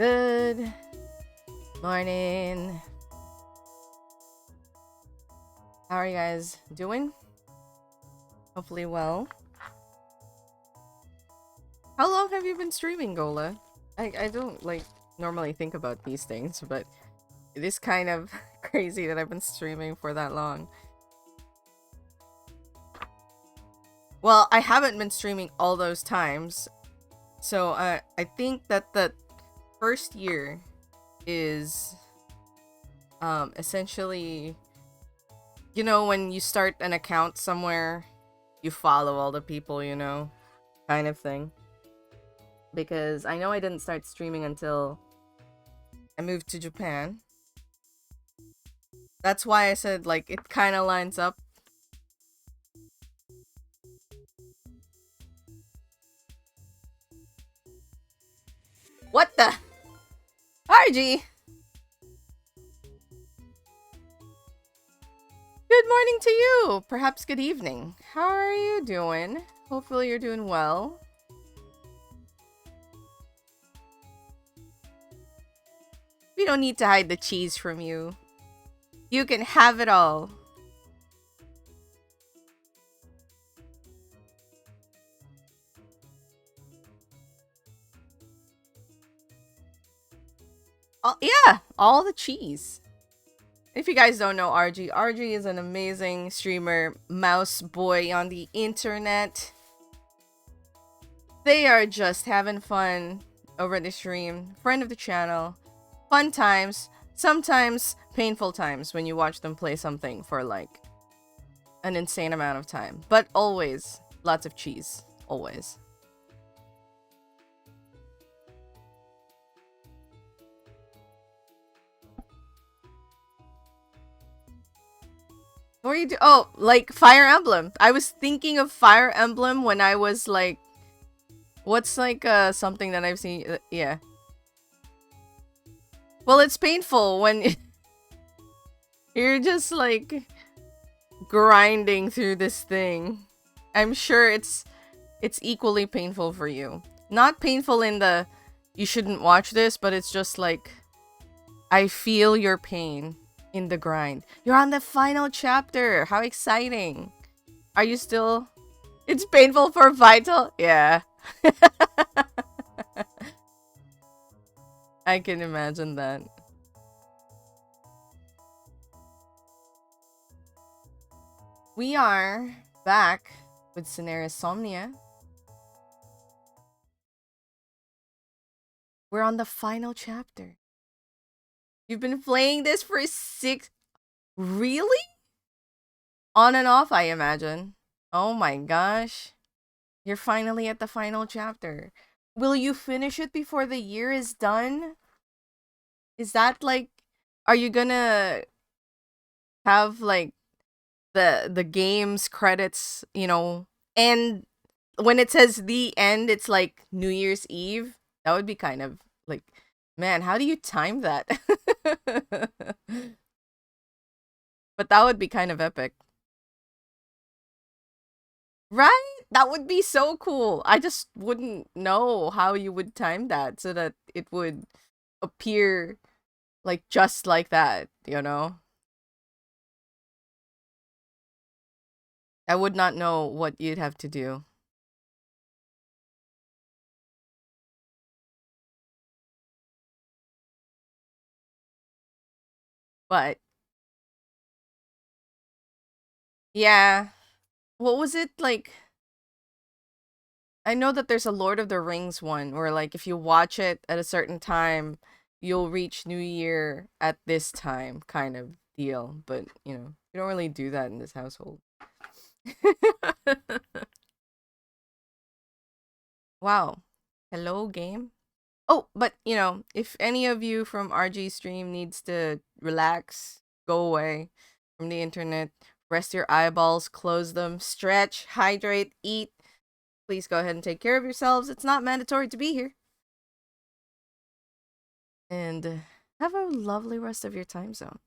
Good morning. How are you guys doing? Hopefully well. How long have you been streaming, Gola? I don't like normally think about these things, but it is kind of crazy that I've been streaming for that long. Well, I haven't been streaming all those times. So I think that the first year is essentially, you know, when you start an account somewhere, you follow all the people, you know, kind of thing. Because I know I didn't start streaming until I moved to Japan. That's why I said, like, it kind of lines up. What the? RG! Good morning to you! Perhaps good evening. How are you doing? Hopefully you're doing well. We don't need to hide the cheese from you. You can have it all. Yeah, all the cheese. If you guys don't know RG is an amazing streamer, mouse boy on the internet. They are just having fun over the stream. Friend of the channel. Fun times. Sometimes painful times when you watch them play something for like an insane amount of time. But always lots of cheese. Always. What are you do? Oh, like Fire Emblem. I was thinking of Fire Emblem when I was like, what's like something that I've seen? Yeah. Well, it's painful when you're just like grinding through this thing. I'm sure it's equally painful for you. Not painful in the you shouldn't watch this, but it's just like I feel your pain in the grind. You're on the final chapter. How exciting. Are you still... It's painful for Vital? Yeah. I can imagine that. We are back with CINERIS SOMNIA. We're on the final chapter. You've been playing this for 6... Really? On and off, I imagine. Oh my gosh. You're finally at the final chapter. Will you finish it before the year is done? Is that like... Are you gonna have like the game's credits, you know, and when it says the end, it's like New Year's Eve? That would be kind of like, man, how do you time that? But that would be kind of epic. Right? That would be so cool. I just wouldn't know how you would time that so that it would appear like just like that, you know? I would not know what you'd have to do. But yeah. What was it like? I know that there's a Lord of the Rings one where like if you watch it at a certain time, you'll reach New Year at this time kind of deal. But, you know, you don't really do that in this household. Wow. Hello, game. Oh, but, you know, if any of you from RG stream needs to relax, go away from the internet, rest your eyeballs, close them, stretch, hydrate, eat, please go ahead and take care of yourselves. It's not mandatory to be here. And have a lovely rest of your time zone.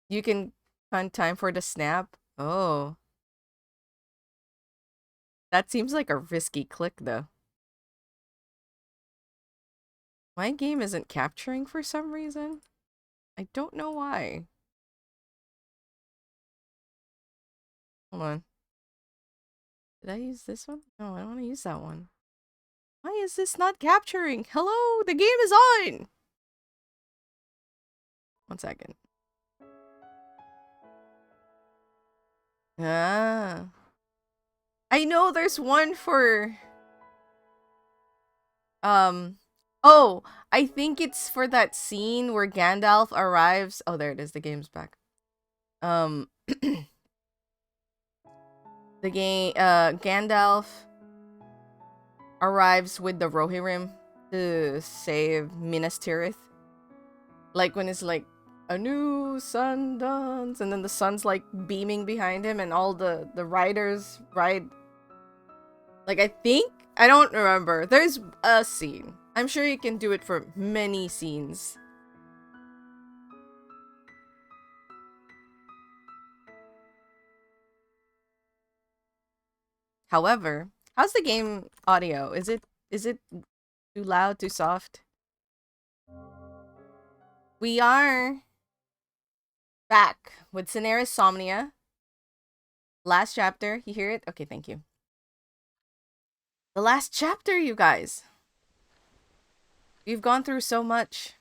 You can find time for the snap. Oh. That seems like a risky click, though. My game isn't capturing for some reason. I don't know why. Hold on. Did I use this one? No, I don't want to use that one. Why is this not capturing? Hello, the game is on! 1 second. Ah. I know there's one for... Oh, I think it's for that scene where Gandalf arrives. Oh, there it is. The game's back. The game, Gandalf arrives with the Rohirrim to save Minas Tirith. Like when it's like, a new sun dawns, and then the sun's like beaming behind him, and all the riders ride. Like, I don't remember. There's a scene. I'm sure you can do it for many scenes. However, how's the game audio? Is it too loud, too soft? We are back with CINERIS SOMNIA. Last chapter. You hear it? Okay, thank you. The last chapter, you guys. We've gone through so much.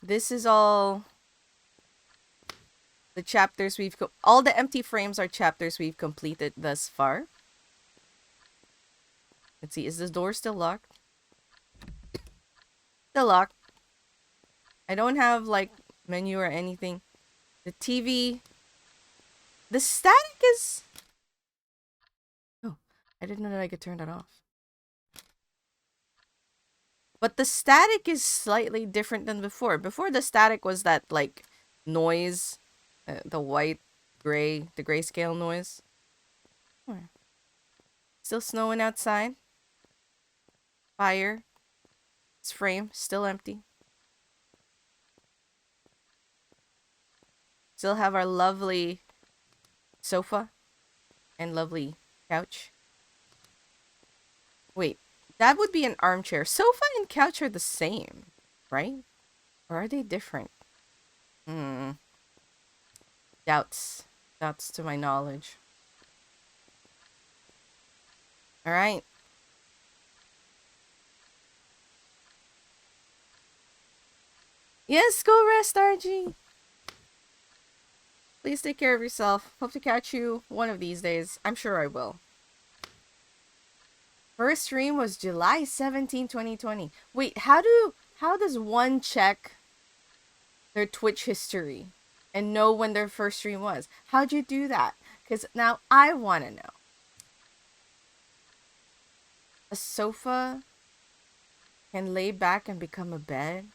This is all the chapters all the empty frames are chapters we've completed thus far. Let's see, is this door still locked? Still locked. I don't have like menu or anything. The TV. The static is... Oh, I didn't know that I could turn that off. But the static is slightly different than before. Before, the static was that like noise. The white, gray, the grayscale noise. Where? Still snowing outside. Fire. This frame, still empty. Still have our lovely sofa and lovely couch. Wait, that would be an armchair. Sofa and couch are the same, right? Or are they different? Doubts. Doubts to my knowledge. Alright. Yes, go rest, RG. Please take care of yourself. Hope to catch you one of these days. I'm sure I will. First stream was July 17, 2020. Wait, how does one check their Twitch history and know when their first stream was? How'd you do that? Because now I want to know. A sofa can lay back and become a bed?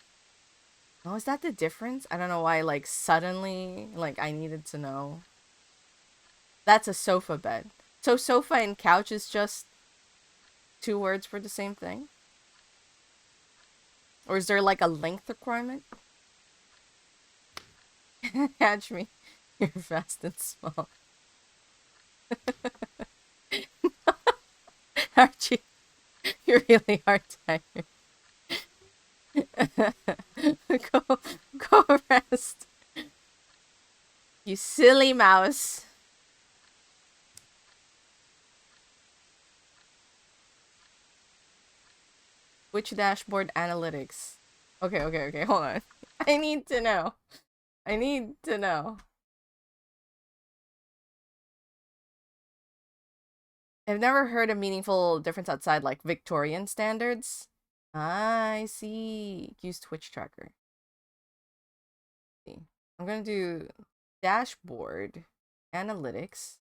Oh, is that the difference? I don't know why, like, suddenly, like, I needed to know. That's a sofa bed. So sofa and couch is just 2 words for the same thing? Or is there, like, a length requirement? Catch me. You're fast and small. Archie, you're really hard tired. Go rest. You silly mouse. Which dashboard analytics? Okay, hold on. I need to know. I need to know. I've never heard a meaningful difference outside like Victorian standards. I see. Use Twitch tracker. I'm gonna do dashboard, analytics,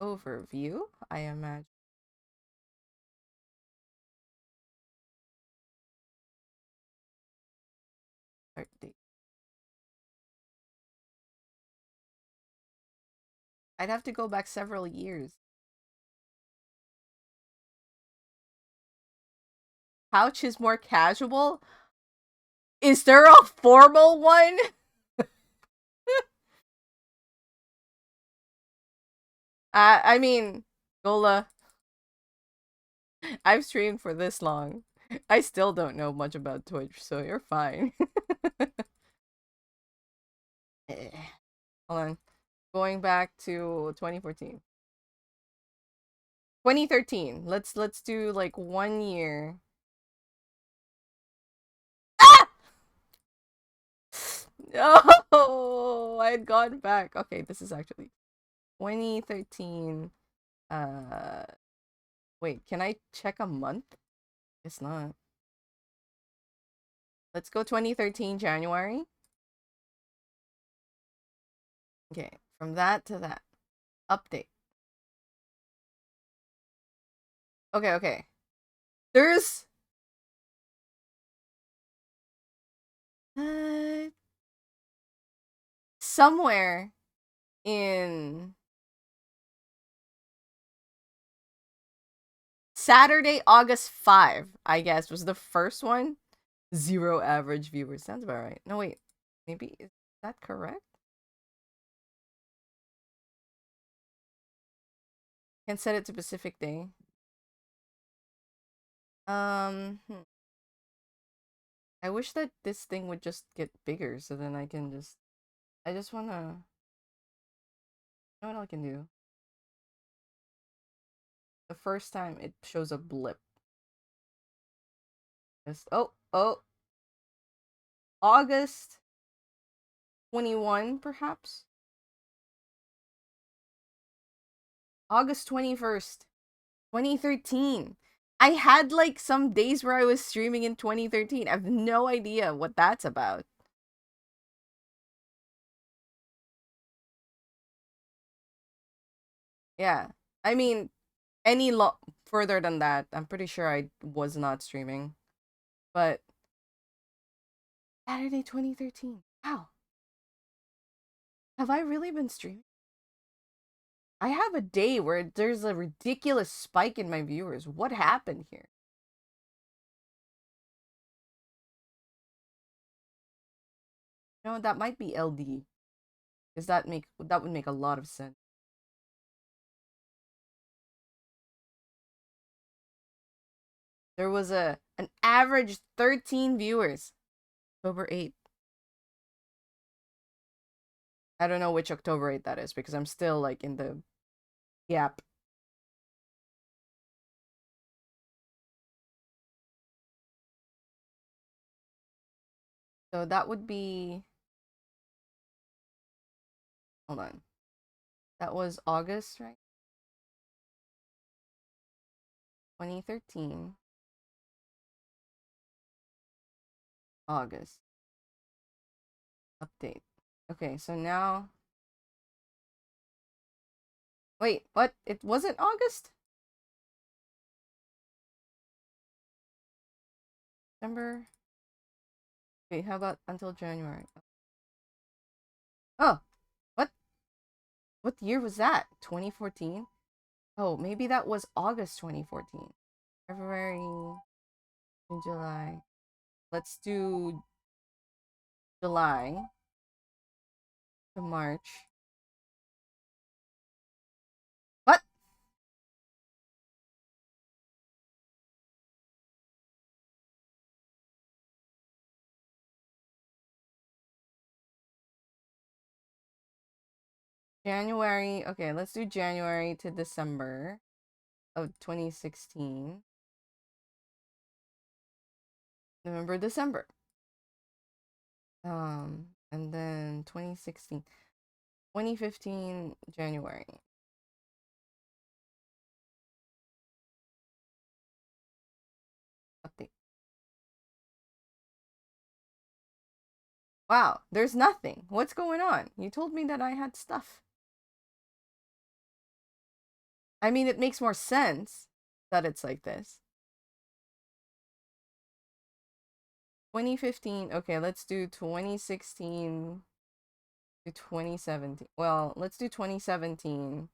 overview, I imagine. Start date. I'd have to go back several years. Couch is more casual? Is there a formal one? I mean, Gola. I've streamed for this long. I still don't know much about Twitch, so you're fine. Eh. Hold on. Going back to 2014. 2013. Let's do like 1 year. Ah! No, I had gone back. Okay, this is actually 2013. Uh, wait, can I check a month? It's not. Let's go 2013 January. Okay, from that to that. Update. Okay, okay. There's uh, somewhere in Saturday, August 5, I guess, was the first one. 0 average viewers. Sounds about right. No, wait. Maybe is that correct? Can set it to Pacific Day. I wish that this thing would just get bigger so then I can just I just wanna you know what I can do? The first time it shows a blip. Just oh August 21 perhaps? August 21st, 2013. I had like some days where I was streaming in 2013. I have no idea what that's about. Yeah. I mean, any further than that, I'm pretty sure I was not streaming. But Saturday 2013. Wow. Have I really been streaming? I have a day where there's a ridiculous spike in my viewers. What happened here? No, that might be LD. Because that would make a lot of sense. There was an average 13 viewers. October 8th. I don't know which October 8th that is because I'm still like in the gap. So that would be hold on. That was August, right? 2013. August. Update. Okay, so now wait, what? It wasn't August? December? Wait, how about until January? Oh, what? What year was that? 2014? Oh, maybe that was August 2014. February and July. Let's do July to March. What? January. Okay, let's do January to December of 2016. November, December. And then 2016. 2015, January. Update. Wow, there's nothing. What's going on? You told me that I had stuff. I mean, it makes more sense that it's like this. 2015. Okay, let's do 2016 to 2017. Well, let's do 2017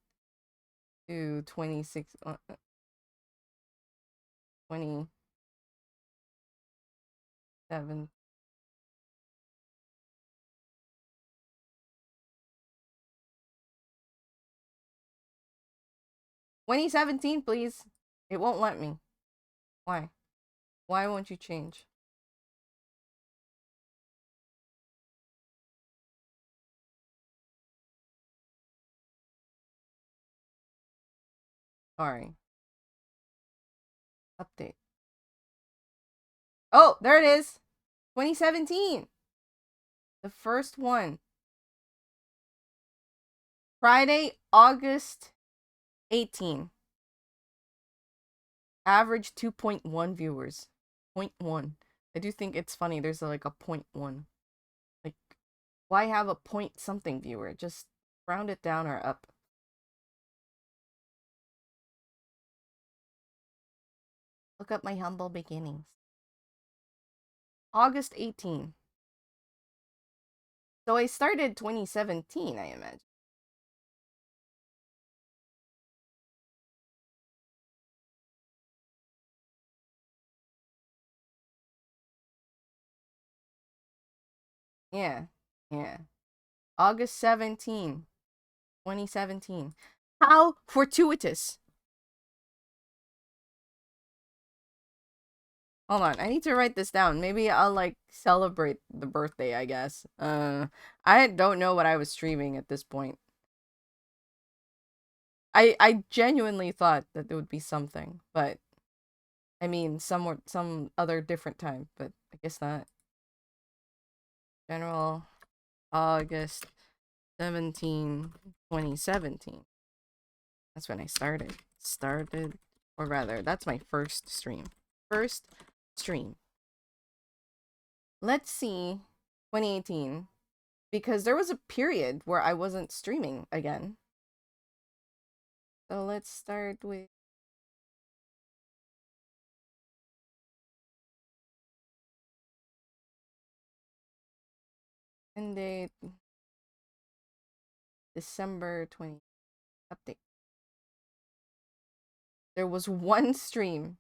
to 26 27 2017, please. It won't let me. Why? Why won't you change? Sorry. Update. Oh, there it is. 2017. The first one. Friday, August 18. Average 2.1 viewers. Point 0.1. I do think it's funny. There's like a 0.1. Like, why have a point something viewer? Just round it down or up. Look up my humble beginnings. August 18. So I started 2017, I imagine. Yeah. Yeah. August 17, 2017. How fortuitous. Hold on, I need to write this down. Maybe I'll like celebrate the birthday, I guess. I don't know what I was streaming at this point. I genuinely thought that there would be something, but I mean some other different time, but I guess not. General August 17, 2017. That's when I started. Or rather, that's my first stream. First stream. Let's see, 2018. Because there was a period where I wasn't streaming again. So let's start with end date December 20 update. There was one stream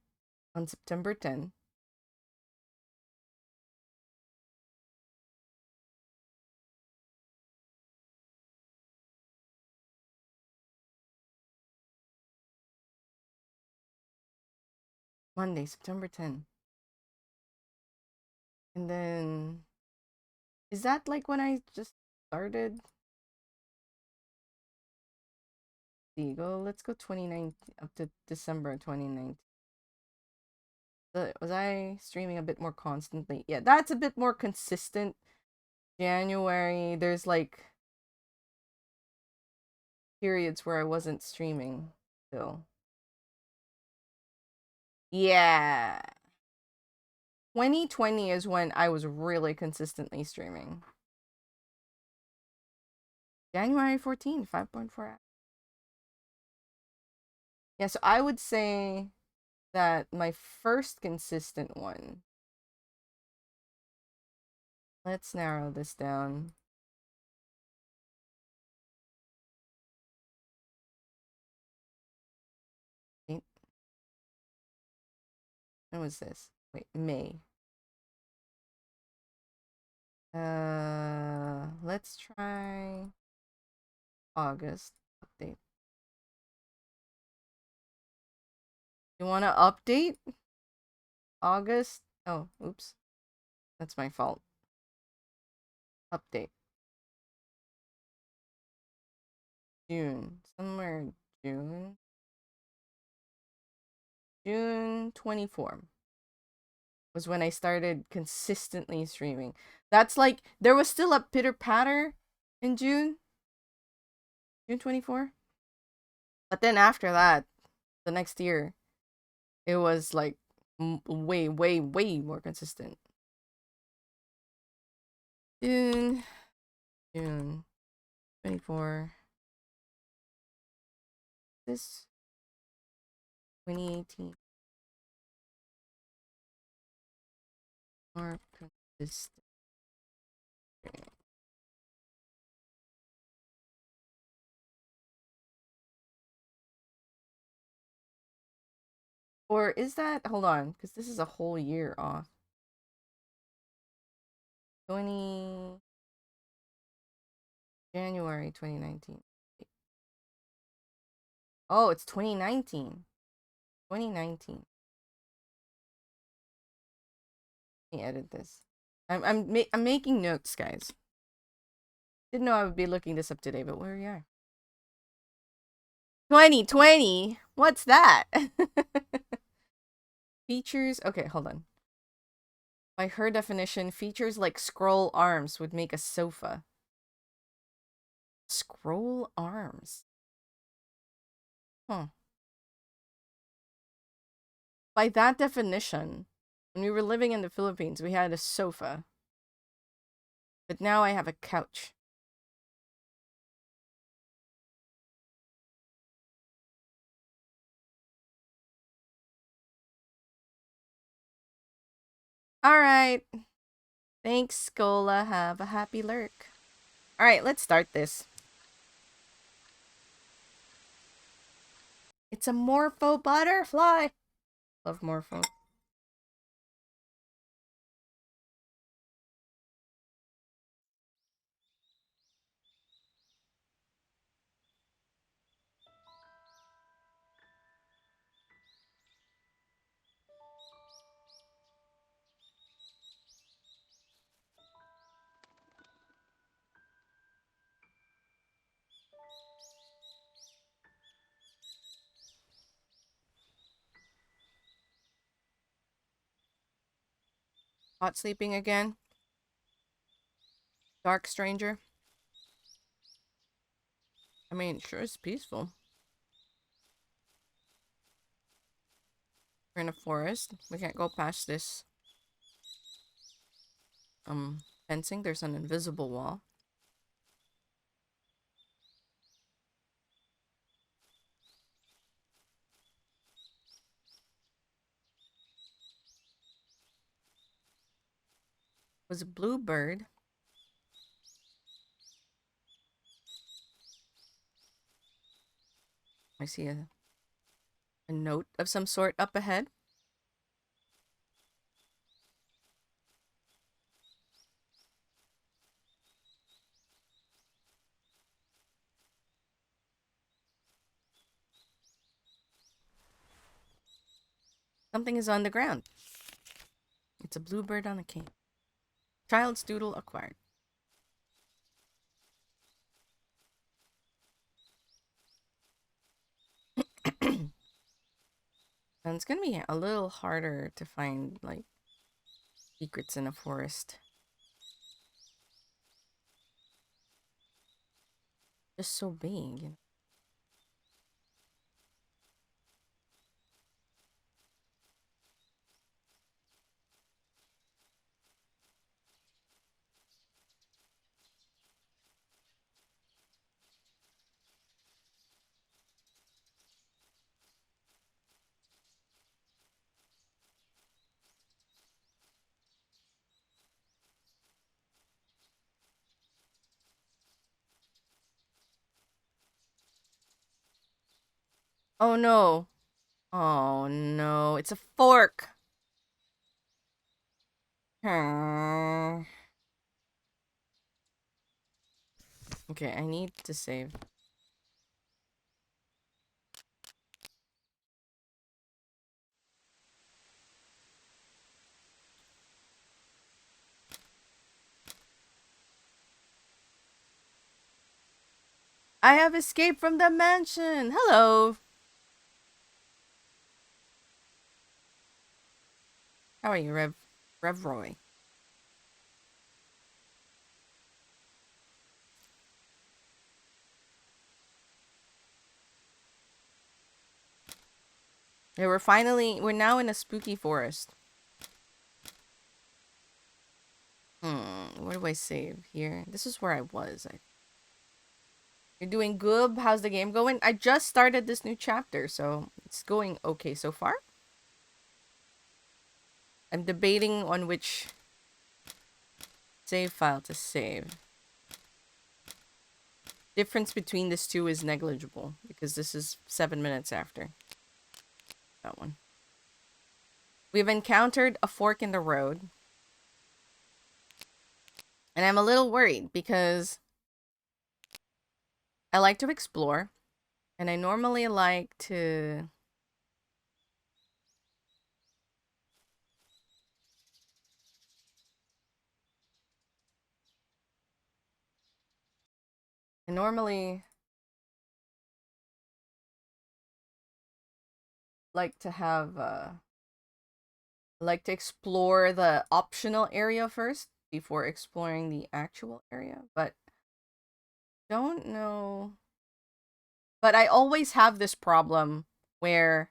on September 10. Monday, September 10. And then is that like when I just started? Let's go 2019 up to December 2019. Was I streaming a bit more constantly? Yeah, that's a bit more consistent. January, there's like periods where I wasn't streaming still. Yeah. 2020 is when I was really consistently streaming. January 14, 5.4 hours. Yeah, so I would say that my first consistent one. Let's narrow this down. Wait, when was this? Wait, May. Let's try August update. You want to update August? Oh, oops. That's my fault. Update. June. Somewhere June. June 24 was when I started consistently streaming. That's like, there was still a pitter patter in June. June 24. But then after that, the next year, it was like way, way, way more consistent. June 24. This 2018. More consistent. Or is that, hold on, because this is a whole year off. 20 January 2019. Oh, it's 2019. 2019. Let me edit this. I'm making notes, guys. Didn't know I would be looking this up today, but where we are. 2020? What's that? Features. Okay, hold on. By her definition, features like scroll arms would make a sofa. Scroll arms. Huh. By that definition, when we were living in the Philippines, we had a sofa. But now I have a couch. Alright. Thanks, Scola. Have a happy lurk. Alright, let's start this. It's a morpho butterfly. Love morpho. Hot sleeping again. Dark stranger. I mean, sure is peaceful. We're in a forest. We can't go past this. Fencing. There's an invisible wall. Was a blue bird. I see a note of some sort up ahead. Something is on the ground. It's a bluebird on a cane. Child's doodle acquired. And it's gonna be a little harder to find, like, secrets in a forest. Just so big, you know? Oh no. Oh no. It's a fork. Okay, I need to save. I have escaped from the mansion. Hello. How are you, Rev Roy? Yeah, we're now in a spooky forest. Where do I save? Here. This is where I was. You're doing good? How's the game going? I just started this new chapter, so it's going okay so far. I'm debating on which save file to save. Difference between these two is negligible, because this is 7 minutes after that one. We've encountered a fork in the road. And I'm a little worried because I like to explore. And I normally like to normally like to have like to explore the optional area first before exploring the actual area, but don't know. But I always have this problem where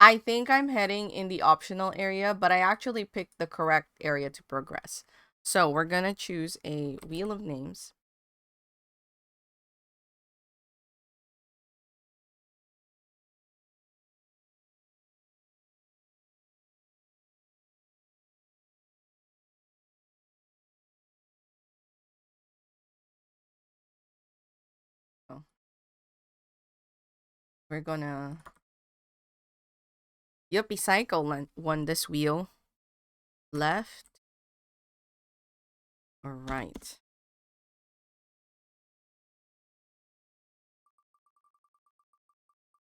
I think I'm heading in the optional area, but I actually picked the correct area to progress. So we're gonna choose a wheel of names. Oh, we're gonna Yuppie Cycle won this wheel. Left or right?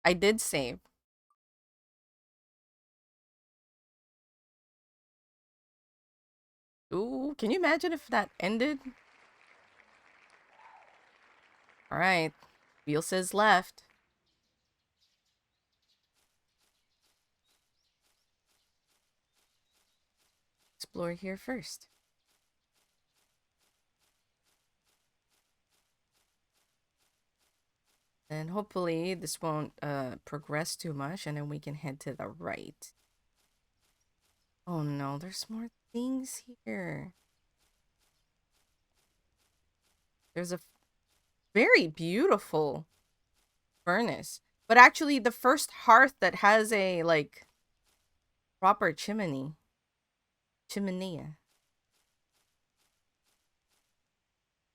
I did save. Ooh, can you imagine if that ended? Alright. Wheel says left. Explore here first. And hopefully this won't progress too much, and then we can head to the right. Oh no, there's more things here. There's a very beautiful furnace. But actually the first hearth that has a like proper chimney. Chimenea.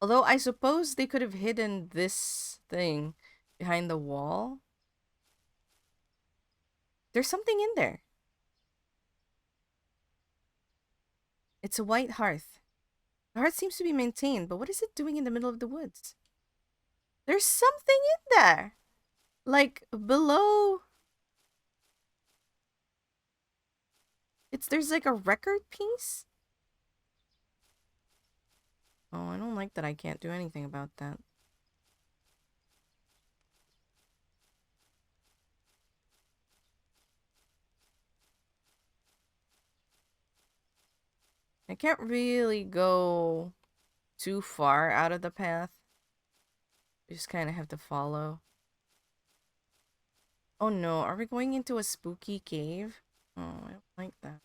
Although I suppose they could have hidden this thing behind the wall. There's something in there. It's a white hearth. The hearth seems to be maintained, but what is it doing in the middle of the woods? There's something in there. Like below. There's like a record piece. Oh, I don't like that I can't do anything about that. I can't really go too far out of the path. You just kind of have to follow. Oh no, are we going into a spooky cave? Oh, I don't like that.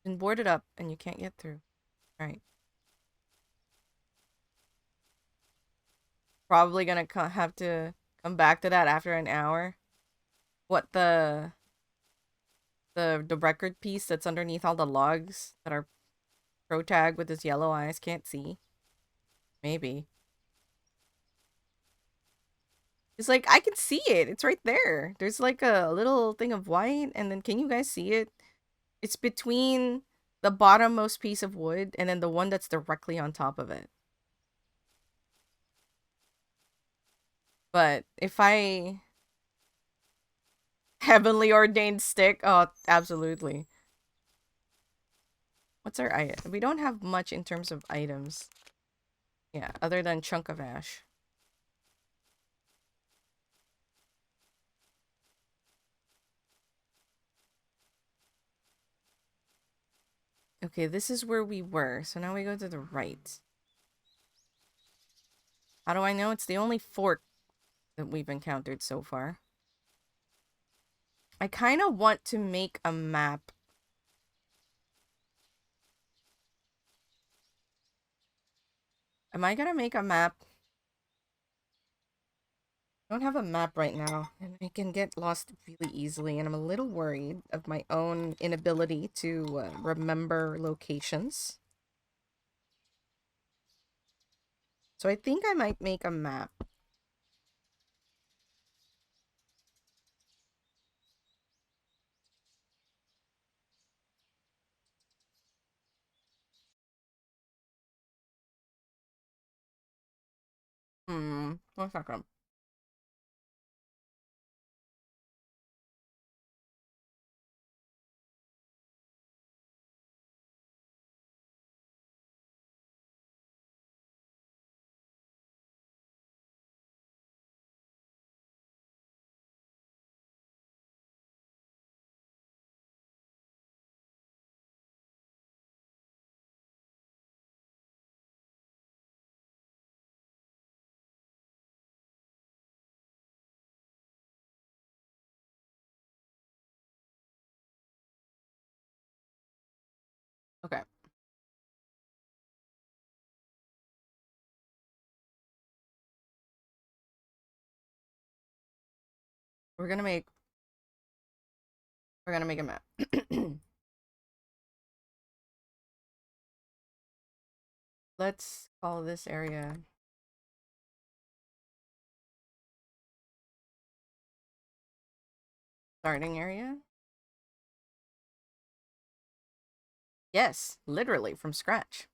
Been boarded up and you can't get through. Alright. Probably gonna have to come back to that after an hour. What the record piece that's underneath all the logs that our protag with his yellow eyes can't see? Maybe. It's like, I can see it. It's right there. There's like a little thing of white, and then can you guys see it? It's between the bottommost piece of wood and then the one that's directly on top of it. But if I... Heavenly ordained stick? Oh, absolutely. What's our item? We don't have much in terms of items. Yeah, other than chunk of ash. Okay, this is where we were. So now we go to the right. How do I know? It's the only fort that we've encountered so far. I kind of want to make a map. Am I gonna make a map? I don't have a map right now, and I can get lost really easily, and I'm a little worried of my own inability to remember locations. So I think I might make a map. One second. Okay. We're gonna make a map. Let's call this area starting area. Yes, literally from scratch.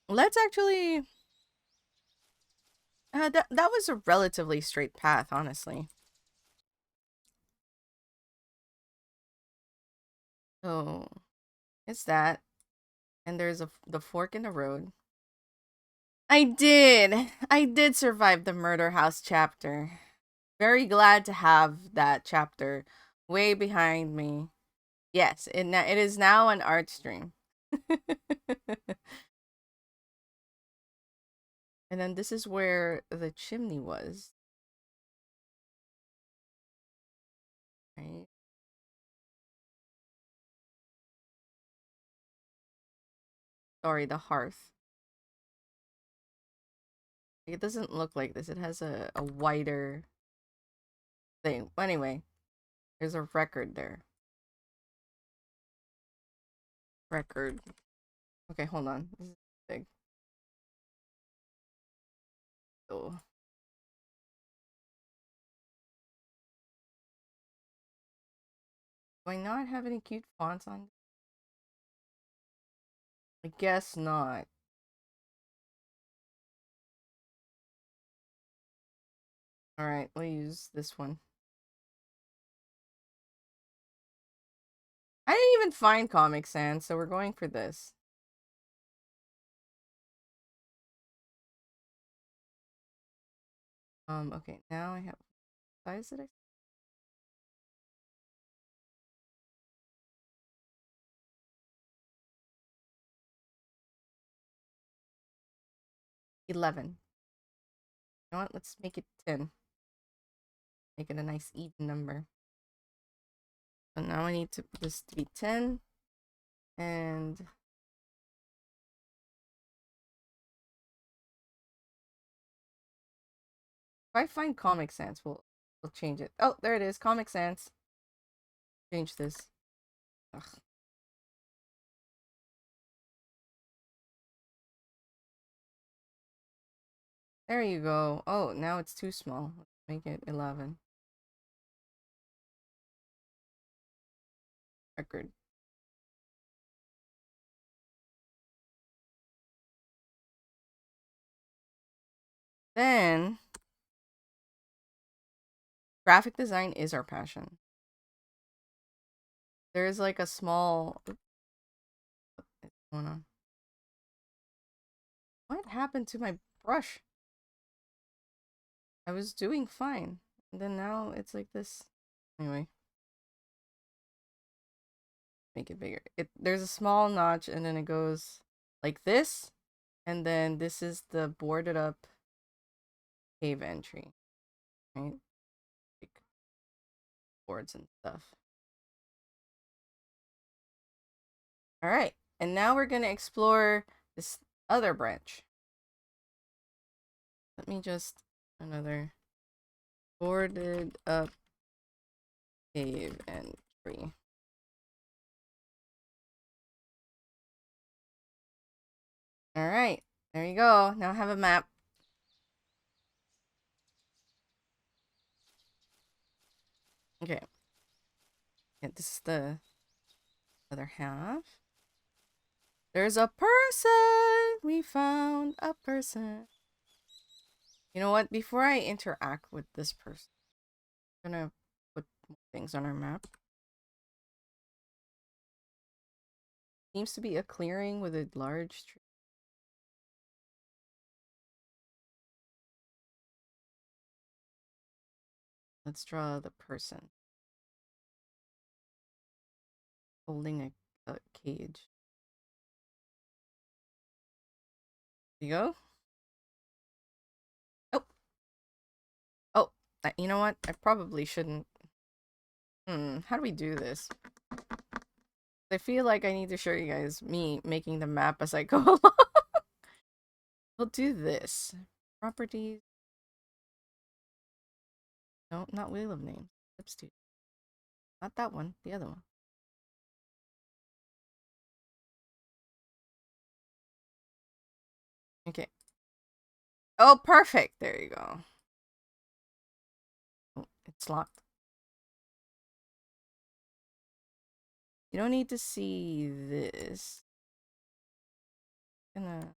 Let's actually that was a relatively straight path, honestly. So it's that, and there's the fork in the road. I did survive the murder house chapter. Very glad to have that chapter way behind me. Yes, it is now an art stream. And then this is where the chimney was. Right? Sorry, the hearth. It doesn't look like this. It has a wider thing. Anyway, there's a record there. Record. Okay, hold on. This is big. Oh. Do I not have any cute fonts on? I guess not. Alright, we'll use this one. I didn't even find Comic Sans, so we're going for this. Okay, now I have size that I 11. You know what? Let's make it 10. Make it a nice even number. So now I need this to be 10. And if I find Comic Sans, we'll change it. Oh, there it is. Comic Sans. Change this. Ugh. There you go. Oh, now it's too small. Let's make it 11. Record. Then graphic design is our passion. There's like a small what's going on? What happened to my brush? I was doing fine. And then now it's like this. Anyway. Make it bigger. There's a small notch and then it goes like this. And then this is the boarded up cave entry. Right? Like boards and stuff. Alright. And now we're gonna explore this other branch. Let me just another boarded up cave entry. Alright, there you go. Now I have a map. Okay. Yeah, this is the other half. There's a person! We found a person. You know what? Before I interact with this person, I'm gonna put more things on our map. Seems to be a clearing with a large tree. Let's draw the person holding a cage. There you go. Oh. Oh, you know what? I probably shouldn't. How do we do this? I feel like I need to show you guys me making the map as I go along. We'll do this. Properties. No, not Wheel of Names. Substitute. Not that one. The other one. Okay. Oh, perfect. There you go. Oh, it's locked. You don't need to see this. Gonna...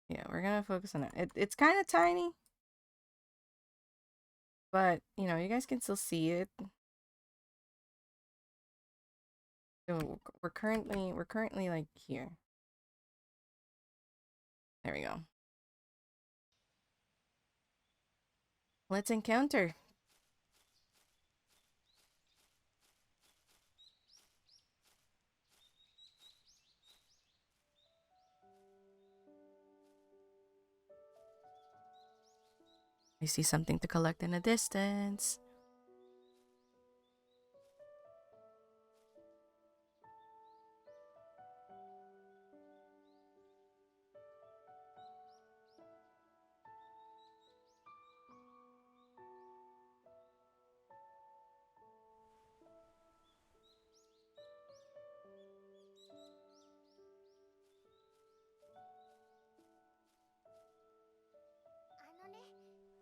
Yeah, we're gonna focus on it. It's kind of tiny, but you know, you guys can still see it. So we're currently like here. There we go. Let's encounter. I see something to collect in the distance.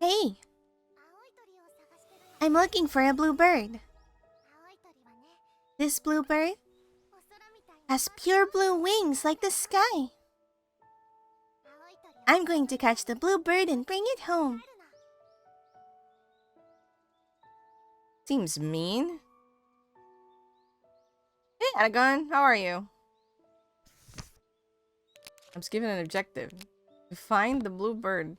Hey, I'm looking for a blue bird. This blue bird has pure blue wings like the sky. I'm going to catch the blue bird and bring it home. Seems mean. Hey, Anagon, how are you? I was given an objective. To find the blue bird.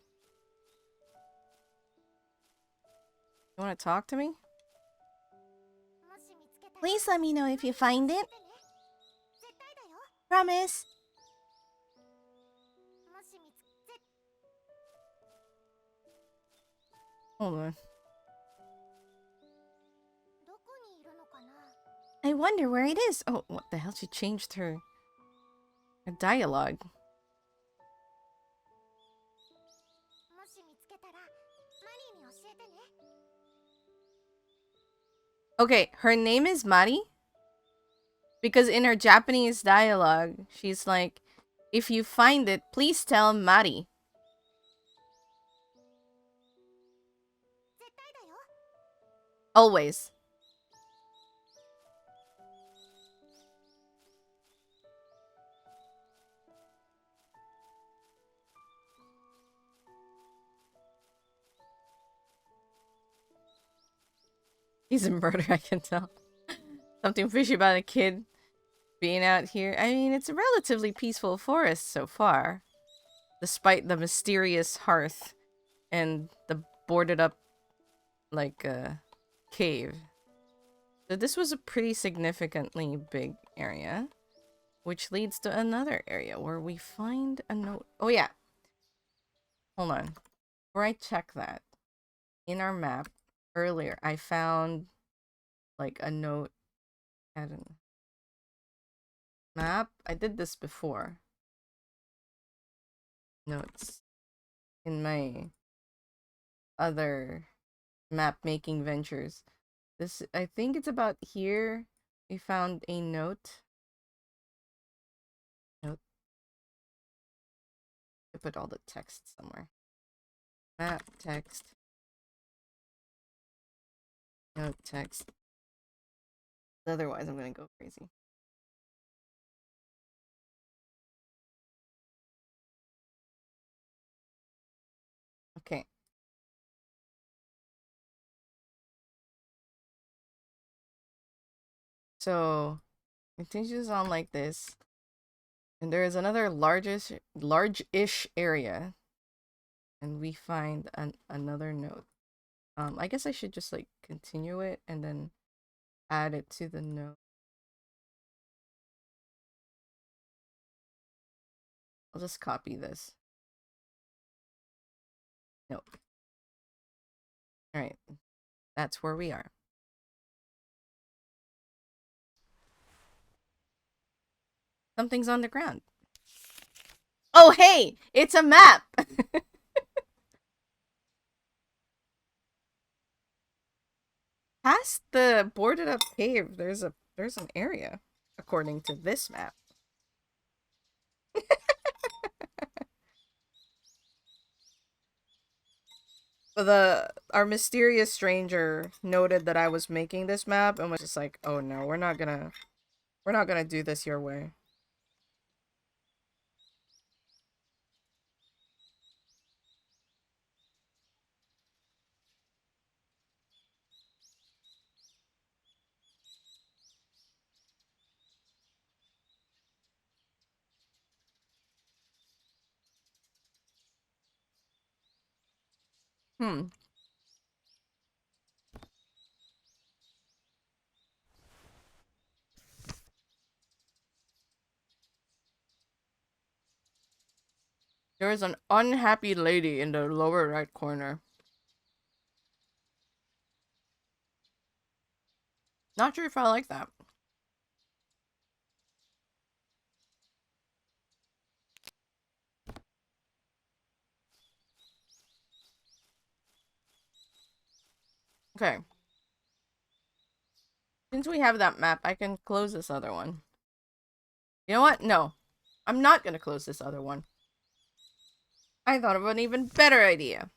You want to talk to me? Please let me know if you find it. Promise. Hold on. I wonder where it is. Oh, what the hell? She changed her dialogue. Okay, her name is Mari. Because in her Japanese dialogue, she's like, if you find it, please tell Mari. Always. He's a murderer, I can tell. Something fishy about a kid being out here. I mean, it's a relatively peaceful forest so far. Despite the mysterious hearth and the boarded up, like, cave. So this was a pretty significantly big area. Which leads to another area where we find a note. Oh, yeah. Hold on. Before I check that, in our map earlier, I found like a note at a map. I did this before. Notes in my other map making ventures. This, I think it's about here. We found a note. Note. I put all the text somewhere. Map text. Note text. Otherwise, I'm gonna go crazy. Okay. So, it continues on like this. And there is another large-ish area. And we find another note. I guess I should just like continue it and then add it to the note. I'll just copy this. Nope. Alright. That's where we are. Something's on the ground. Oh, hey! It's a map! Past the boarded up cave, there's an area, according to this map. Our mysterious stranger noted that I was making this map and was just like, "Oh no, we're not gonna do this your way." Hmm. There is an unhappy lady in the lower right corner. Not sure if I like that. Okay. Since we have that map, I can close this other one. You know what? No. I'm not gonna close this other one. I thought of an even better idea.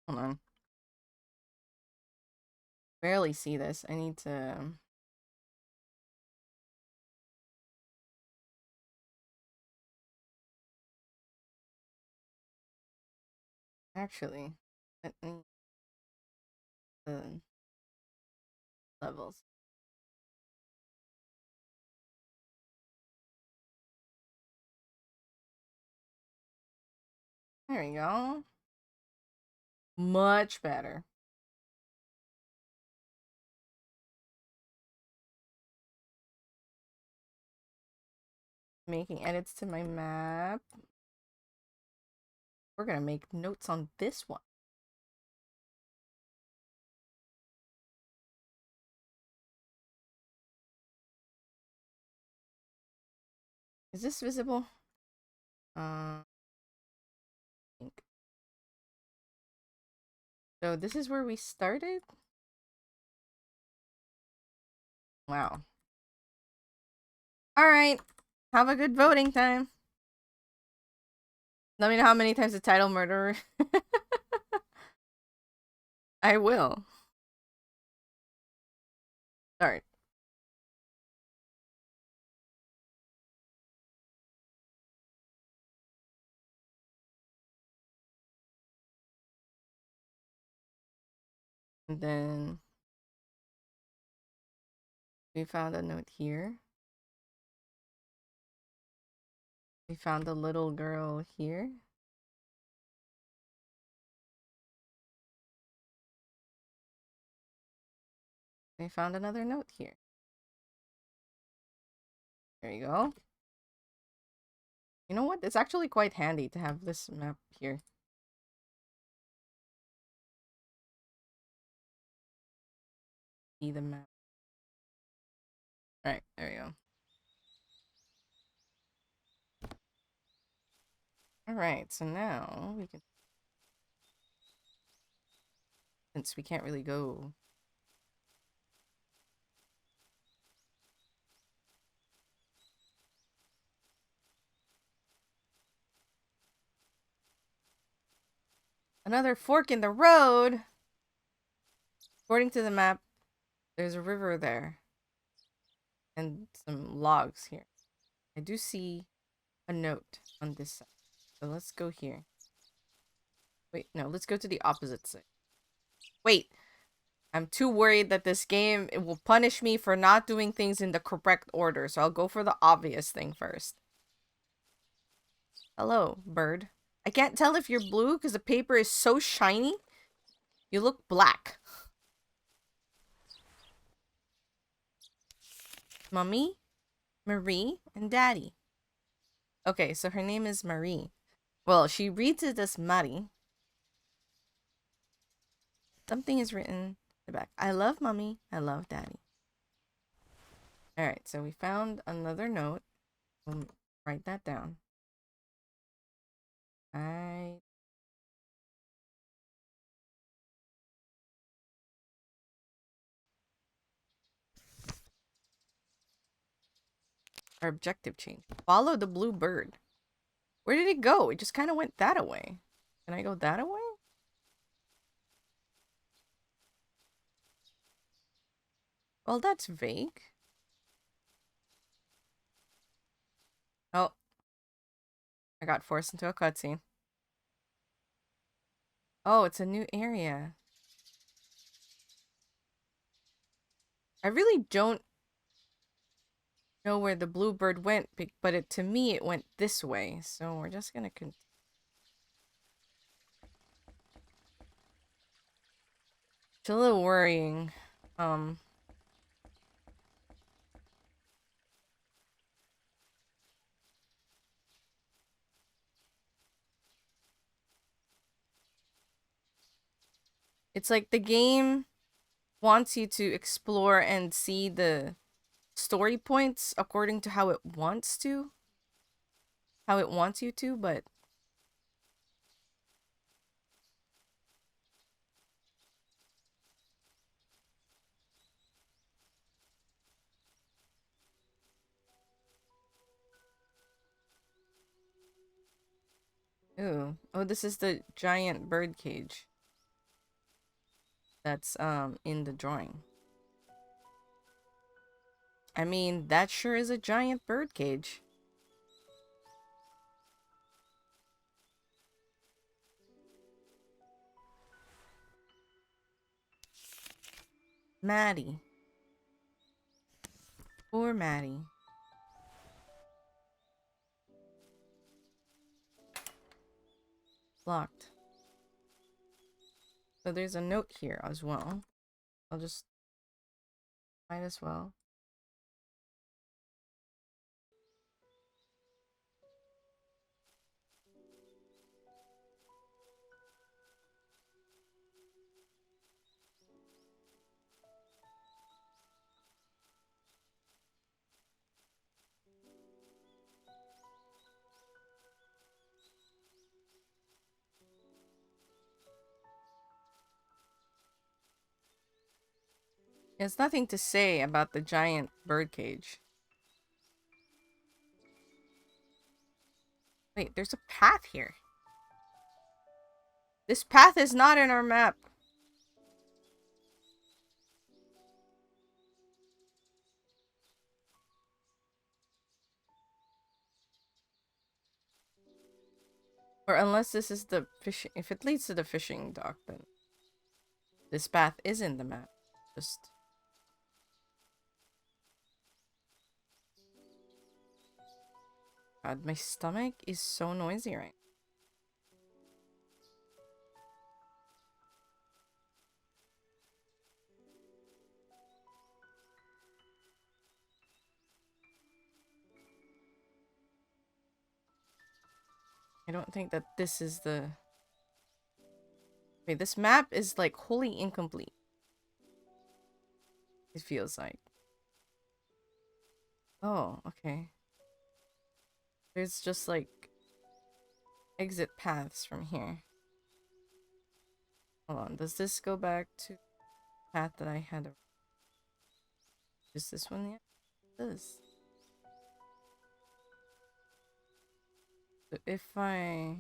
Hold on. Barely see this. I need to... Actually, let me... The levels. There we go. Much better. Making edits to my map. We're gonna make notes on this one. Is this visible? I think. So this is where we started? Wow. Alright. Have a good voting time. Let me know how many times the title murderer. I will. Alright. And then we found a note here. We found a little girl here. We found another note here. There you go. You know what? It's actually quite handy to have this map here. See the map. Alright, there we go. Alright, so now we can... Since we can't really go... Another fork in the road! According to the map, There's a river there. And some logs here. I do see a note on this side. So let's go here. Wait, no, let's go to the opposite side. Wait, I'm too worried that this game it will punish me for not doing things in the correct order, so I'll go for the obvious thing first. Hello, bird. I can't tell if you're blue because the paper is so shiny. You look black. Mummy, Marie, and Daddy. Okay, so her name is Marie. Well, she reads it as Marie. Something is written in the back. I love Mummy. I love Daddy. Alright, so we found another note. We'll write that down. Our objective change. Follow the blue bird. Where did it go? It just kind of went that away. Can I go that away? Well, that's vague. Oh. I got forced into a cutscene. Oh, it's a new area. I really don't know where the blue bird went, but to me, it went this way. So we're just gonna continue. It's a little worrying. It's like the game wants you to explore and see the story points according to how it wants to. How it wants you to, but... Ooh. Oh, this is the giant bird cage. That's, in the drawing. I mean, that sure is a giant bird cage. Maddie. Poor Maddie. Locked. So there's a note here as well. I'll just... Might as well. There's nothing to say about the giant bird cage. Wait, there's a path here. This path is not in our map. Or unless this is the fishing... If it leads to the fishing dock, then... This path is in the map. Just... God, my stomach is so noisy right now. I don't think that this is the... Wait, this map is like wholly incomplete. It feels like. Oh, okay. There's just like exit paths from here. Hold on, does this go back to the path that I had? Is this one yet? This. So if I...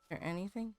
Is there anything?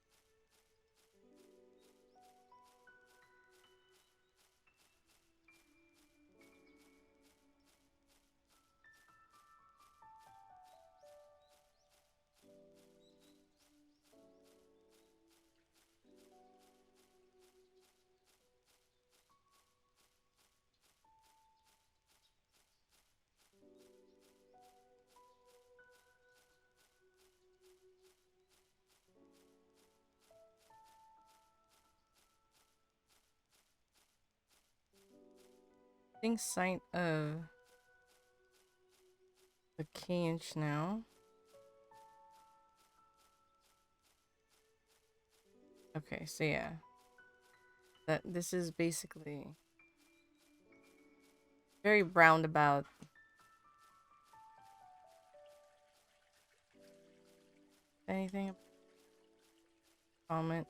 Seeing sight of the cage now. Okay, so yeah. This is basically very roundabout. Anything? Comment?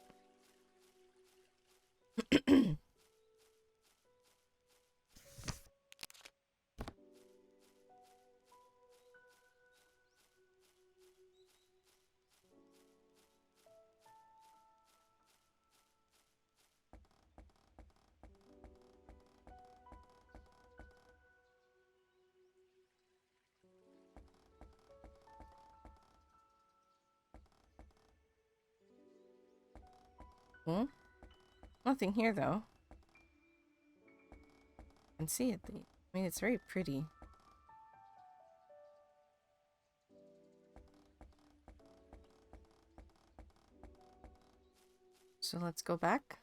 Hmm? Nothing here though. I can see it. I mean, it's very pretty. So let's go back.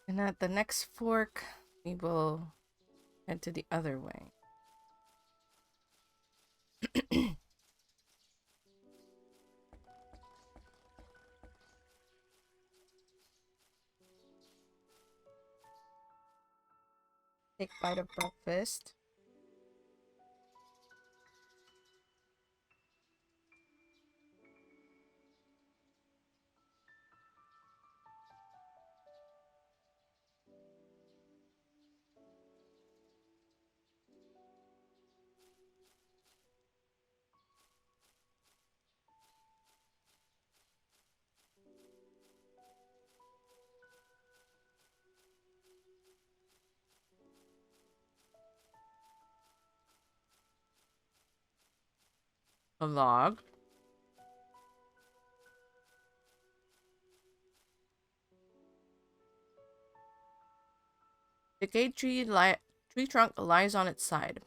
And at the next fork, we will head to the other way. Take bite of breakfast. A log. The tree trunk lies on its side.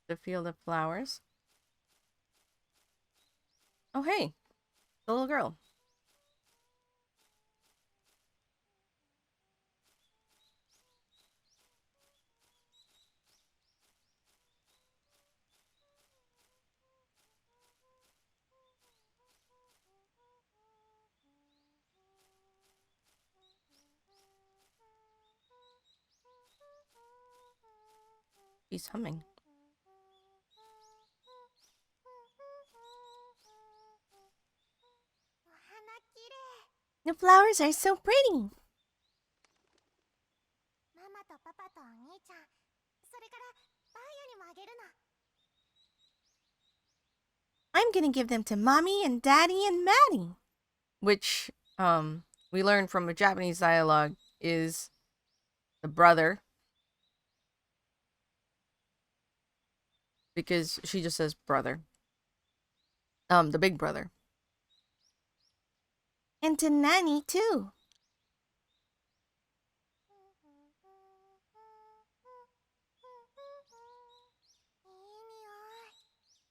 The field of flowers. Oh, hey, the little girl. She's humming. The flowers are so pretty. I'm gonna give them to Mommy and Daddy and Maddie. Which, we learned from a Japanese dialogue is the brother. Because she just says brother. The big brother. And to Nanny, too.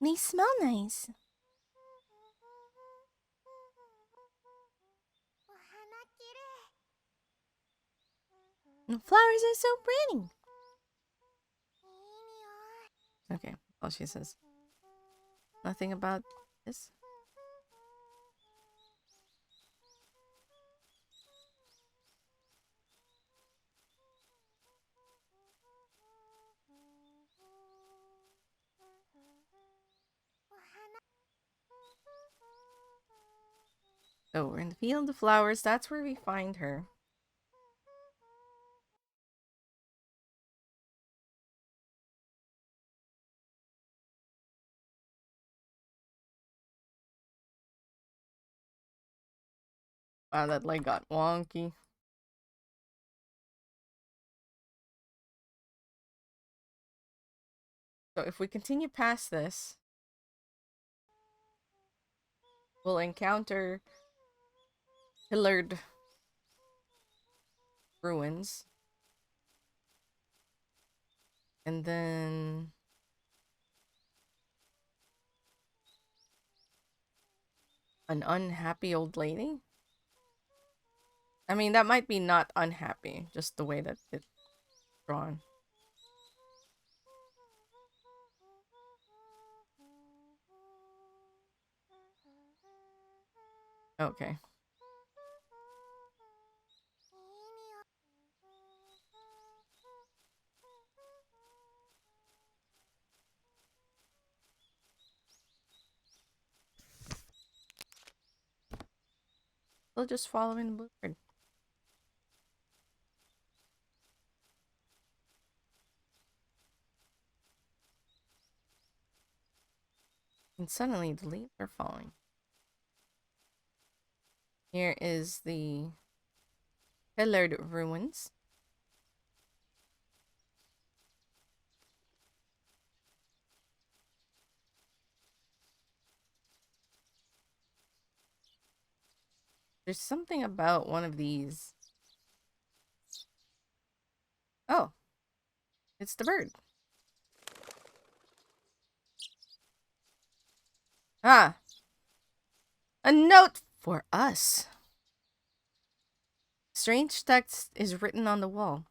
They smell nice. The flowers are so pretty. Okay, all she says. Nothing about this? Oh, we're in the field of flowers. That's where we find her. Wow, that leg got wonky. So if we continue past this, we'll encounter pillared ruins. And then an unhappy old lady? I mean, that might be not unhappy, just the way that it's drawn. Okay. We'll just follow in the bluebird. And suddenly the leaves are falling. Here is the pillared ruins. There's something about one of these. Oh, it's the bird. Ah, a note for us. Strange text is written on the wall.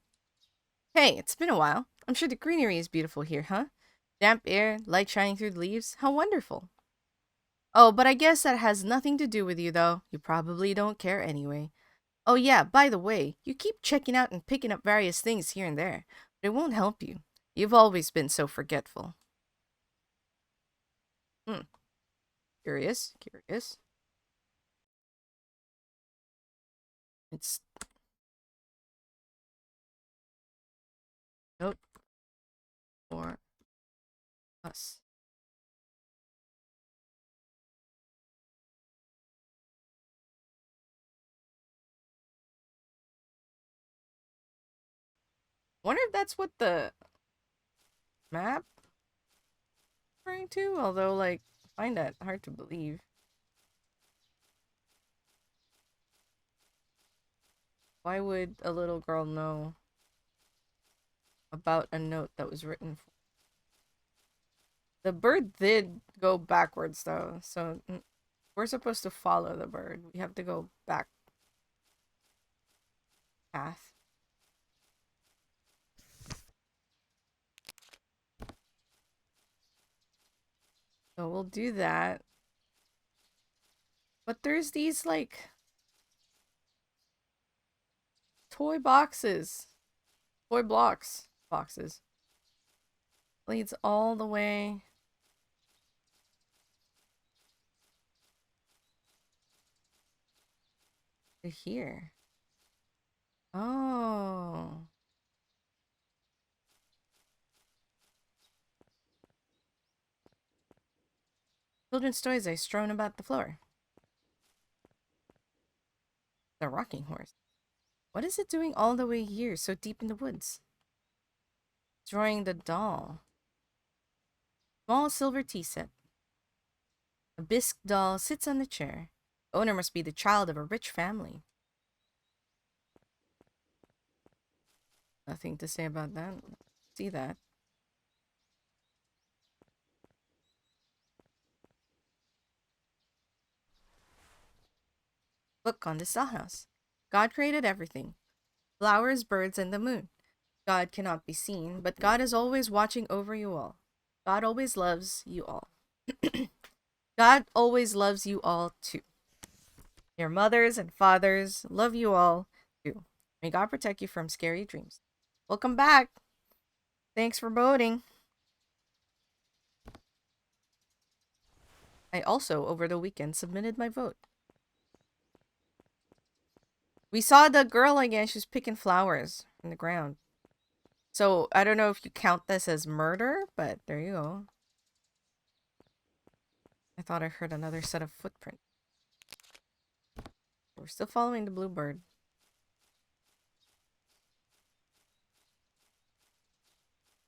Hey, it's been a while. I'm sure the greenery is beautiful here, huh? Damp air, light shining through the leaves. How wonderful. Oh, but I guess that has nothing to do with you, though. You probably don't care anyway. Oh, yeah, by the way, you keep checking out and picking up various things here and there, but it won't help you. You've always been so forgetful. Hmm. Curious, curious. It's. Note for us. Wonder if that's what the map referring to? Although, like, I find that hard to believe. Why would a little girl know about a note that was written for? The bird did go backwards, though, so we're supposed to follow the bird. We have to go back path. So we'll do that. But there's these, like, toy boxes. Toy blocks. Boxes. Leads all the way to here. Oh. Children's toys are strewn about the floor. The rocking horse. What is it doing all the way here, so deep in the woods? Drawing the doll. Small silver tea set. A bisque doll sits on the chair. Owner must be the child of a rich family. Nothing to say about that. See that. Look on this dollhouse. God created everything. Flowers, birds, and the moon. God cannot be seen, but God is always watching over you all. God always loves you all. God always loves you all too. Your mothers and fathers love you all too. May God protect you from scary dreams. Welcome back. Thanks for voting. I also, over the weekend, submitted my vote. We saw the girl again. She's picking flowers from the ground. So, I don't know if you count this as murder, but there you go. I thought I heard another set of footprints. We're still following the bluebird.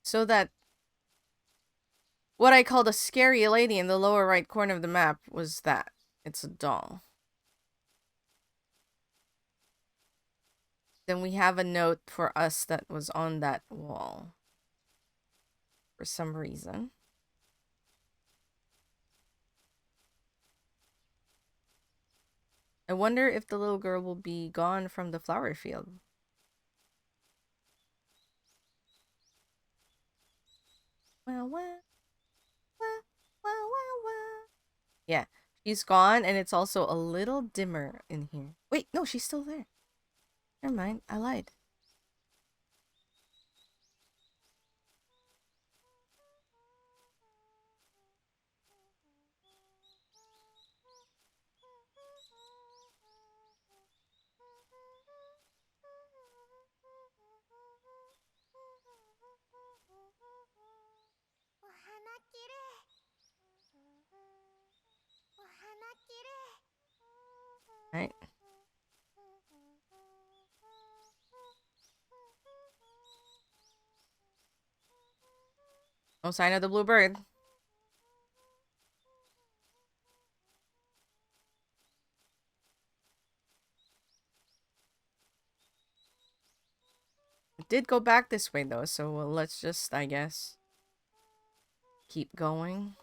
So that what I call the scary lady in the lower right corner of the map was that. It's a doll. Then we have a note for us that was on that wall. For some reason. I wonder if the little girl will be gone from the flower field. Wow, wow, wow, wow, wow, wow. Yeah, she's gone, and it's also a little dimmer in here. Wait, no, she's still there. Never mind, I lied. Right. No sign of the bluebird. It did go back this way though, so let's just, I guess, keep going.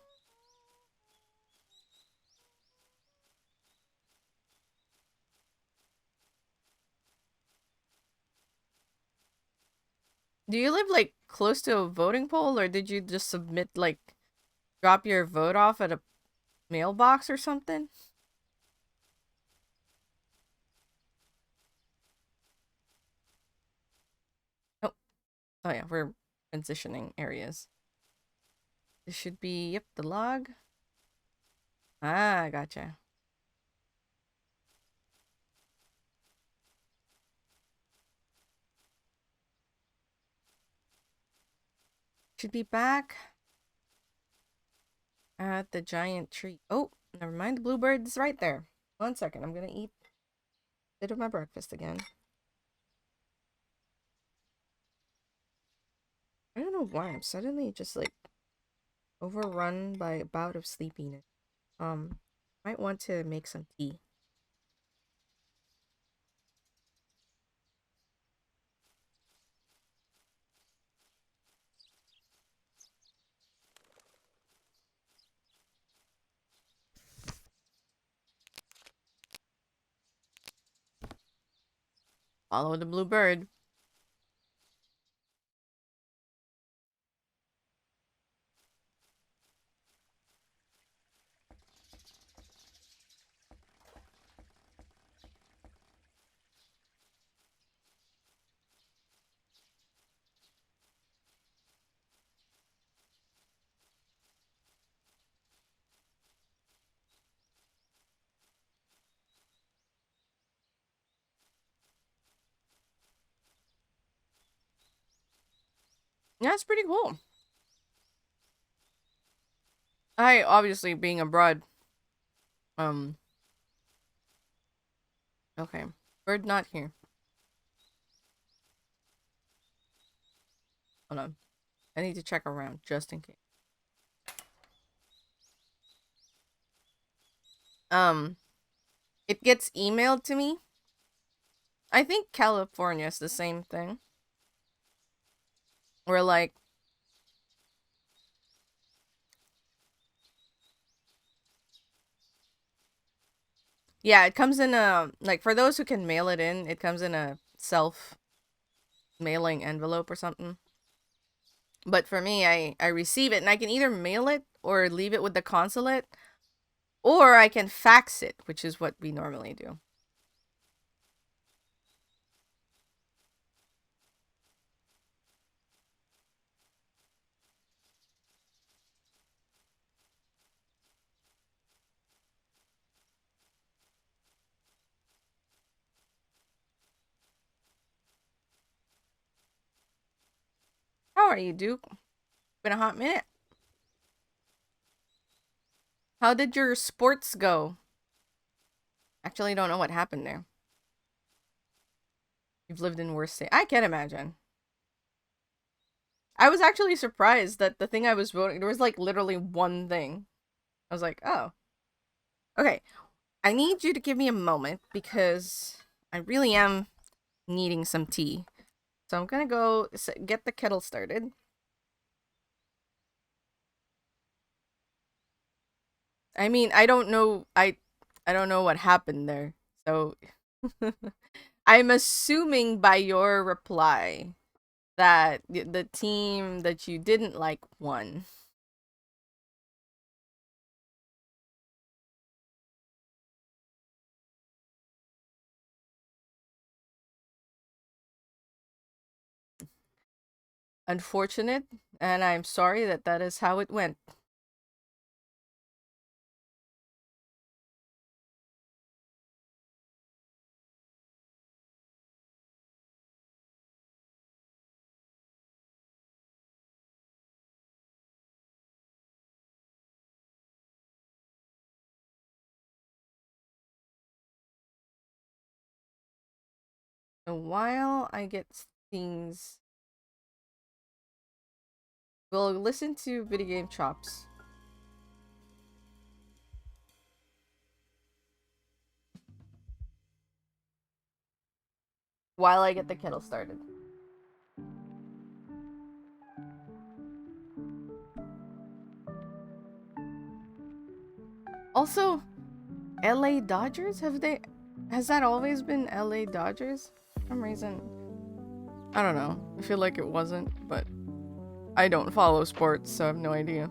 Do you live like close to a voting poll, or did you just submit like drop your vote off at a mailbox or something? Oh, oh yeah, we're transitioning areas. This should be, yep, the log. Ah, gotcha. Should be back at the giant tree. Oh, never mind. The bluebird's right there. 1 second. I'm gonna eat a bit of my breakfast again. I don't know why I'm suddenly just like overrun by a bout of sleepiness. Might want to make some tea. Follow the bluebird. Yeah, it's pretty cool. I obviously being abroad. Okay. Bird not here. Hold on. I need to check around just in case. It gets emailed to me. I think California is the same thing. Where like Yeah, it comes in a, like, for those who can mail it in, it comes in a self-mailing envelope or something. But for me, I receive it, and I can either mail it or leave it with the consulate, or I can fax it, which is what we normally do. How are you, Duke? Been a hot minute. How did your sports go? Actually, don't know what happened there. You've lived in worse state. I can't imagine. I was actually surprised that the thing I was voting, there was like literally one thing. I was like, oh. Okay, I need you to give me a moment because I really am needing some tea. So I'm gonna go get the kettle started. I mean, I don't know. I don't know what happened there. So I'm assuming by your reply that the team that you didn't like won. Unfortunate, and I'm sorry that that is how it went. So while I get things, we'll listen to video game chops. While I get the kettle started. Also, LA Dodgers? Has that always been LA Dodgers? For some reason. I don't know. I feel like it wasn't, but I don't follow sports, so I have no idea.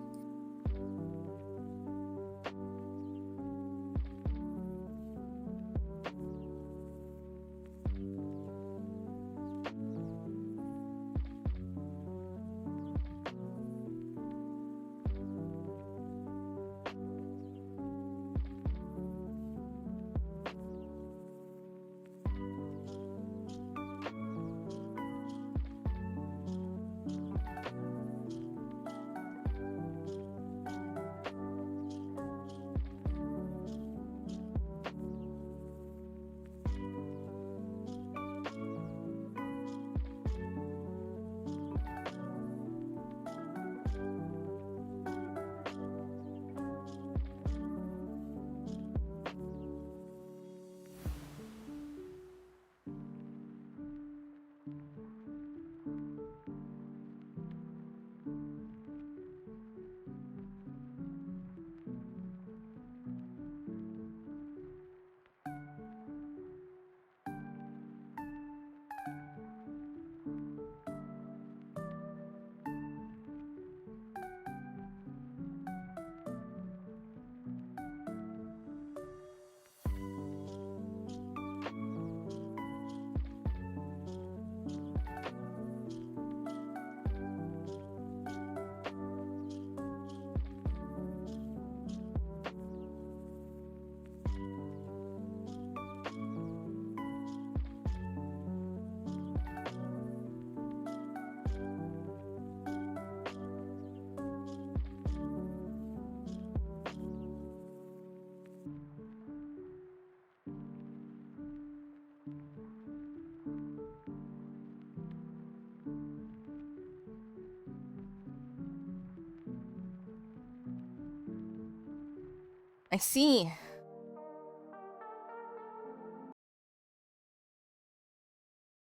I see.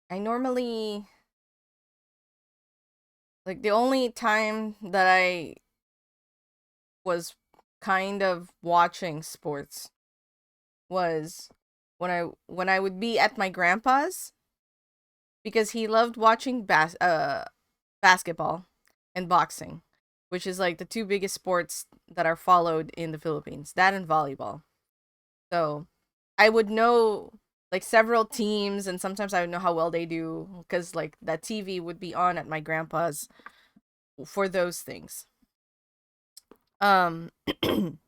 I normally, like, the only time that I was kind of watching sports was when I would be at my grandpa's, because he loved watching basketball and boxing, which is like the two biggest sports that are followed in the Philippines. That and volleyball. So I would know like several teams, and sometimes I would know how well they do because like that TV would be on at my grandpa's for those things. Um, and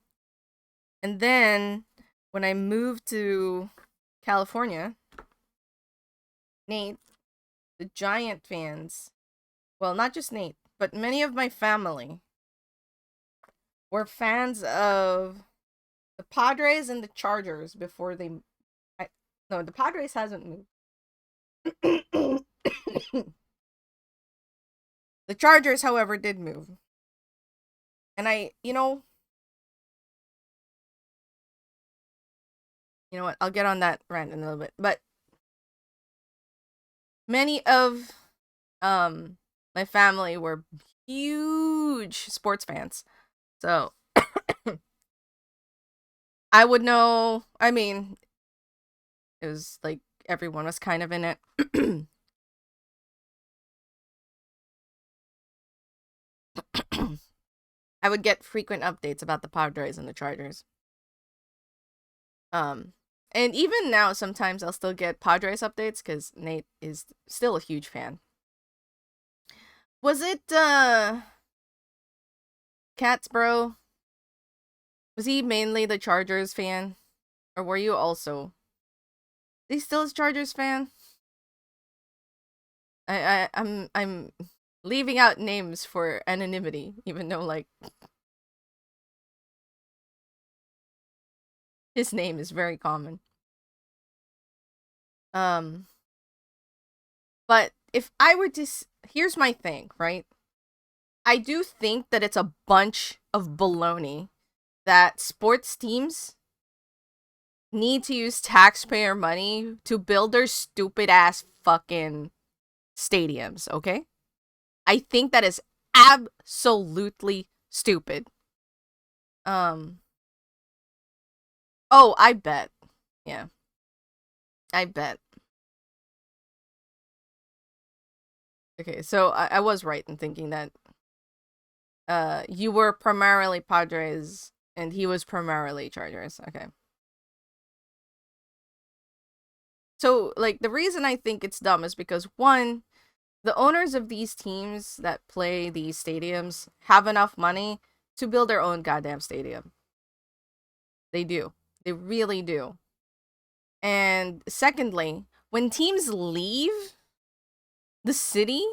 then when I moved to California, Nate, the Giant fans, well, not just Nate, but many of my family were fans of the Padres and the Chargers before they. No, the Padres hasn't moved. The Chargers, however, did move. And you know what? I'll get on that rant in a little bit. But many of my family were huge sports fans. So I would know, I mean, it was like everyone was kind of in it. I would get frequent updates about the Padres and the Chargers. And even now, sometimes I'll still get Padres updates because Nate is still a huge fan. Was it Cats Bro? Was he mainly the Chargers fan, or were you also? Is he still a Chargers fan? I'm leaving out names for anonymity, even though like his name is very common. But if I were to, here's my thing, right? I do think that it's a bunch of baloney that sports teams need to use taxpayer money to build their stupid ass fucking stadiums, okay? I think that is absolutely stupid. Oh, I bet. Yeah. I bet. Okay, so I was right in thinking that you were primarily Padres and he was primarily Chargers. Okay. So, like, the reason I think it's dumb is because, one, the owners of these teams that play these stadiums have enough money to build their own goddamn stadium. They do. They really do. And secondly, when teams leave the city,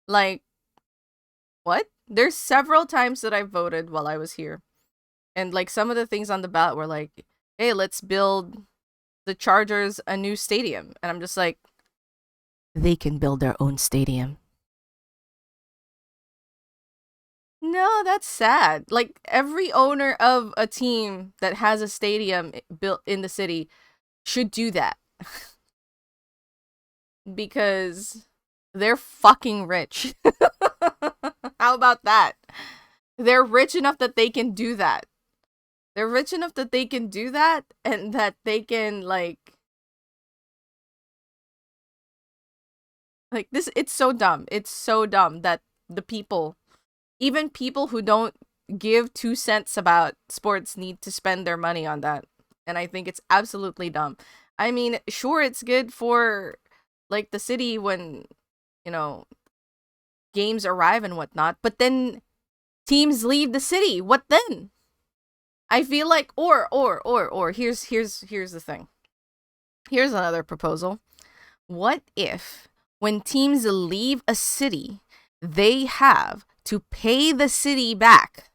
like, what? There's several times that I voted while I was here. And, like, some of the things on the ballot were like, hey, let's build the Chargers a new stadium. And I'm just like, they can build their own stadium. No, that's sad. Like, every owner of a team that has a stadium built in the city should do that. Because they're fucking rich. How about that? They're rich enough that they can do that. They're rich enough that they can do that, and that they can, like this, it's so dumb. It's so dumb that the people, even people who don't give 2 cents about sports, need to spend their money on that. And I think it's absolutely dumb. I mean, sure, it's good for, like, the city when, you know, games arrive and whatnot, but then teams leave the city. What then? I feel like, or, here's the thing. Here's another proposal. What if, when teams leave a city, they have to pay the city back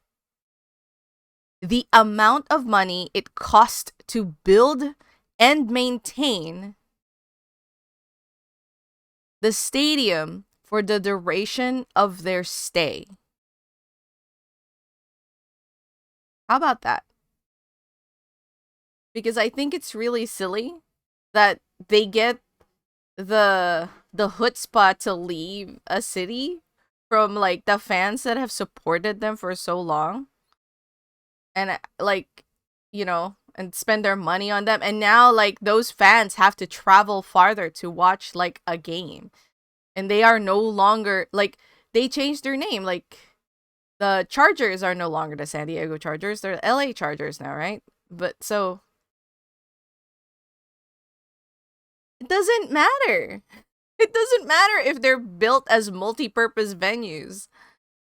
the amount of money it cost to build and maintain the stadium for the duration of their stay? How about that? Because I think it's really silly that they get the chutzpah to leave a city from, like, the fans that have supported them for so long. And, like, you know, and spend their money on them. And now, like, those fans have to travel farther to watch, like, a game. And they are no longer, like, they changed their name. Like, the Chargers are no longer the San Diego Chargers. They're LA Chargers now, right? But so it doesn't matter. It doesn't matter if they're built as multi-purpose venues.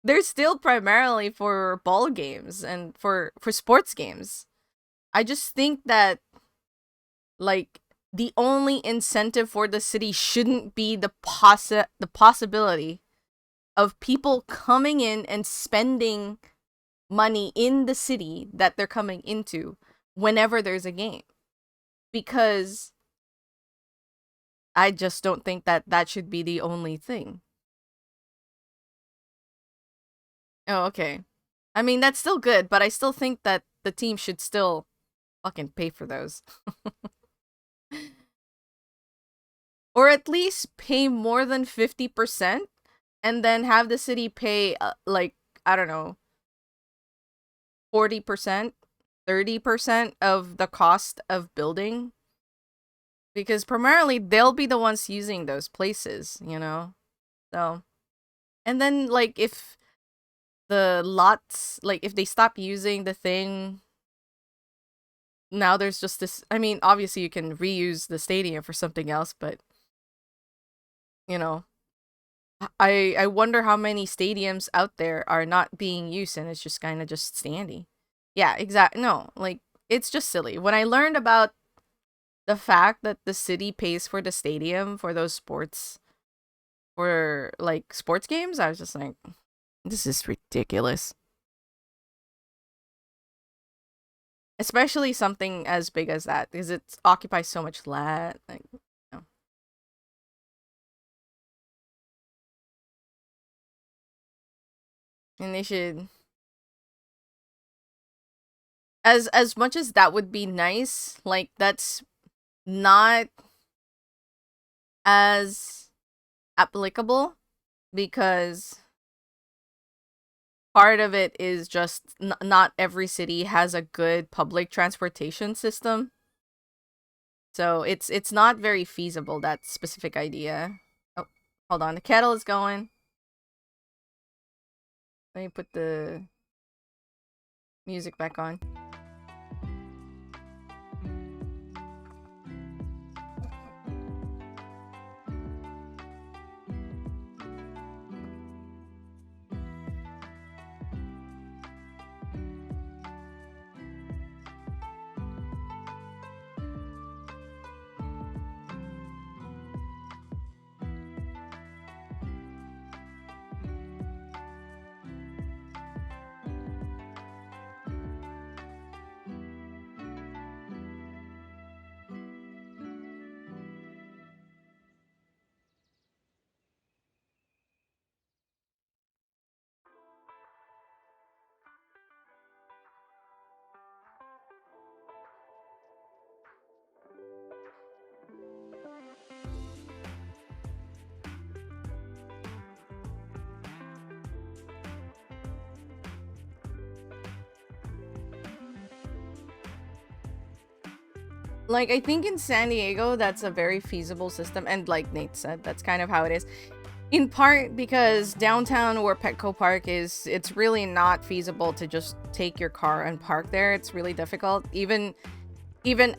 They're still primarily for ball games and for sports games. I just think that, like, the only incentive for the city shouldn't be the possibility of people coming in and spending money in the city that they're coming into whenever there's a game. Because I just don't think that that should be the only thing. Oh, okay. I mean, that's still good, but I still think that the team should still fucking pay for those. Or at least pay more than 50% and then have the city pay, like, I don't know, 40%, 30% of the cost of building. Because primarily they'll be the ones using those places, you know? So, and then, like, if the lots, like, if they stop using the thing, now there's just this, I mean, obviously you can reuse the stadium for something else, but, you know, I wonder how many stadiums out there are not being used and it's just kind of just standing. Yeah, exactly. No, like, it's just silly. When I learned about the fact that the city pays for the stadium for those sports, for, like, sports games, I was just like, this is ridiculous. Especially something as big as that, because it occupies so much land. Like, you know. And they should, as much as that would be nice, like, that's not as applicable, because part of it is just not every city has a good public transportation system. So it's not very feasible, that specific idea. Oh, hold on, the kettle is going. Let me put the music back on. Like, I think in San Diego, that's a very feasible system. And like Nate said, that's kind of how it is. In part because downtown where Petco Park is, it's really not feasible to just take your car and park there. It's really difficult. Even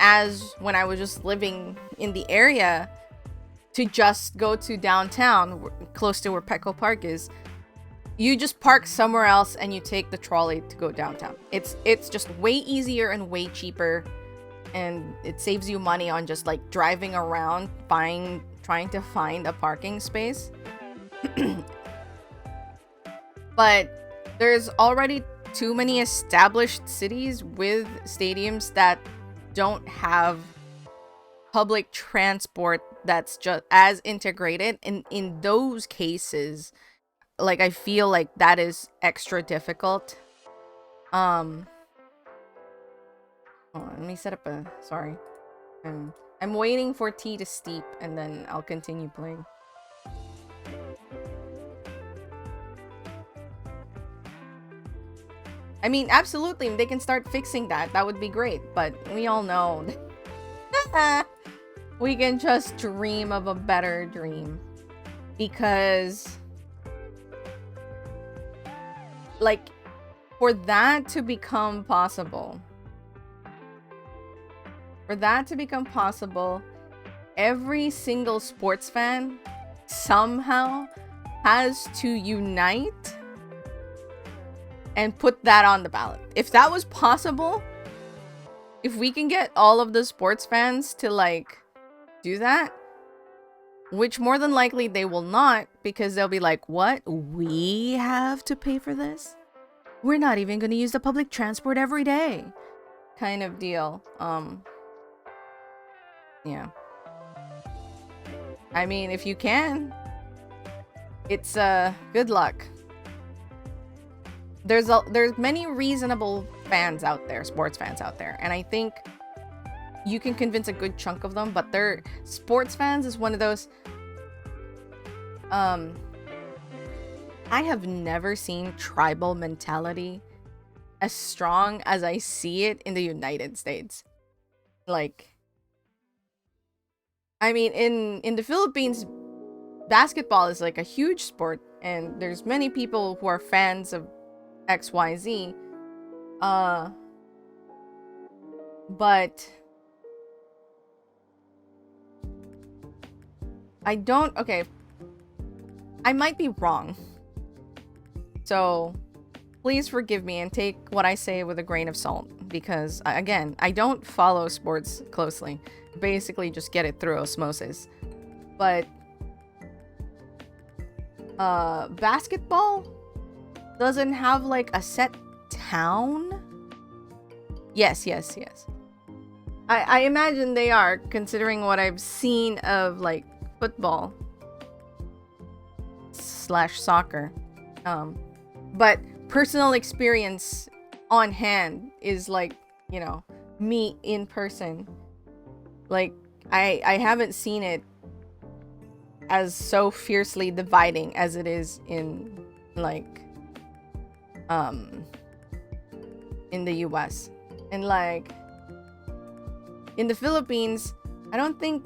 as when I was just living in the area, to just go to downtown, close to where Petco Park is, you just park somewhere else and you take the trolley to go downtown. It's just way easier and way cheaper, and it saves you money on just, like, driving around trying to find a parking space. But there's already too many established cities with stadiums that don't have public transport that's just as integrated. And in those cases, like, I feel like that is extra difficult. Hold on, let me set up a, sorry. I'm waiting for tea to steep and then I'll continue playing. I mean, absolutely, they can start fixing that. That would be great. But we all know we can just dream of a better dream. Because, like, for that to become possible, every single sports fan somehow has to unite and put that on the ballot. If that was possible, if we can get all of the sports fans to, like, do that, which more than likely they will not, because they'll be like, what? We have to pay for this? We're not even going to use the public transport every day. Kind of deal. Yeah. I mean, if you can, it's, good luck. There's many reasonable fans out there, sports fans out there, and I think you can convince a good chunk of them, but they're sports fans is one of those, I have never seen tribal mentality as strong as I see it in the United States. Like, I mean, in the Philippines, basketball is like a huge sport, and there's many people who are fans of XYZ. But I don't, okay, I might be wrong. So please forgive me and take what I say with a grain of salt, because again, I don't follow sports closely. Basically just get it through osmosis. But basketball doesn't have like a set town. Yes. I imagine they are, considering what I've seen of like football / soccer. But personal experience on hand is like, you know, me in person. Like, I haven't seen it as so fiercely dividing as it is in like in the US. And like in the Philippines, I don't think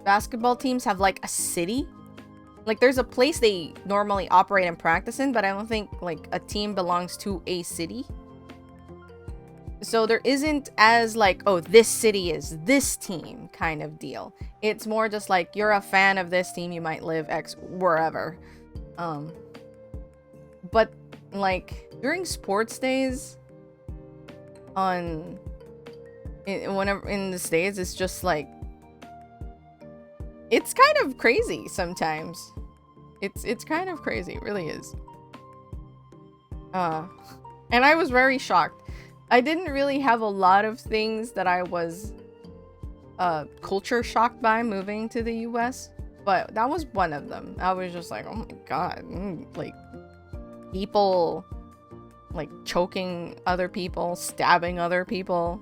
basketball teams have like a city. Like, there's a place they normally operate and practice in, but I don't think like a team belongs to a city. So there isn't as like, oh, this city is this team kind of deal. It's more just like, you're a fan of this team, you might live X wherever. But like during sports days whenever in the States, it's just like, it's kind of crazy sometimes. It's kind of crazy, it really is. And I was very shocked. I didn't really have a lot of things that I was culture shocked by moving to the US, but that was one of them. I was just like, oh my god, like people like choking other people, stabbing other people,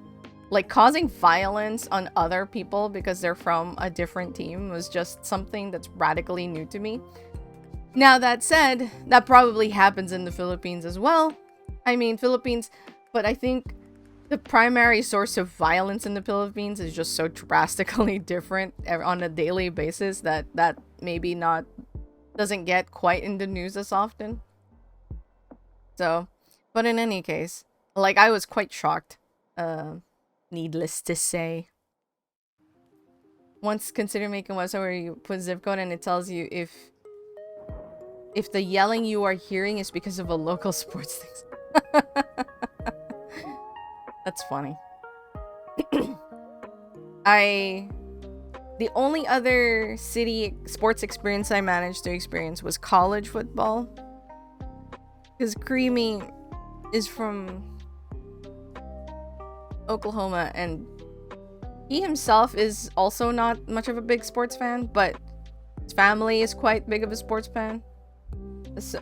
like causing violence on other people because they're from a different team was just something that's radically new to me. Now, that said, that probably happens in the Philippines as well. I mean, Philippines, but I think the primary source of violence in the Philippines is just so drastically different on a daily basis that maybe doesn't get quite in the news as often. So, but in any case, like, I was quite shocked. Needless to say. Once consider making a website where you put zip code and it tells you if the yelling you are hearing is because of a local sports thing. That's funny. The only other city sports experience I managed to experience was college football. Because Creamy is from Oklahoma, and he himself is also not much of a big sports fan, but his family is quite big of a sports fan. His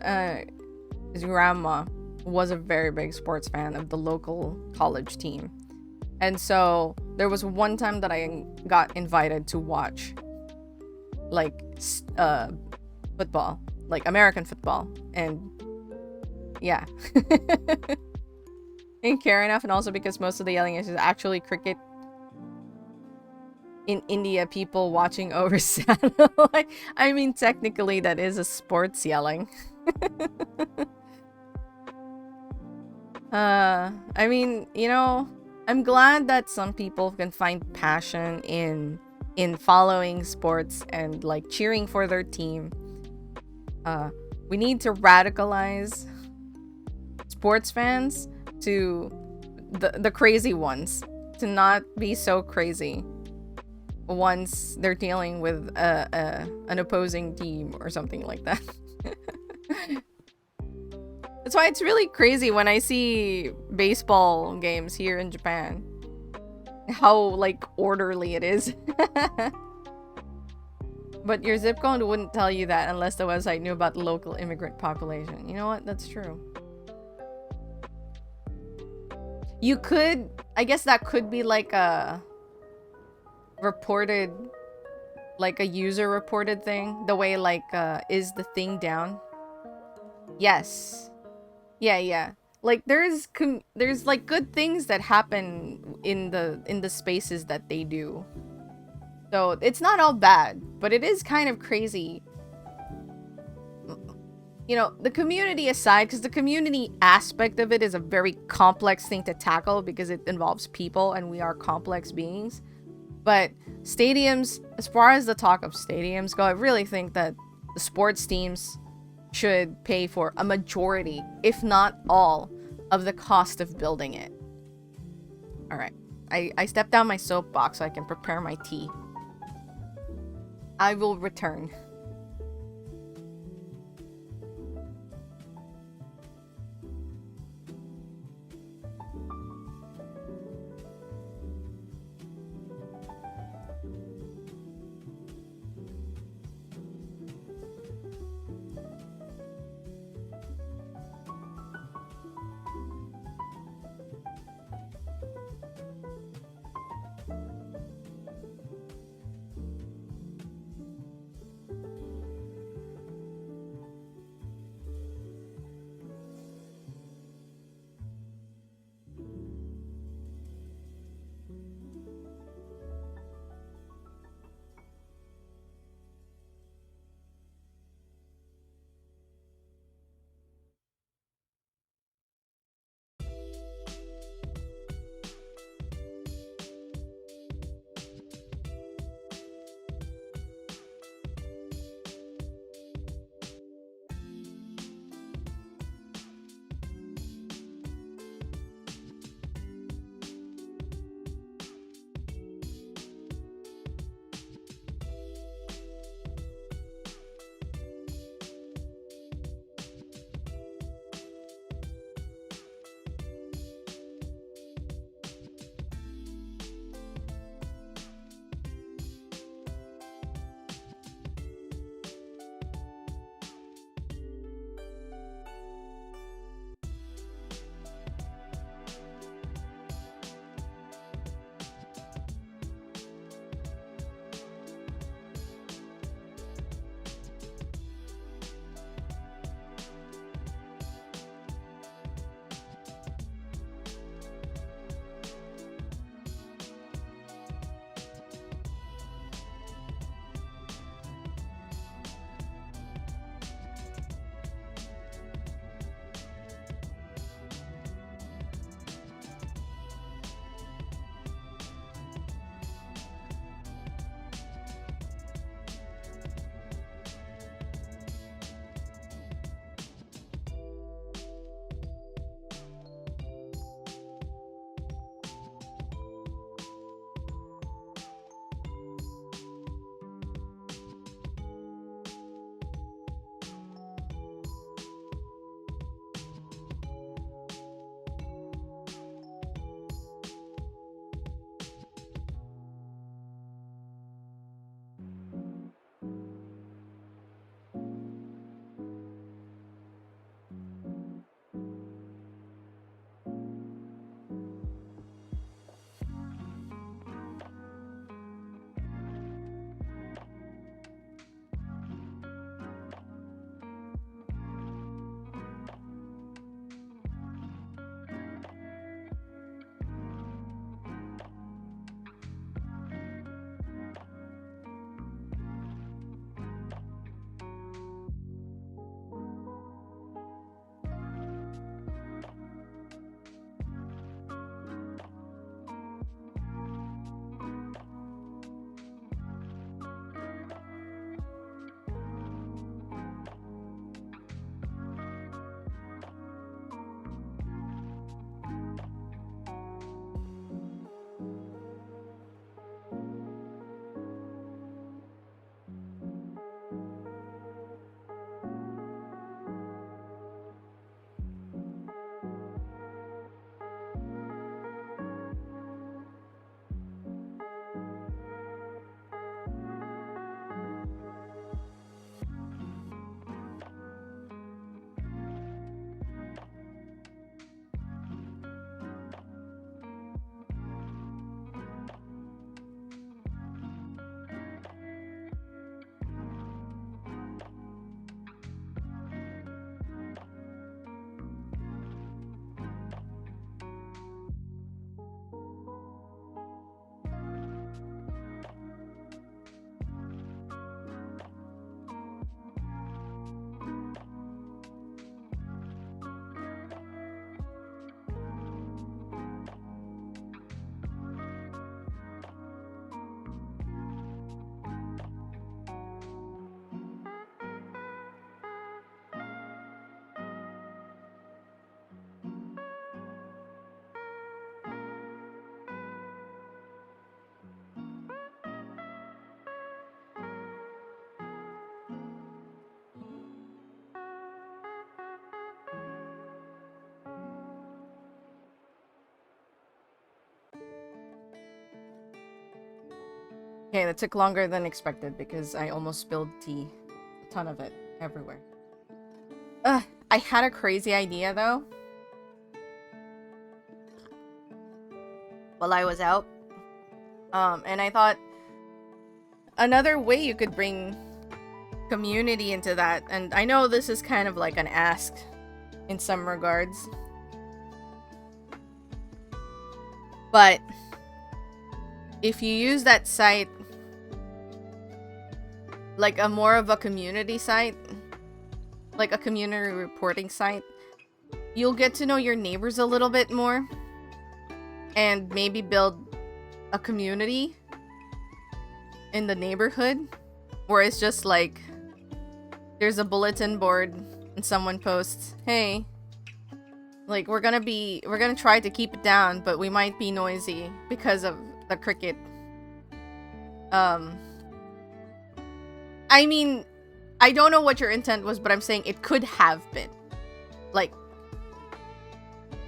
grandma was a very big sports fan of the local college team. And so there was one time that I got invited to watch like football, like American football. And yeah. didn't care enough, and also because most of the yelling is actually cricket in India, people watching over satellite. I mean, technically that is a sports yelling. I mean, you know, I'm glad that some people can find passion in following sports and like cheering for their team. We need to radicalize sports fans to the crazy ones, to not be so crazy once they're dealing with an opposing team or something like that. That's why it's really crazy when I see baseball games here in Japan. How, like, orderly it is. But your zip code wouldn't tell you that unless the website knew about the local immigrant population. You know what? That's true. You could... I guess that could be like a... reported... like a user reported thing. The way, like, is the thing down? Yes. Yeah. Like there's like good things that happen in the spaces that they do. So it's not all bad, but it is kind of crazy. You know, the community aside, because the community aspect of it is a very complex thing to tackle because it involves people and we are complex beings. But stadiums, as far as the talk of stadiums go, I really think that the sports teams should pay for a majority, if not all, of the cost of building it. Alright. I stepped down my soapbox so I can prepare my tea. I will return. Okay, that took longer than expected because I almost spilled tea. A ton of it everywhere. Ugh, I had a crazy idea though. While I was out. And I thought another way you could bring community into that, and I know this is kind of like an ask in some regards, but if you use that site like a more of a community site, like a community reporting site, you'll get to know your neighbors a little bit more and maybe build a community in the neighborhood where it's just like there's a bulletin board and someone posts, hey, like we're gonna try to keep it down, but we might be noisy because of the cricket. I mean, I don't know what your intent was, but I'm saying it could have been. Like,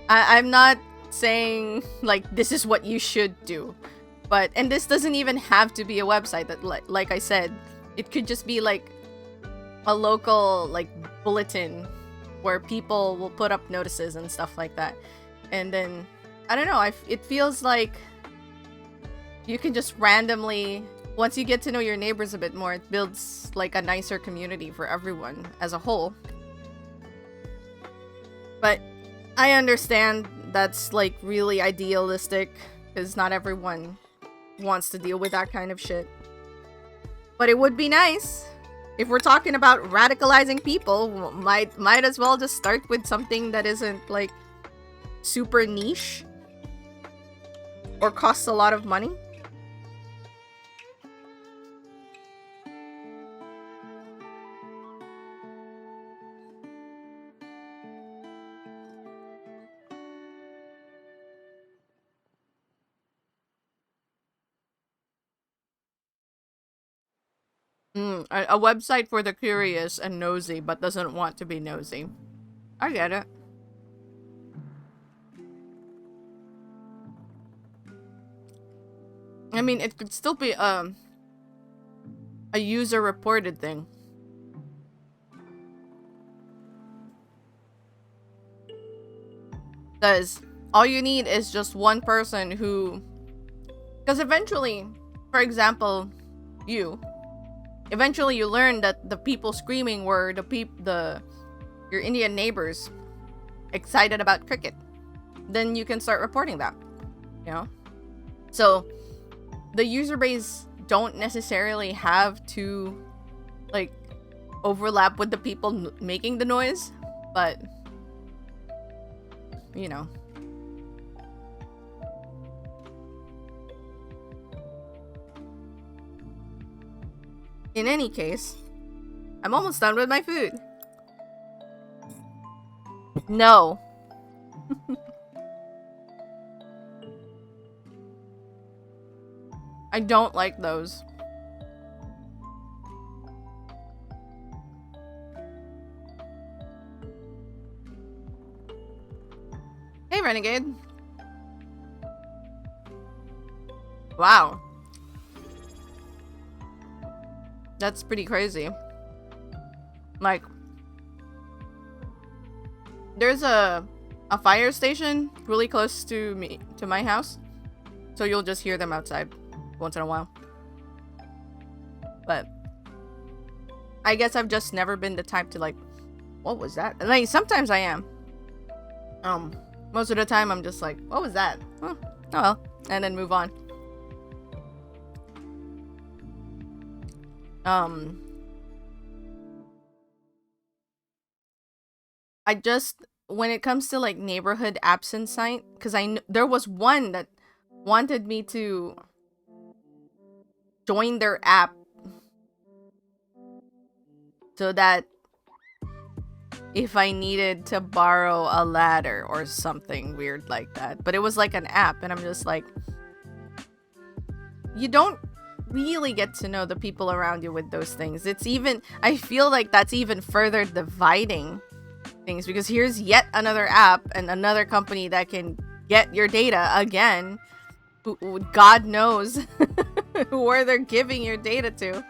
I'm not saying, like, this is what you should do. But, and this doesn't even have to be a website that, like I said, it could just be, like, a local, like, bulletin where people will put up notices and stuff like that. And then, I don't know, it feels like you can just randomly, once you get to know your neighbors a bit more, it builds like a nicer community for everyone as a whole. But I understand that's like really idealistic because not everyone wants to deal with that kind of shit. But it would be nice. If we're talking about radicalizing people, might as well just start with something that isn't like super niche or costs a lot of money. A website for the curious and nosy, but doesn't want to be nosy. I get it. I mean, it could still be a user-reported thing. Because all you need is just one person who... Because eventually, for example, eventually you learn that the people screaming were your Indian neighbors excited about cricket. Then you can start reporting that, you know? So, the user base don't necessarily have to, like, overlap with the people making the noise, but, you know. In any case, I'm almost done with my food. No. I don't like those. Hey, Renegade. Wow. That's pretty crazy. Like, there's a fire station really close to my house, so you'll just hear them outside once in a while. But I guess I've just never been the type to like, what was that? Like, sometimes I am. Most of the time I'm just like, what was that? Oh well, and then move on. I just, when it comes to like neighborhood absence site, because there was one that wanted me to join their app so that if I needed to borrow a ladder or something weird like that. But it was like an app, and I'm just like, you don't really get to know the people around you with those things. It's even, I feel like that's even further dividing things, because here's yet another app and another company that can get your data again. God knows where they're giving your data to.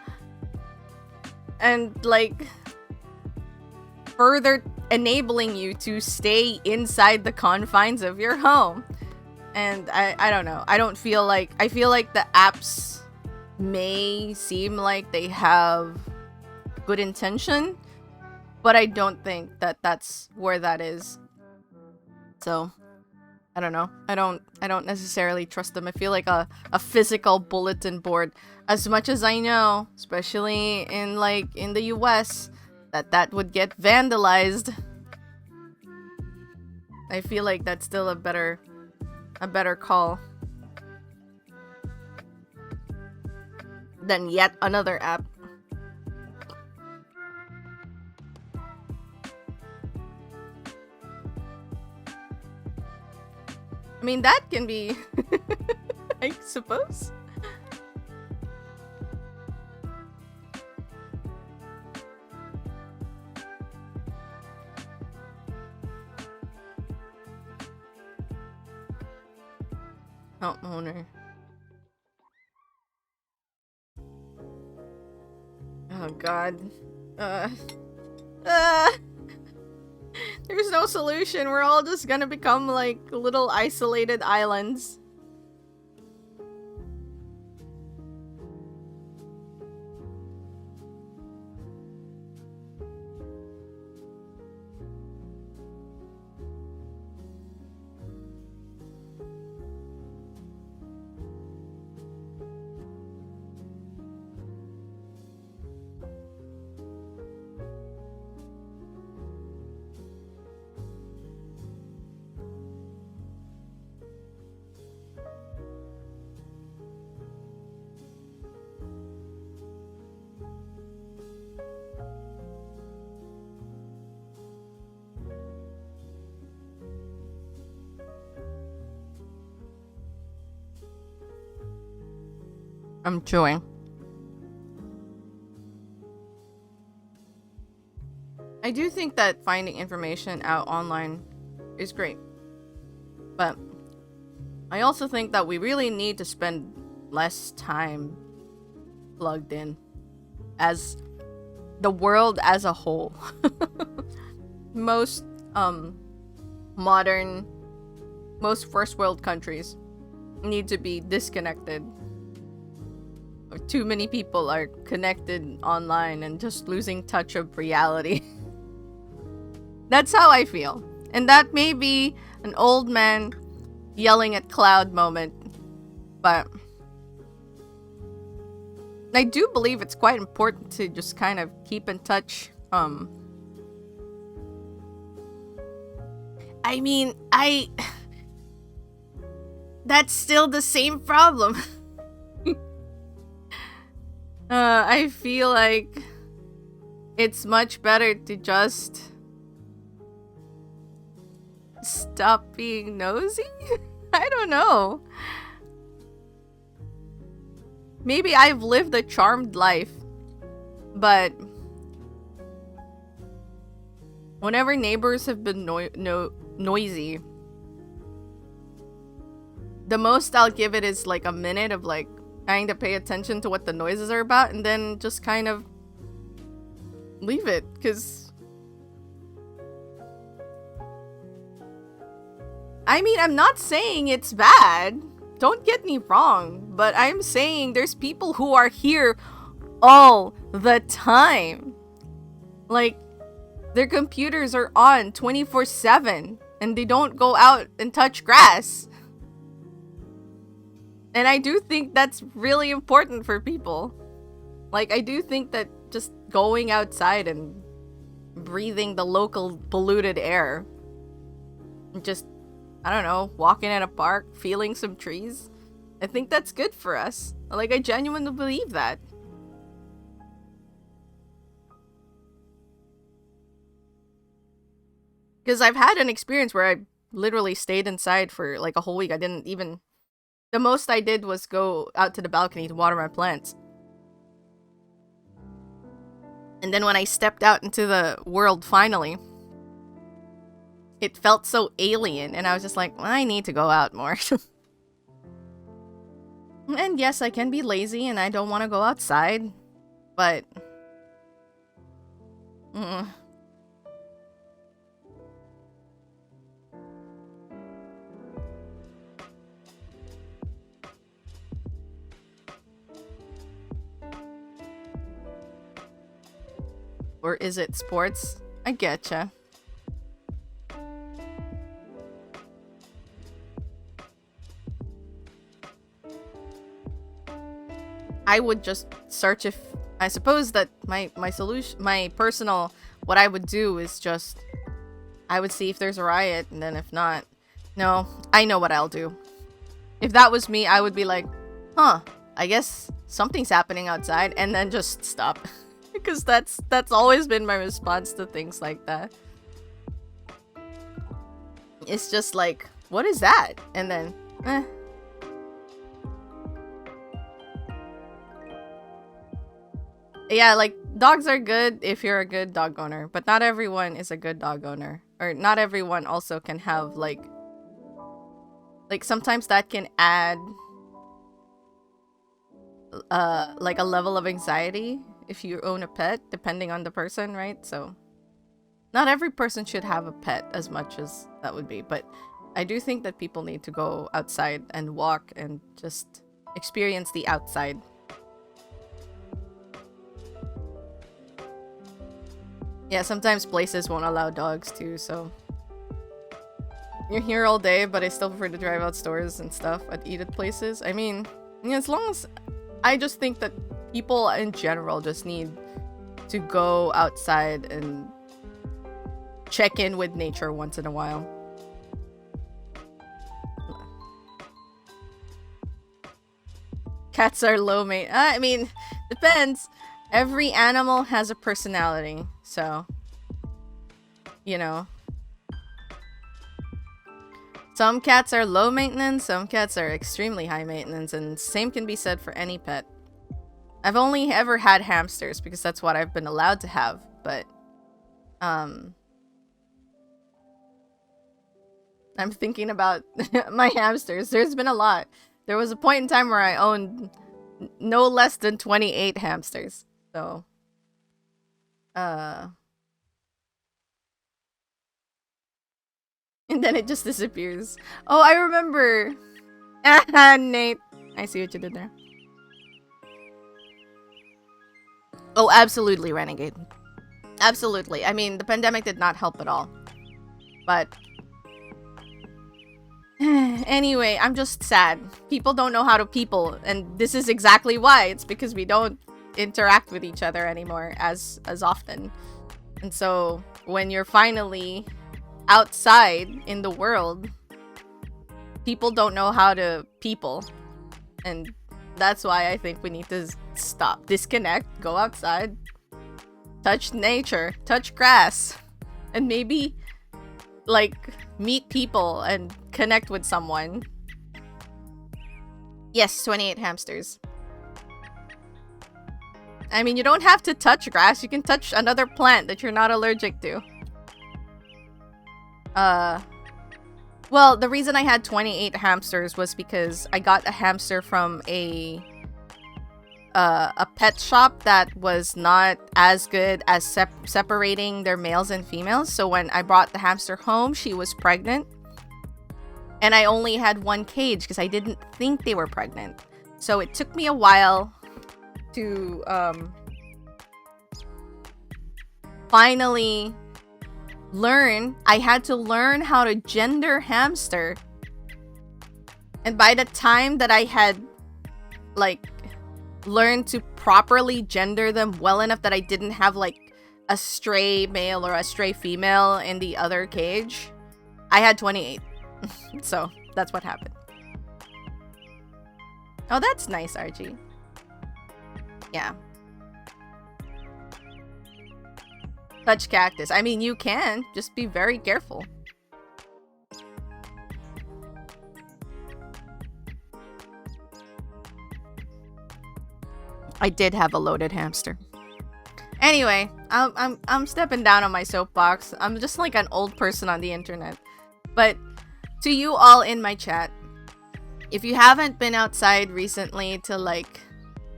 And like further enabling you to stay inside the confines of your home. And I don't know. I feel like the apps may seem like they have good intention, but I don't think that that's where that is. So I don't know. I don't necessarily trust them. I feel like a physical bulletin board, as much as I know, especially in the US, that would get vandalized. I feel like that's still a better call than yet another app. I mean, that can be I suppose. Homeowner. Oh god. There's no solution. We're all just gonna become like little isolated islands. I'm chewing. I do think that finding information out online is great. But I also think that we really need to spend less time plugged in as the world as a whole. Most modern, most first world countries need to be disconnected. Too many people are connected online and just losing touch of reality. That's how I feel. And that may be an old man yelling at cloud moment. But I do believe it's quite important to just kind of keep in touch. I mean, that's still the same problem. I feel like it's much better to just stop being nosy? I don't know. Maybe I've lived a charmed life, but whenever neighbors have been noisy, the most I'll give it is like a minute of like trying to pay attention to what the noises are about, and then just kind of leave it, because I mean, I'm not saying it's bad, don't get me wrong, but I'm saying there's people who are here all the time. Like, their computers are on 24/7 and they don't go out and touch grass. And I do think that's really important for people. Like, I do think that just going outside and breathing the local polluted air, just, I don't know, walking in a park, feeling some trees, I think that's good for us. Like, I genuinely believe that. Because I've had an experience where I literally stayed inside for like a whole week. The most I did was go out to the balcony to water my plants. And then when I stepped out into the world finally, it felt so alien, and I was just like, well, I need to go out more. And yes, I can be lazy and I don't want to go outside, but... Or is it sports? I getcha. I would just search if... I suppose that my solution... My personal... What I would do is just... I would see if there's a riot, and then if not... No, I know what I'll do. If that was me, I would be like, huh, I guess something's happening outside, and then just stop. Because that's always been my response to things like that. It's just like, what is that? And then, Yeah, like, dogs are good if you're a good dog owner, but not everyone is a good dog owner. Or not everyone also can have, like, sometimes that can add, like, a level of anxiety if you own a pet, depending on the person, right? So, not every person should have a pet as much as that would be, but I do think that people need to go outside and walk and just experience the outside. Yeah, sometimes places won't allow dogs too, so... You're here all day, but I still prefer to drive out stores and stuff at eat-at places. I mean, as long as... I just think that people in general just need to go outside and check in with nature once in a while. Cats are low maintenance. I mean, depends. Every animal has a personality, so... You know. Some cats are low maintenance, some cats are extremely high maintenance, and same can be said for any pet. I've only ever had hamsters because that's what I've been allowed to have, but I'm thinking about my hamsters. There's been a lot. There was a point in time where I owned no less than 28 hamsters. So and then it just disappears. Oh, I remember. Nate. I see what you did there. Oh, absolutely, Renegade. Absolutely. I mean, the pandemic did not help at all. But... Anyway, I'm just sad. People don't know how to people, and this is exactly why. It's because we don't interact with each other anymore as often. And so, when you're finally outside in the world, people don't know how to people. And that's why I think we need to stop, disconnect, go outside, touch nature, touch grass, and maybe, like, meet people and connect with someone. Yes, 28 hamsters. I mean, you don't have to touch grass, you can touch another plant that you're not allergic to. Well, the reason I had 28 hamsters was because I got a hamster from a pet shop that was not as good as separating their males and females. So when I brought the hamster home, she was pregnant. And I only had one cage because I didn't think they were pregnant. So it took me a while to finally learn. I had to learn how to gender hamster. And by the time that I had, like, learned to properly gender them well enough that I didn't have, like, a stray male or a stray female in the other cage, I had 28. So, that's what happened. Oh, that's nice, Archie. Yeah. Touch cactus. I mean, you can. Just be very careful. I did have a loaded hamster. Anyway, I'm stepping down on my soapbox. I'm just like an old person on the internet. But to you all in my chat, If you haven't been outside recently to like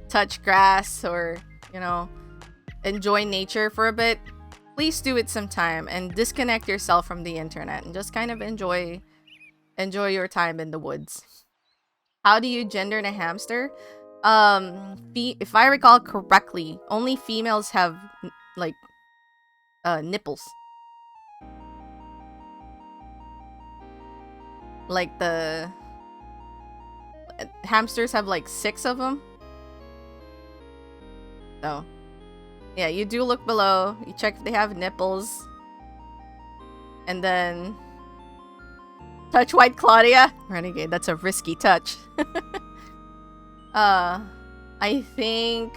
touch grass or, you know, enjoy nature for a bit, please do it sometime and disconnect yourself from the internet and just kind of enjoy your time in the woods. How do you gender a hamster? If I recall correctly, only females have like nipples. Like the hamsters have like 6 of them. So, yeah, you do look below. You check if they have nipples. And then touch White Claudia. Renegade, that's a risky touch. I think...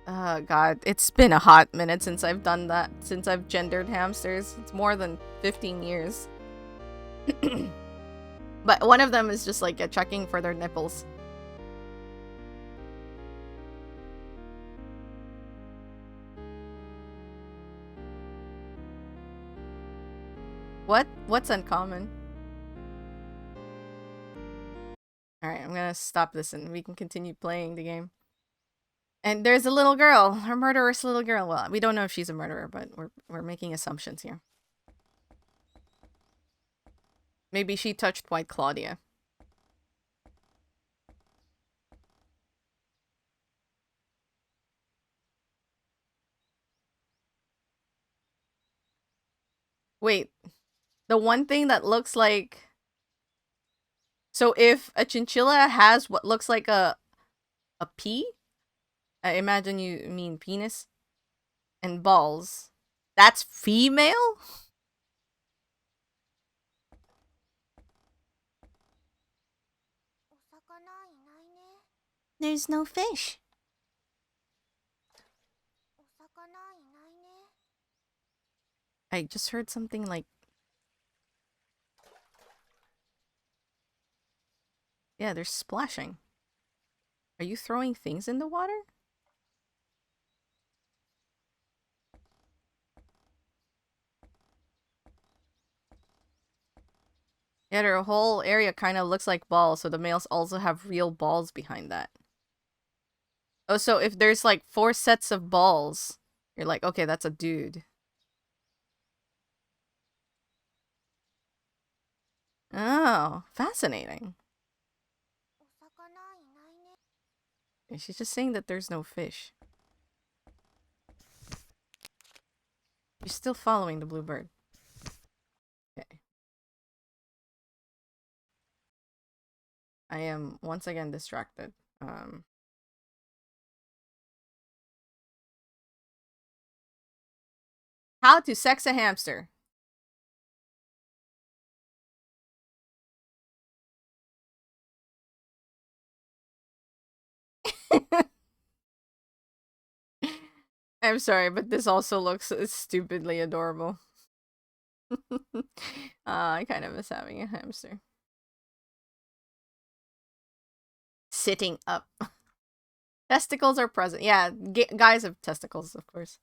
Oh god, it's been a hot minute since I've done that. Since I've gendered hamsters. It's more than 15 years. But one of them is just like checking for their nipples. What's uncommon? Alright, I'm gonna stop this and we can continue playing the game. And there's a little girl, a murderous little girl. Well, we don't know if she's a murderer, but we're making assumptions here. Maybe she touched White Claudia. Wait, the one thing that looks like... So if a chinchilla has what looks like a pea, I imagine you mean penis, and balls, that's female? There's no fish. I just heard something like... Yeah, they're splashing. Are you throwing things in the water? Yeah, their whole area kind of looks like balls, so the males also have real balls behind that. Oh, so if there's like 4 sets of balls, you're like, okay, that's a dude. Oh, fascinating. She's just saying that there's no fish. You're still following the blue bird. Okay. I am once again distracted. How to sex a hamster. I'm sorry, but this also looks stupidly adorable. I kind of miss having a hamster. Sitting up. Testicles are present. Yeah, guys have testicles, of course.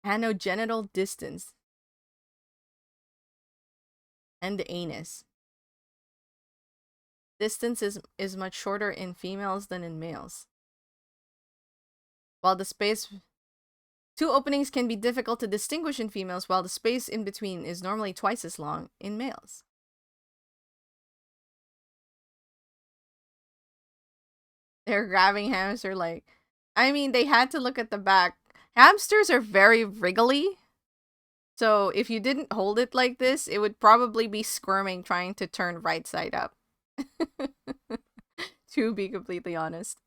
Anogenital distance. And the anus. Distance is much shorter in females than in males. While the space... 2 openings can be difficult to distinguish in females, while the space in between is normally twice as long in males. They're grabbing hamster like... I mean, they had to look at the back. Hamsters are very wriggly. So if you didn't hold it like this, it would probably be squirming trying to turn right side up. To be completely honest.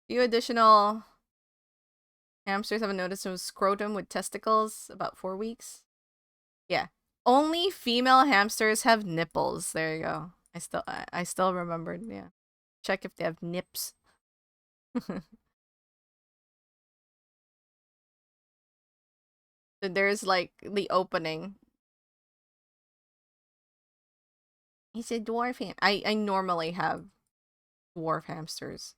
Few additional hamsters have a noticeable scrotum with testicles, about 4 weeks. Yeah. Only female hamsters have nipples. There you go. I still remembered, yeah. Check if they have nips. So there's like the opening. He's a dwarf ham. I normally have dwarf hamsters.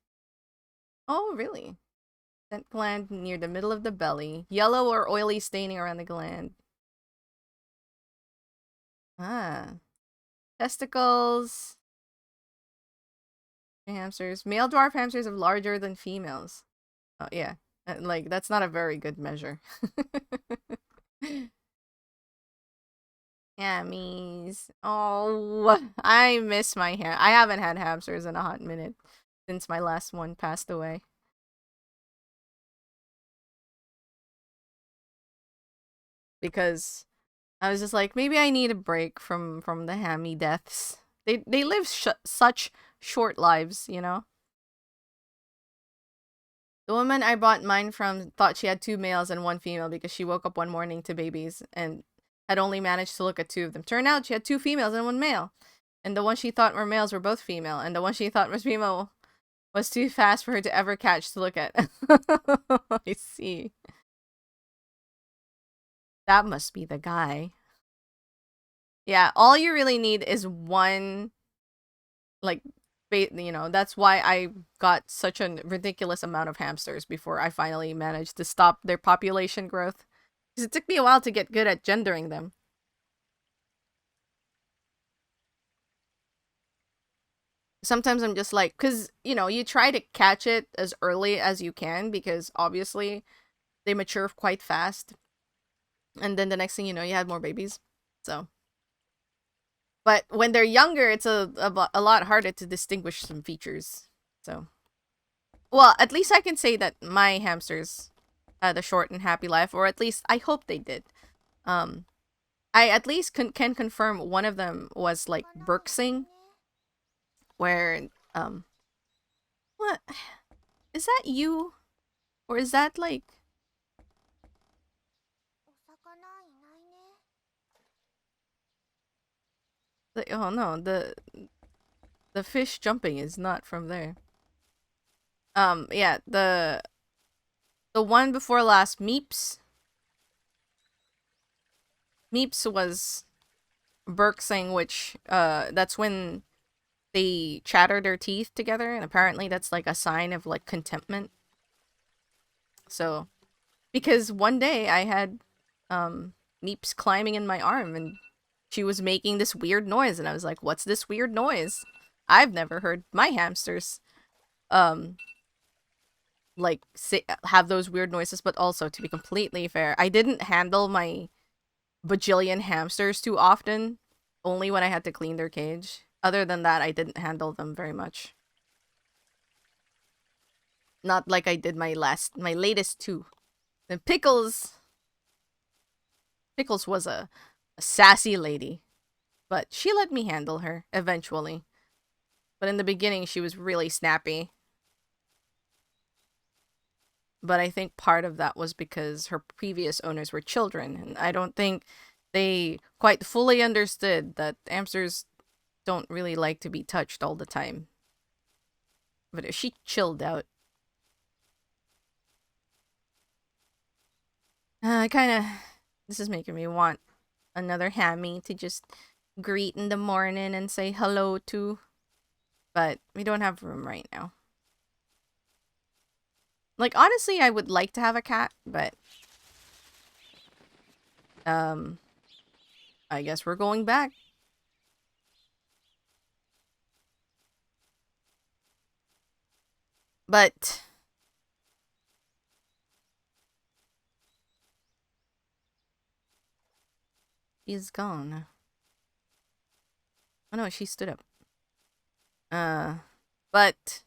Oh, really? Scent gland near the middle of the belly. Yellow or oily staining around the gland. Ah. Testicles. Hamsters. Male dwarf hamsters are larger than females. Oh, yeah. Like, that's not a very good measure. Hammies. Oh, I miss my hair. I haven't had hamsters in a hot minute since my last one passed away. Because I was just like, maybe I need a break from the hammy deaths. They live such short lives, you know? The woman I bought mine from thought she had 2 males and 1 female because she woke up one morning to babies and had only managed to look at 2 of them. Turned out she had 2 females and 1 male. And the one she thought were males were both female. And the one she thought was female was too fast for her to ever catch to look at. I see. That must be the guy. Yeah, all you really need is one, like, you know, that's why I got such a ridiculous amount of hamsters before I finally managed to stop their population growth. Because it took me a while to get good at gendering them. Sometimes I'm just like, because, you know, you try to catch it as early as you can because obviously they mature quite fast. And then the next thing you know, you have more babies. So. But when they're younger, it's a lot harder to distinguish some features. So. Well, at least I can say that my hamsters had a short and happy life, or at least I hope they did. I at least can confirm one of them was like Berksing, where what is that you, or is that like? Oh no, the fish jumping is not from there. Yeah, the one before last, Meeps. Meeps was Berksing, which that's when they chatter their teeth together, and apparently that's like a sign of like contentment. So, because one day I had Meeps climbing in my arm and she was making this weird noise, and I was like, "What's this weird noise?" I've never heard my hamsters like have those weird noises, but also, to be completely fair, I didn't handle my bajillion hamsters too often, only when I had to clean their cage. Other than that, I didn't handle them very much. Not like I did my latest 2. And Pickles was a sassy lady, but she let me handle her eventually. But in the beginning, she was really snappy. But I think part of that was because her previous owners were children, and I don't think they quite fully understood that hamsters don't really like to be touched all the time. But she chilled out. I kind of... This is making me want another hammy to just greet in the morning and say hello to. But we don't have room right now. Like, honestly, I would like to have a cat, but... I guess we're going back. But... She's gone. Oh no, she stood up. But...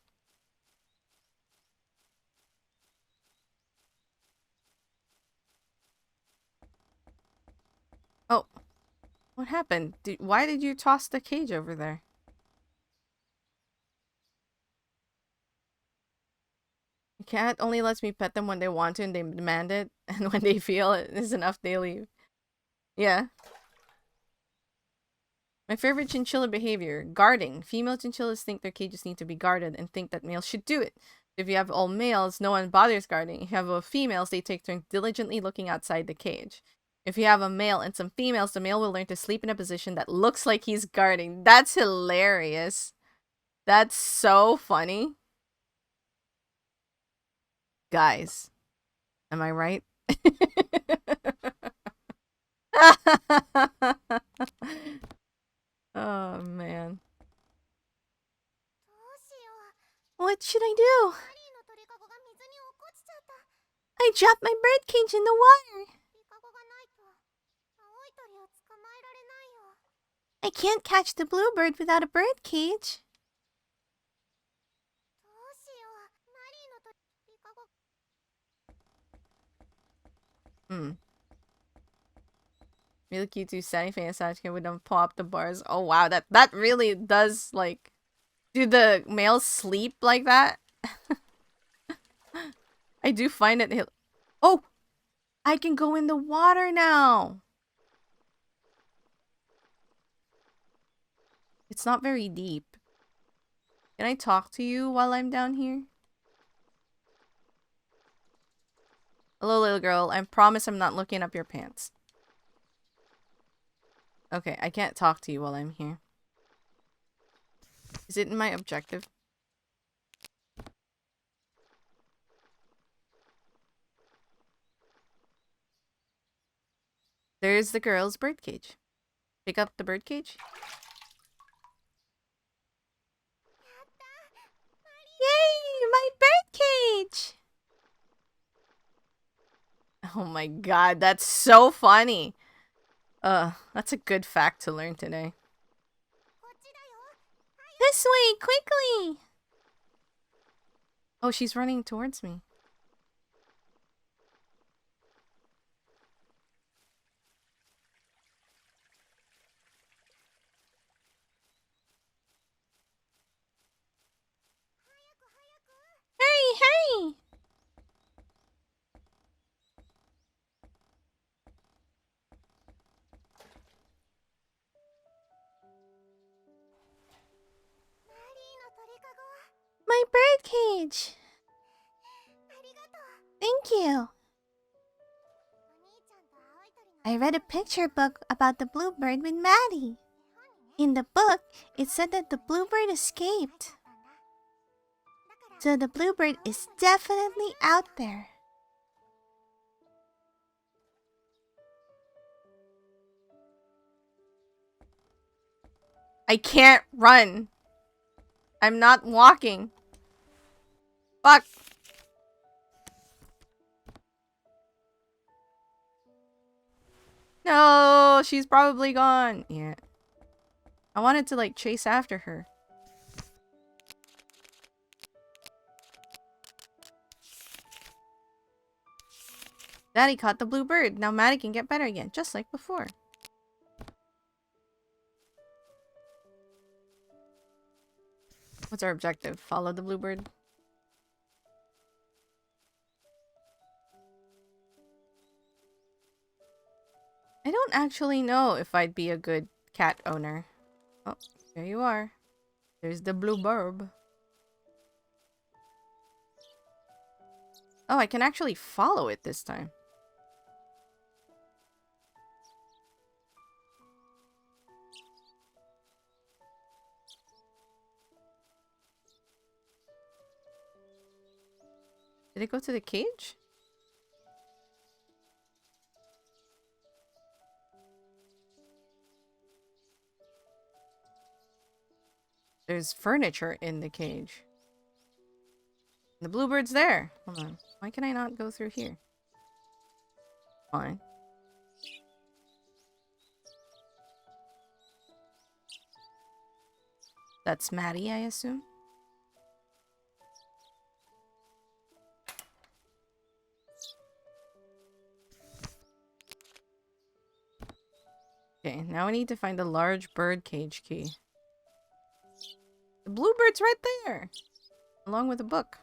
Oh. What happened? Why did you toss the cage over there? The cat only lets me pet them when they want to and they demand it, and when they feel it is enough, they leave. Yeah. My favorite chinchilla behavior, guarding. Female chinchillas think their cages need to be guarded and think that males should do it. If you have all males, no one bothers guarding. If you have all females, they take turns diligently looking outside the cage. If you have a male and some females, the male will learn to sleep in a position that looks like he's guarding. That's hilarious. That's so funny. Guys, am I right? Oh, man. What should I do? I dropped my birdcage in the water. I can't catch the bluebird without a birdcage. Really cute too. Sunny fan Sasuke would pop the bars. Oh wow, that really does like. Do the males sleep like that? I do find it. Oh, I can go in the water now. It's not very deep. Can I talk to you while I'm down here? Hello, little girl. I promise I'm not looking up your pants. Okay, I can't talk to you while I'm here. Is it in my objective? There's the girl's birdcage. Pick up the birdcage. Yay! My birdcage! Oh my god, that's so funny. That's a good fact to learn today. This way, quickly! Oh, she's running towards me. Hurry, hurry! My birdcage! Thank you. I read a picture book about the bluebird with Maddie. In the book, it said that the bluebird escaped. So the bluebird is definitely out there. I can't run. I'm not walking. Fuck. No, she's probably gone. Yeah. I wanted to like chase after her. Daddy caught the blue bird. Now Maddie can get better again, just like before. What's our objective? Follow the bluebird? I don't actually know if I'd be a good cat owner. Oh, there you are. There's the bluebird. Oh, I can actually follow it this time. Did it go to the cage? There's furniture in the cage. The bluebird's there. Hold on. Why can I not go through here? Fine. That's Maddie, I assume. Okay, now I need to find the large bird cage key. The bluebird's right there, along with a book.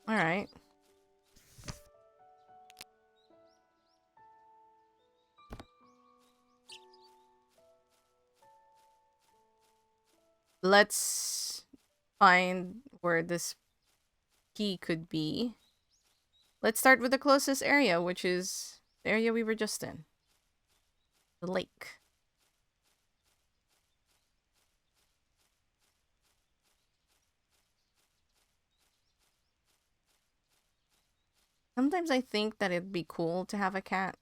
Alright. Let's find where this key could be. Let's start with the closest area, which is the area we were just in. the lake. Sometimes I think that it'd be cool to have a cat.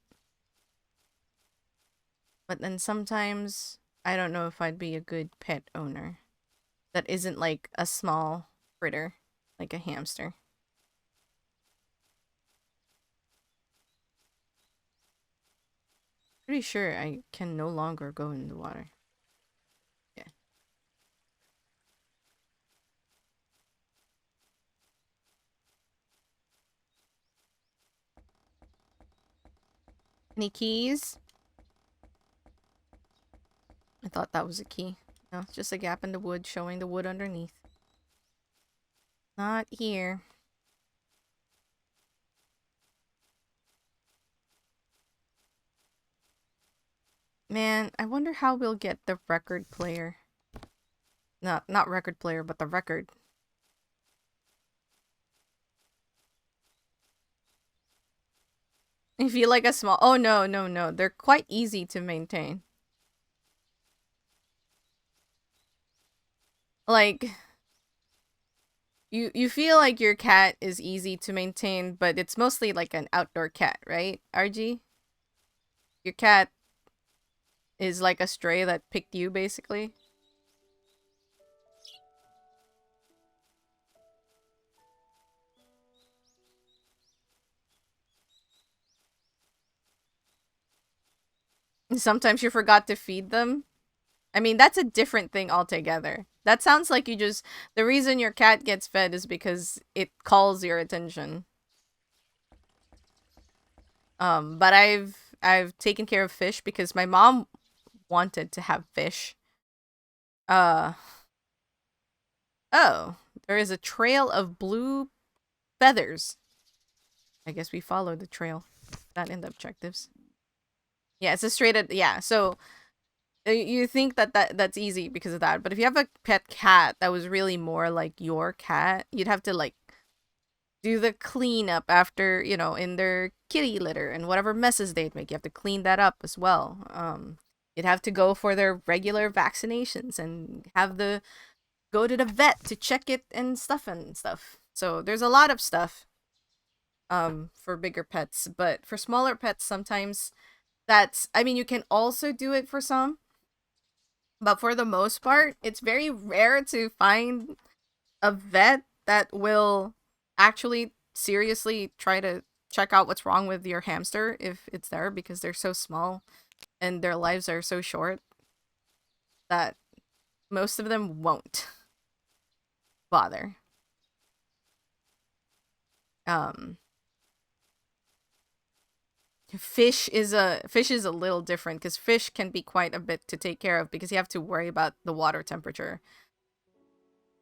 But then sometimes I don't know if I'd be a good pet owner. That isn't like a small critter, like a hamster. Pretty sure I can no longer go in the water. Yeah. Any keys? I thought that was a key. No, it's just a gap in the wood showing the wood underneath. Not here. Man, I wonder how we'll get the record player. Not record player, but the record. I feel like a small... Oh, no, no, no. They're quite easy to maintain. Like... You feel like your cat is easy to maintain, but it's mostly like an outdoor cat, right, RG? Your cat is like a stray that picked you, basically. Sometimes you forgot to feed them. I mean, that's a different thing altogether. That sounds like you just... The reason your cat gets fed is because it calls your attention. But I've taken care of fish because my mom wanted to have fish. Uh... Oh, there is a trail of blue feathers. I guess we followed the trail. That in the objectives. Yeah, it's a straight... Yeah, so... You think that's easy because of that, but if you have a pet cat that was really more like your cat, you'd have to like do the cleanup after, you know, in their kitty litter and whatever messes they'd make. You have to clean that up as well. You'd have to go for their regular vaccinations and have the go to the vet to check it and stuff. So there's a lot of stuff for bigger pets, but for smaller pets sometimes that's... I mean, you can also do it for some. But for the most part, it's very rare to find a vet that will actually seriously try to check out what's wrong with your hamster if it's there, because they're so small and their lives are so short that most of them won't bother. Um fish is a little different because fish can be quite a bit to take care of because you have to worry about the water temperature.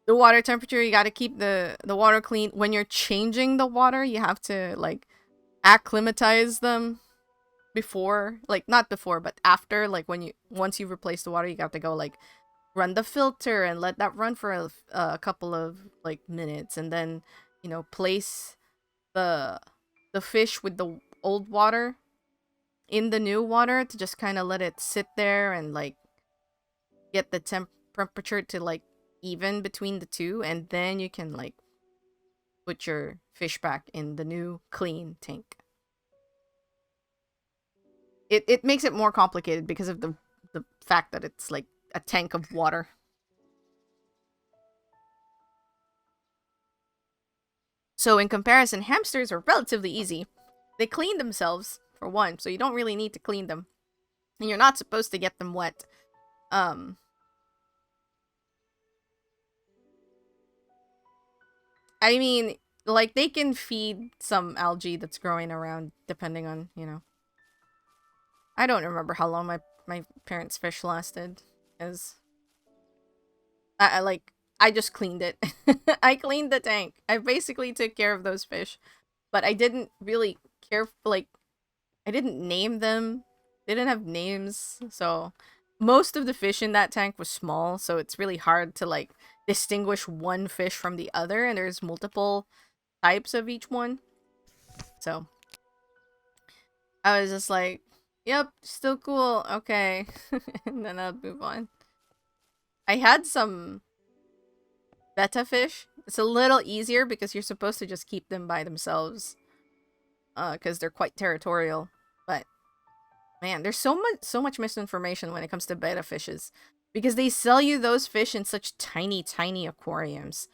The water temperature, you got to keep the water clean. When you're changing the water, you have to like acclimatize them before, like not before but after, like when you once you've replaced the water, you have to go like run the filter and let that run for a couple of like minutes, and then, you know, place the fish with the old water in the new water to just kind of let it sit there and like get the temperature to like even between the two, and then you can like put your fish back in the new clean tank. It makes it more complicated because of the fact that it's like a tank of water. So in comparison, hamsters are relatively easy. They clean themselves for one, so you don't really need to clean them. And you're not supposed to get them wet. I mean, like, they can feed some algae that's growing around, depending on, you know. I don't remember how long my parents' fish lasted, because I just cleaned it. I cleaned the tank. I basically took care of those fish, but I didn't really care, like, I didn't name them. They didn't have names, so most of the fish in that tank was small, so it's really hard to, like, distinguish one fish from the other, and there's multiple types of each one. So I was just like, Yep, still cool. Okay. And then I'll move on. I had some betta fish. It's a little easier because you're supposed to just keep them by themselves. Because they're quite territorial. But man, there's so much misinformation when it comes to betta fishes. Because they sell you those fish in such tiny, tiny aquariums.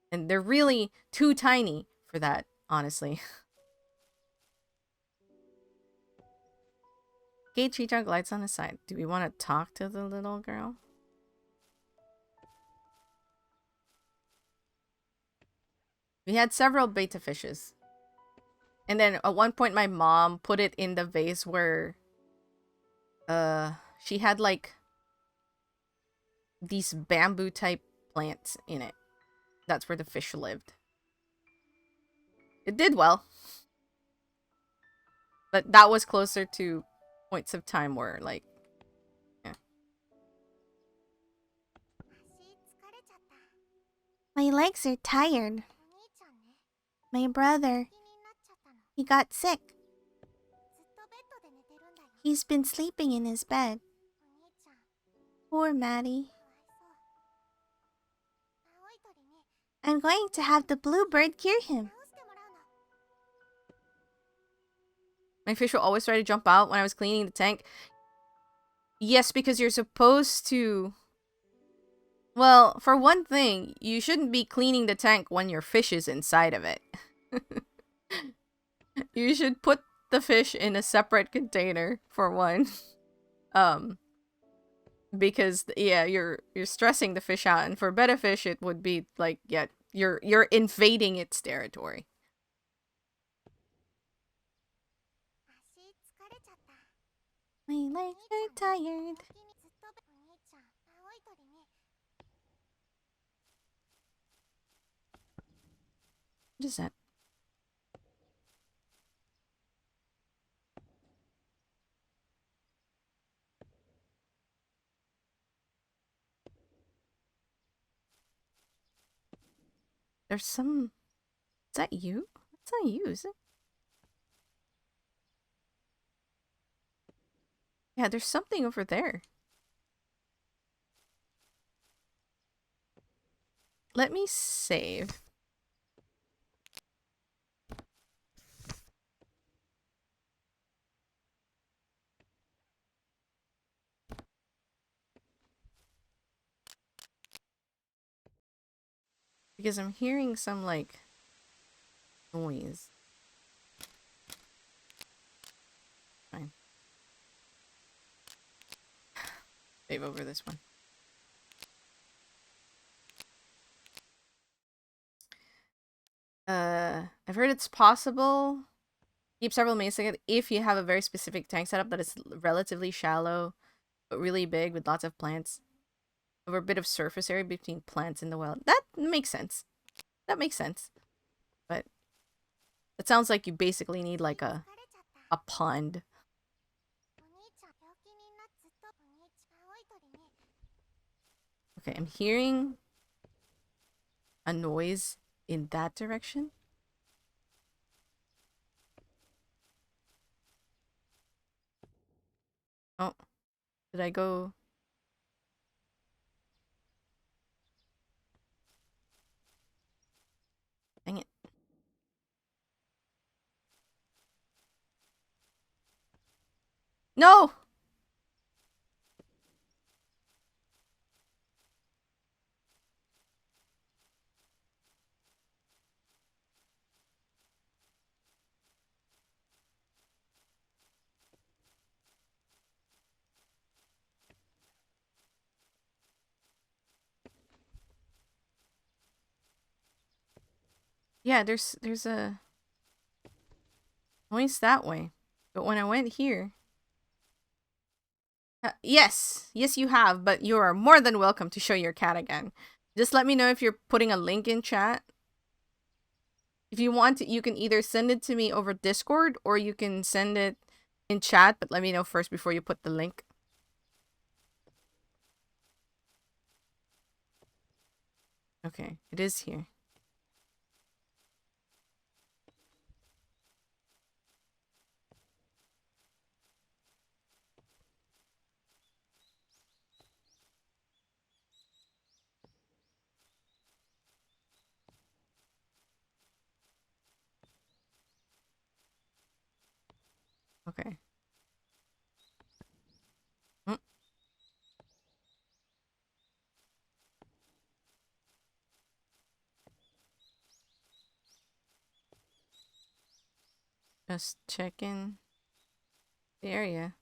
And they're really too tiny for that, honestly. Gate tree trunk lights on the side. Do we want to talk to the little girl? We had several betta fishes. And then at one point my mom put it in the vase where she had like these bamboo type plants in it. That's where the fish lived. It did well. But that was closer to points of time where like yeah. My legs are tired. My brother, he got sick. He's been sleeping in his bed. Poor Maddie. I'm going to have the bluebird cure him. My fish will always try to jump out when I was cleaning the tank. Yes, because you're supposed to... Well, for one thing, you shouldn't be cleaning the tank when your fish is inside of it. You should put the fish in a separate container, for one. Because yeah, you're stressing the fish out, and for betta fish it would be like, yeah, you're invading its territory. My legs are tired. What is that? There's some... Is that you? That's not you, is it? Yeah, there's something over there. Let me save. Because I'm hearing some, like, noise. Fine. Save over this one. I've heard it's possible keep several mains together if you have a very specific tank setup that is relatively shallow but really big with lots of plants. Over a bit of surface area between plants and the well. That makes sense. That makes sense. But it sounds like you basically need like a pond. Okay, I'm hearing a noise in that direction. Oh, did I go? Dang it. No! Yeah, there's a noise that way. But when I went here... yes, you have, but you are more than welcome to show your cat again. Just let me know if you're putting a link in chat. If you want to, you can either send it to me over Discord or you can send it in chat, but let me know first before you put the link. Okay, it is here. Okay. Mm. Just checking the area.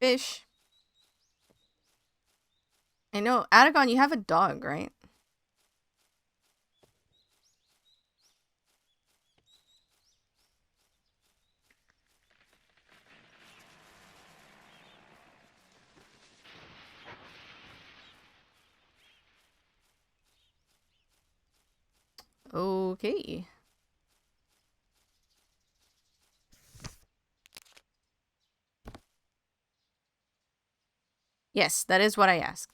Fish. I know. Aragon, you have a dog, right? Okay. Yes, that is what I asked.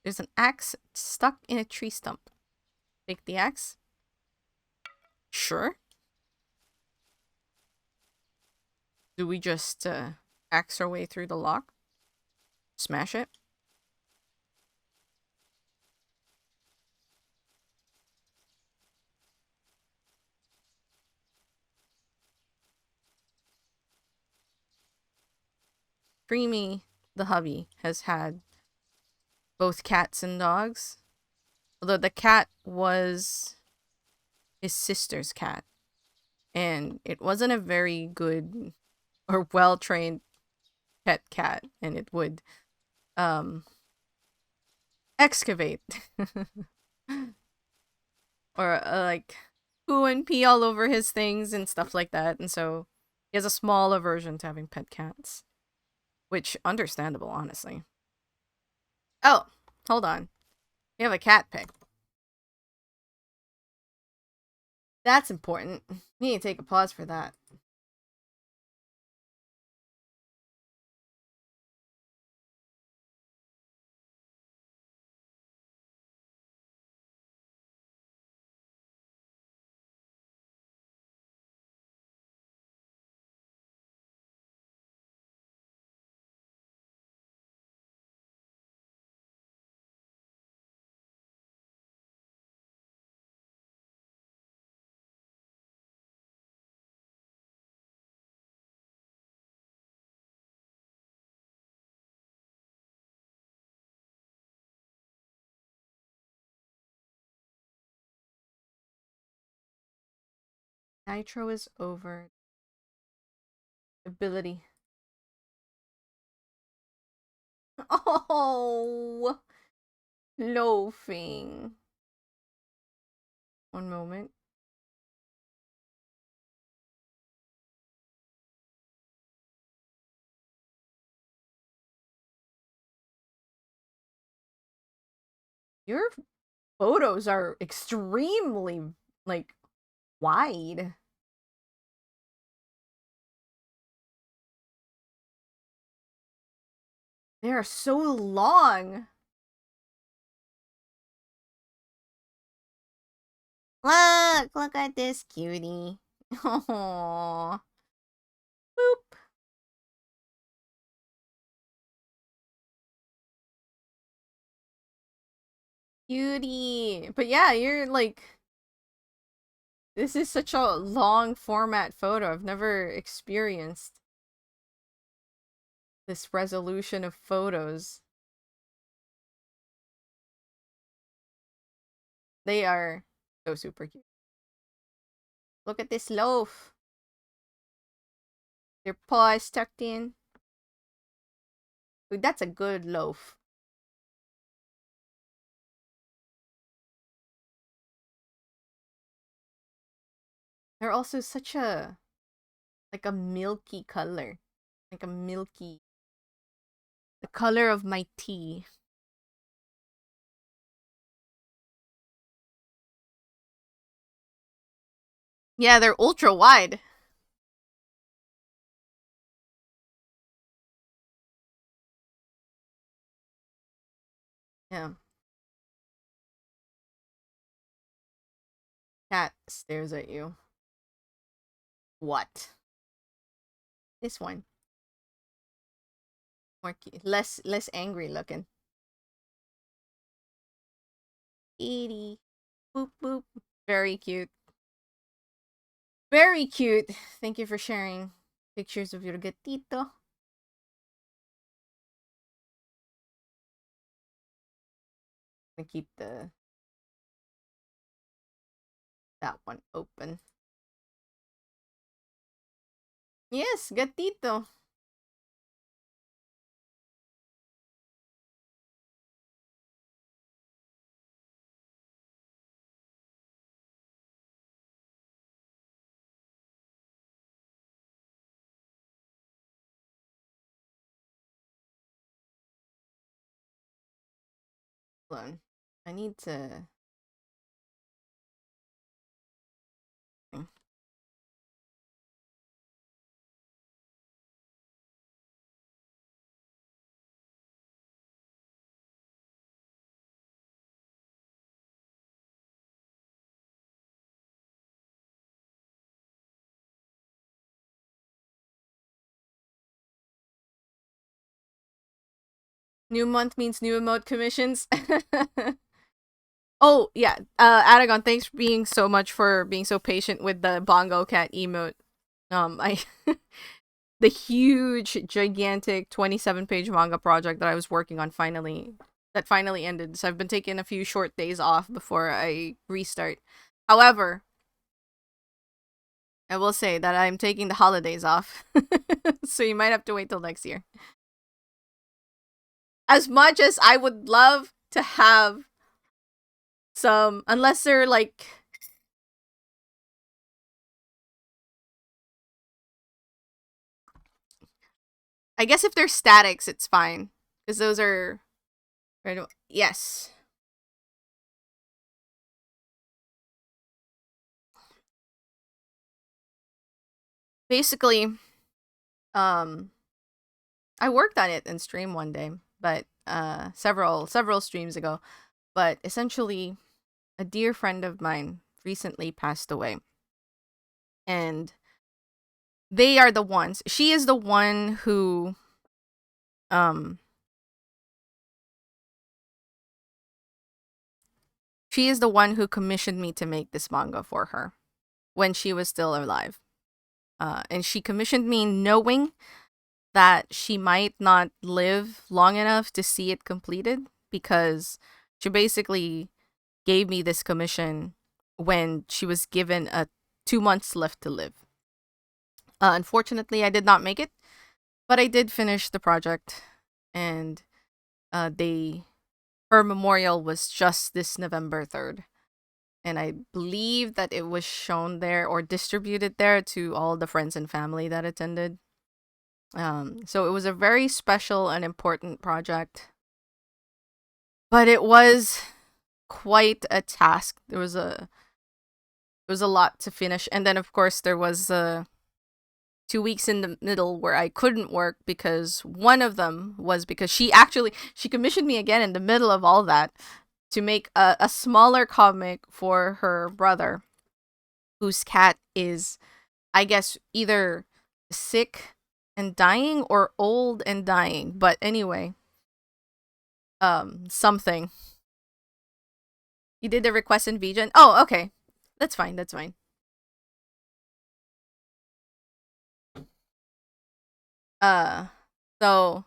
There's an axe stuck in a tree stump. Take the axe. Sure. Do we just axe our way through the lock? Smash it? Creamy, the hubby, has had both cats and dogs. Although the cat was his sister's cat. And it wasn't a very good or well-trained pet cat. And it would um excavate. or like poo and pee all over his things and stuff like that. And so he has a small aversion to having pet cats. Which, understandable, honestly. Oh, hold on. We have a cat pic. That's important. We need to take a pause for that. Nitro is over. Ability. Oh, loafing. One moment. Your photos are extremely, like, wide. They are so long. Look at this cutie. Aww. Boop. Cutie. But yeah, you're like, this is such a long format photo. I've never experienced this resolution of photos. They are so super cute. Look at this loaf. Their paw is tucked in. Ooh, that's a good loaf. They're also such a, like a milky color. Like a milky, the color of my tea. Yeah, they're ultra wide. Yeah. Cat stares at you. What? This one. More cute. Less angry looking. Kitty. Boop boop. Very cute. Very cute. Thank you for sharing pictures of your gatito. I'm gonna keep that one open. Yes, gatito. Hold on. I need to. New month means new emote commissions. Oh yeah, Aragon, thanks for being so much for being so patient with the bongo cat emote. I the huge, gigantic 27-page manga project that I was working on finally ended. So I've been taking a few short days off before I restart. However, I will say that I'm taking the holidays off, so you might have to wait till next year. As much as I would love to have some, unless they're like, I guess if they're statics, it's fine because those are yes. Basically, um, I worked on it in stream one day, but several streams ago. But essentially, a dear friend of mine recently passed away, and they are the ones. She is the one who, she is the one who commissioned me to make this manga for her when she was still alive. And she commissioned me knowing that she might not live long enough to see it completed, because she basically gave me this commission when she was given 2 months left to live. Unfortunately, I did not make it, but I did finish the project, and her memorial was just this November 3rd. And I believe that it was shown there or distributed there to all the friends and family that attended. So it was a very special and important project, but it was quite a task. There was a lot to finish, and then of course there was 2 weeks in the middle where I couldn't work, because one of them was because she commissioned me again in the middle of all that to make a smaller comic for her brother, whose cat is, I guess, either sick and dying or old and dying. But anyway, something. You did the request in VGen? Oh, okay. That's fine. That's fine. So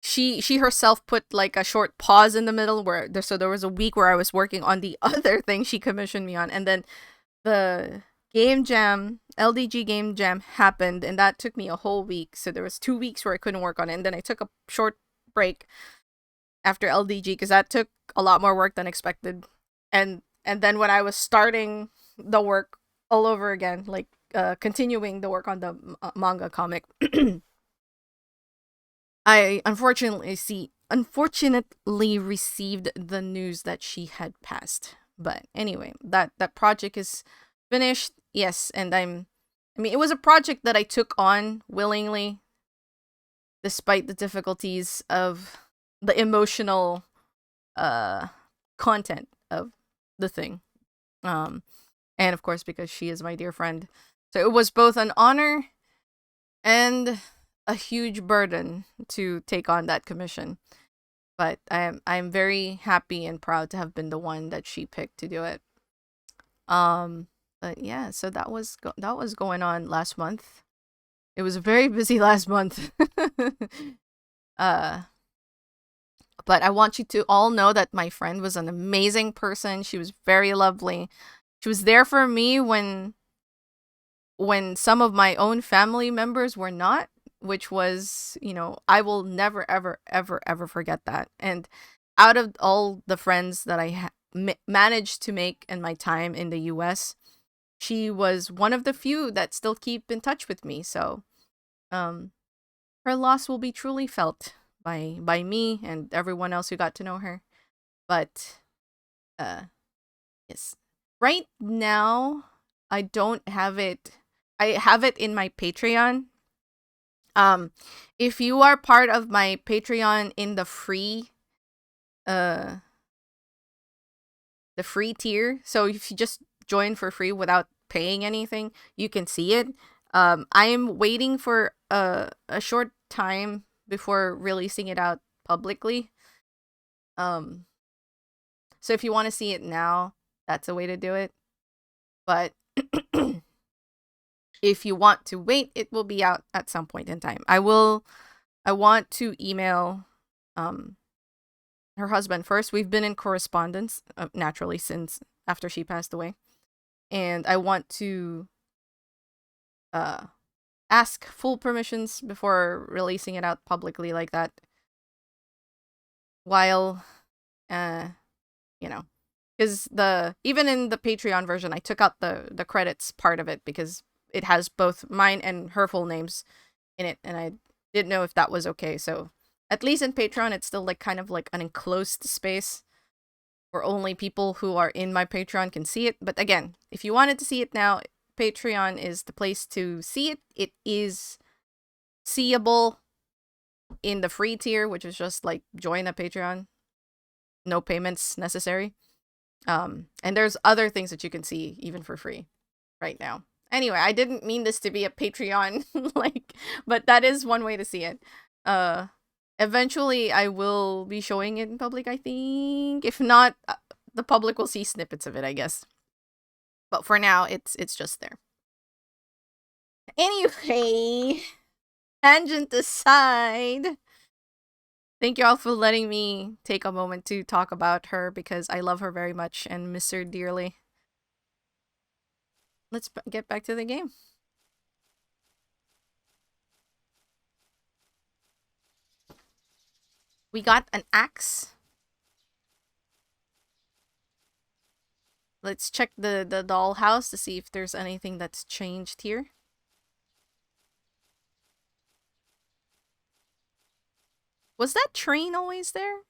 she herself put like a short pause in the middle where there was a week where I was working on the other thing she commissioned me on, and then the game jam, LDG game jam happened, and that took me a whole week. So there was 2 weeks where I couldn't work on it, and then I took a short break after LDG because that took a lot more work than expected. And then when I was starting the work all over again, like continuing the work on the manga comic, I unfortunately received the news that she had passed. But anyway, that project is finished. Yes, and I mean, it was a project that I took on willingly, despite the difficulties of the emotional content of the thing. And of course, because she is my dear friend. So it was both an honor and a huge burden to take on that commission. But I'm very happy and proud to have been the one that she picked to do it. Um, but yeah, so that was going on last month. It was very busy last month. uh, but I want you to all know that my friend was an amazing person. She was very lovely. She was there for me when some of my own family members were not, which was, I will never, ever, ever, ever forget that. And out of all the friends that I managed to make in my time in the US, she was one of the few that still keep in touch with me. So, um, her loss will be truly felt by me and everyone else who got to know her. But, uh, yes, right now I don't have it. I have it in my Patreon. Um, if you are part of my Patreon in uh, the free tier, so if you just join for free without paying anything, you can see it. I'm waiting for a short time before releasing it out publicly. Um, so if you want to see it now, that's a way to do it. But if you want to wait, it will be out at some point in time. I want to email um her husband first. We've been in correspondence naturally since after she passed away. And I want to uh ask full permissions before releasing it out publicly like that. While uh you know, cuz the even in the Patreon version I took out the credits part of it because it has both mine and her full names in it, and I didn't know if that was okay. So at least in Patreon, it's still like kind of like an enclosed space where only people who are in my Patreon can see it. But again, if you wanted to see it now, Patreon is the place to see it. It is seeable in the free tier, which is just like join a Patreon, no payments necessary. And there's other things that you can see even for free right now. Anyway, I didn't mean this to be a Patreon but that is one way to see it. Uh Eventually I will be showing it in public, I think. If not, the public will see snippets of it, I guess. But for now, it's just there. Anyway, tangent aside, thank you all for letting me take a moment to talk about her because I love her very much and miss her dearly. Let's get back to the game. We got an axe. Let's check the dollhouse to see if there's anything that's changed here. Was that train always there?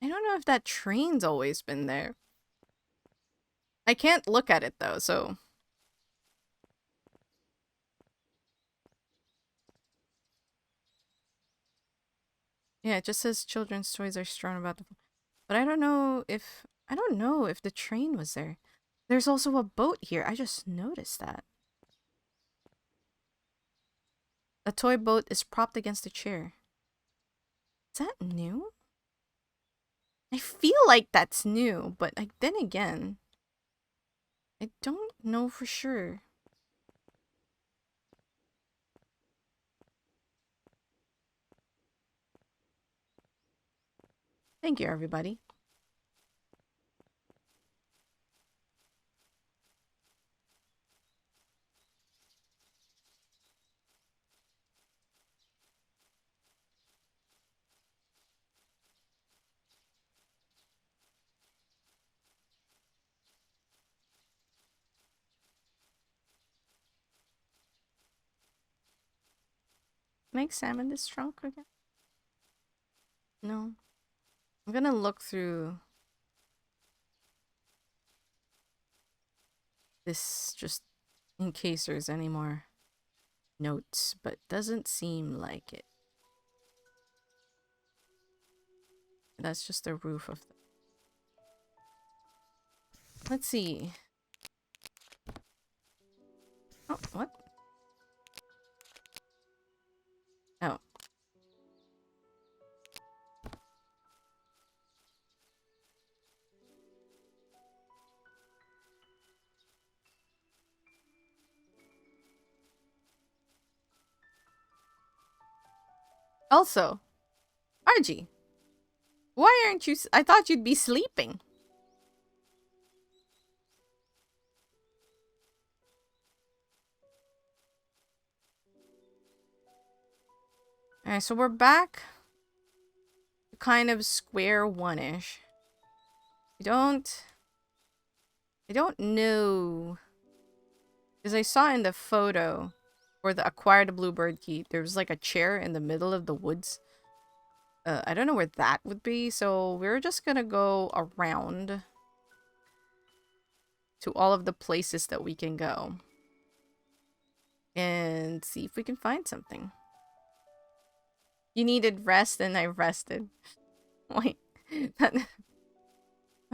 I don't know if that train's always been there. I can't look at it though, so. Yeah, it just says children's toys are strewn about the. But I don't know if the train was there. There's also a boat here. I just noticed that. A toy boat is propped against a chair. Is that new? I feel like that's new, but then again, I don't know for sure. Thank you, everybody. Make salmon this trunk again? No. I'm gonna look through this just, In case there's any more notes, but doesn't seem like it. That's just the roof of the... Let's see. Oh, what? Oh. Also, Argy, why aren't you... I thought you'd be sleeping. Alright, so we're back to kind of square one-ish. I don't know. Because I saw in the photo for the acquire the bluebird key, there was like a chair in the middle of the woods. I don't know where that would be, so we're just gonna go around to all of the places that we can go. And see if we can find something. You needed rest and I rested. Wait.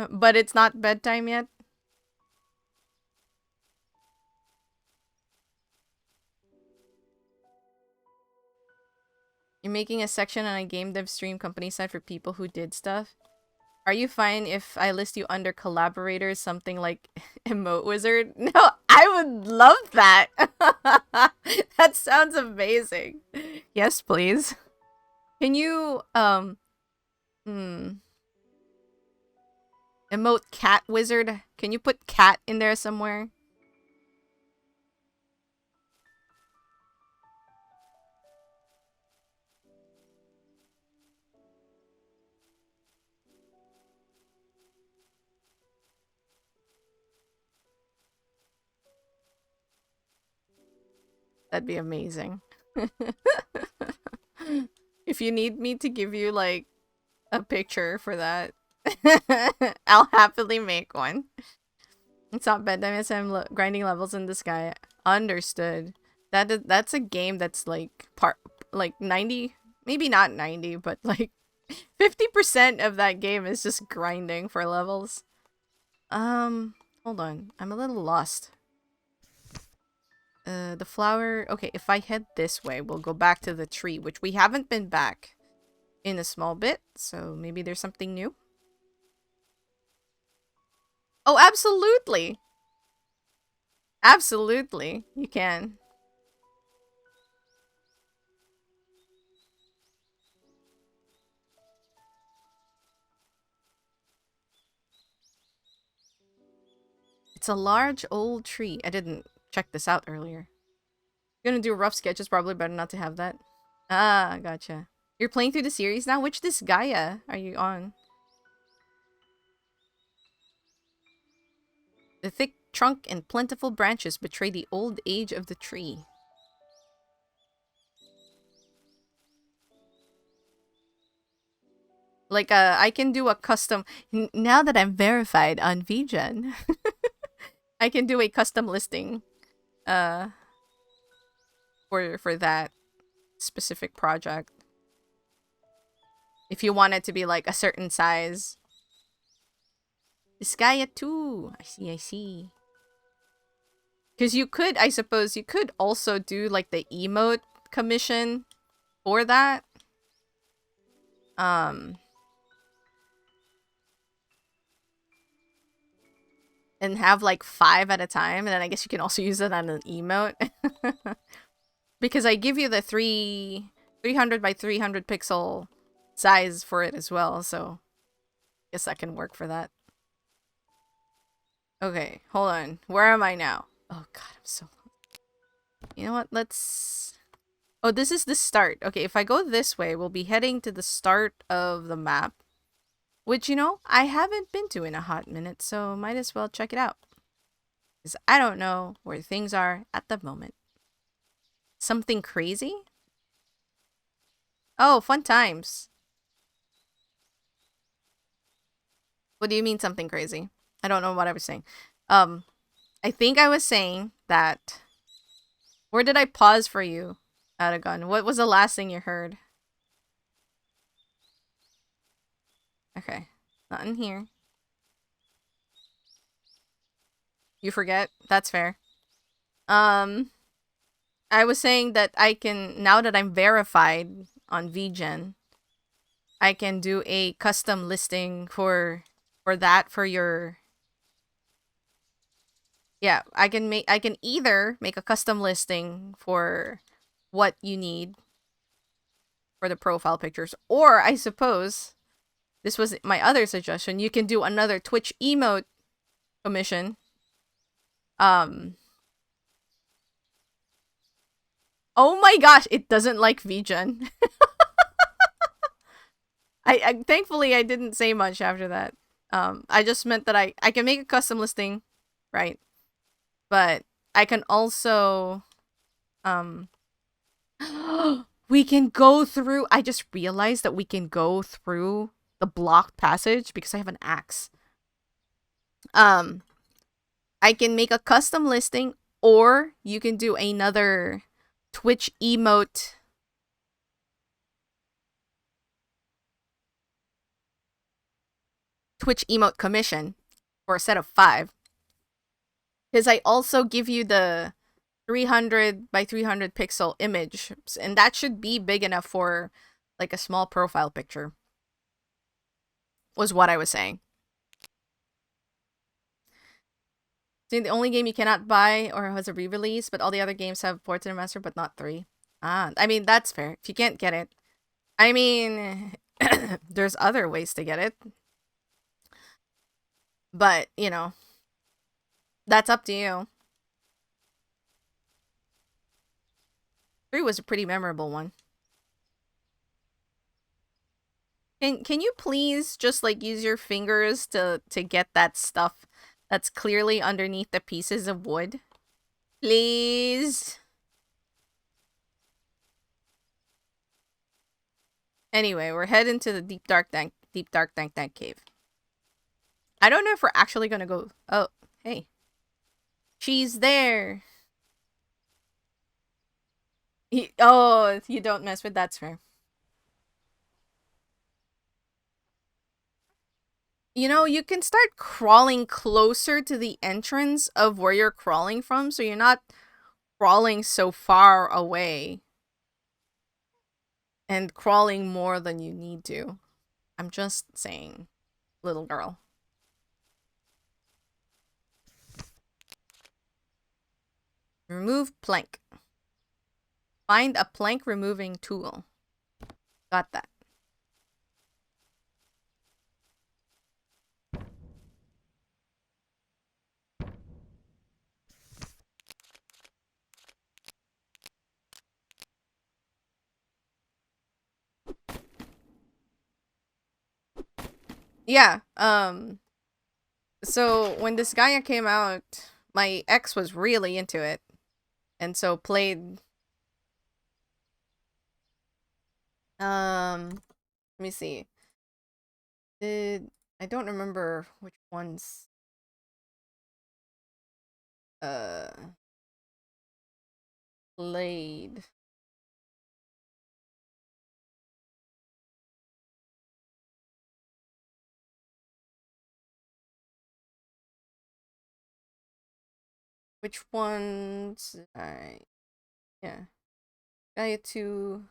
But it's not bedtime yet? You're making a section on a game dev stream company site for people who did stuff? Are you fine if I list you under collaborators, something like Emote Wizard? No, I would love that. That sounds amazing. Yes, please. Can you, Emote Cat Wizard? Can you put cat in there somewhere? That'd be amazing. If you need me to give you, like, a picture for that, I'll happily make one. It's not bedtime as I'm grinding levels in the sky. Understood. That's a game that's like like 90, maybe not 90, but like 50% of that game is just grinding for levels. Hold on. I'm a little lost. The flower... Okay, if I head this way, we'll go back to the tree, which we haven't been back in a small bit, so maybe there's something new. Oh, absolutely! Absolutely, you can. It's a large old tree. I didn't check this out earlier. Gonna do a rough sketch. It's probably better not to have that. Ah, gotcha. You're playing through the series now? Which Disgaea are you on? The thick trunk and plentiful branches betray the old age of the tree. Like, I can do a custom... Now that I'm verified on VGen, I can do a custom listing, for that specific project. If you want it to be, like, a certain size. Disgaea 2! I see. Because you could, I suppose, you could also do, like, the emote commission for that. And have, like, 5 at a time. And then I guess you can also use it on an emote. Because I give you the 300 by 300 pixel size for it as well. So, I guess that can work for that. Okay, hold on. Where am I now? Oh god, I'm so... You know what? Let's... Oh, this is the start. Okay, if I go this way, we'll be heading to the start of the map. Which, you know, I haven't been to in a hot minute, so might as well check it out. Because I don't know where things are at the moment. Something crazy? Oh, fun times. What do you mean something crazy? I don't know what I was saying. I think I was saying that... Where did I pause for you, Aragon? What was the last thing you heard? Okay. Not in here. You forget? That's fair. I was saying that I can... Now that I'm verified on VGen, I can do a custom listing for that for your... Yeah, I can either make a custom listing for what you need for the profile pictures, or I suppose this was my other suggestion, you can do another Twitch emote commission. Oh my gosh, it doesn't like VGen. I thankfully I didn't say much after that. I just meant that I can make a custom listing, right? But I can also we can go through... I just realized that we can go through the blocked passage because I have an axe. I can make a custom listing, or you can do another Twitch emote commission for a set of 5. Because I also give you the 300 by 300 pixel image, and that should be big enough for like a small profile picture, was what I was saying. So the only game you cannot buy or has a re-release, but all the other games have ports and remaster, but not 3. I mean, that's fair. If you can't get it, I mean, there's other ways to get it. But, you know, that's up to you. 3 was a pretty memorable one. Can you please just like use your fingers to get that stuff that's clearly underneath the pieces of wood? Please. Anyway, we're heading to the deep dark dank cave. I don't know if we're actually gonna go... Oh, hey. She's there. Oh, you don't mess with... That's fair. You know, you can start crawling closer to the entrance of where you're crawling from, so you're not crawling so far away and crawling more than you need to. I'm just saying, little girl. Remove plank. Find a plank removing tool. Got that. Yeah, so when this Gaia came out, my ex was really into it. And so played... let me see. I don't remember which ones... played. Which ones? Alright. Yeah. Gaia 2.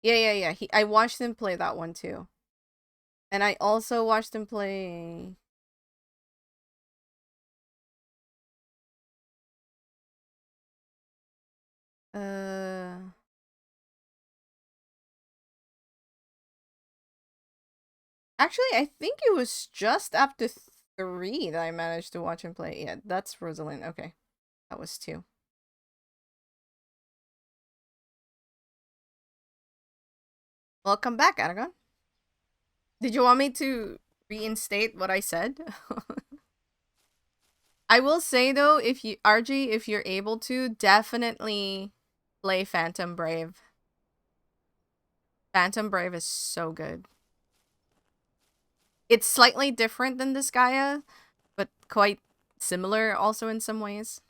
Yeah. I watched him play that one too. And I also watched him play... Actually, I think it was just after 3 that I managed to watch him play. Yeah, that's Rosalind. Okay. That was 2. Welcome back, Aragon. Did you want me to reinstate what I said? I will say though, if you RG, if you're able to, definitely play Phantom Brave. Phantom Brave is so good. It's slightly different than this Gaia, but quite similar also in some ways.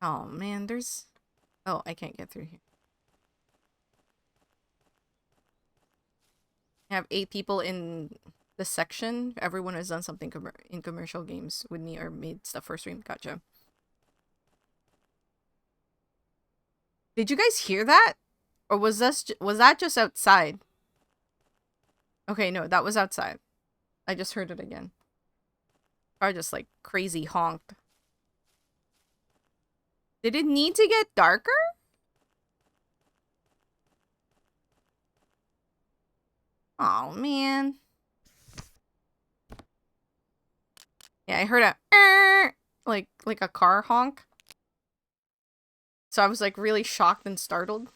Oh man, there's... Oh, I can't get through here. I have 8 people in the section. Everyone has done something in commercial games with me or made stuff for stream. Gotcha. Did you guys hear that? Or was that just outside? Okay, no, that was outside. I just heard it again. Car just like crazy honked. Did it need to get darker? Oh man. Yeah, I heard a like a car honk. So I was like really shocked and startled.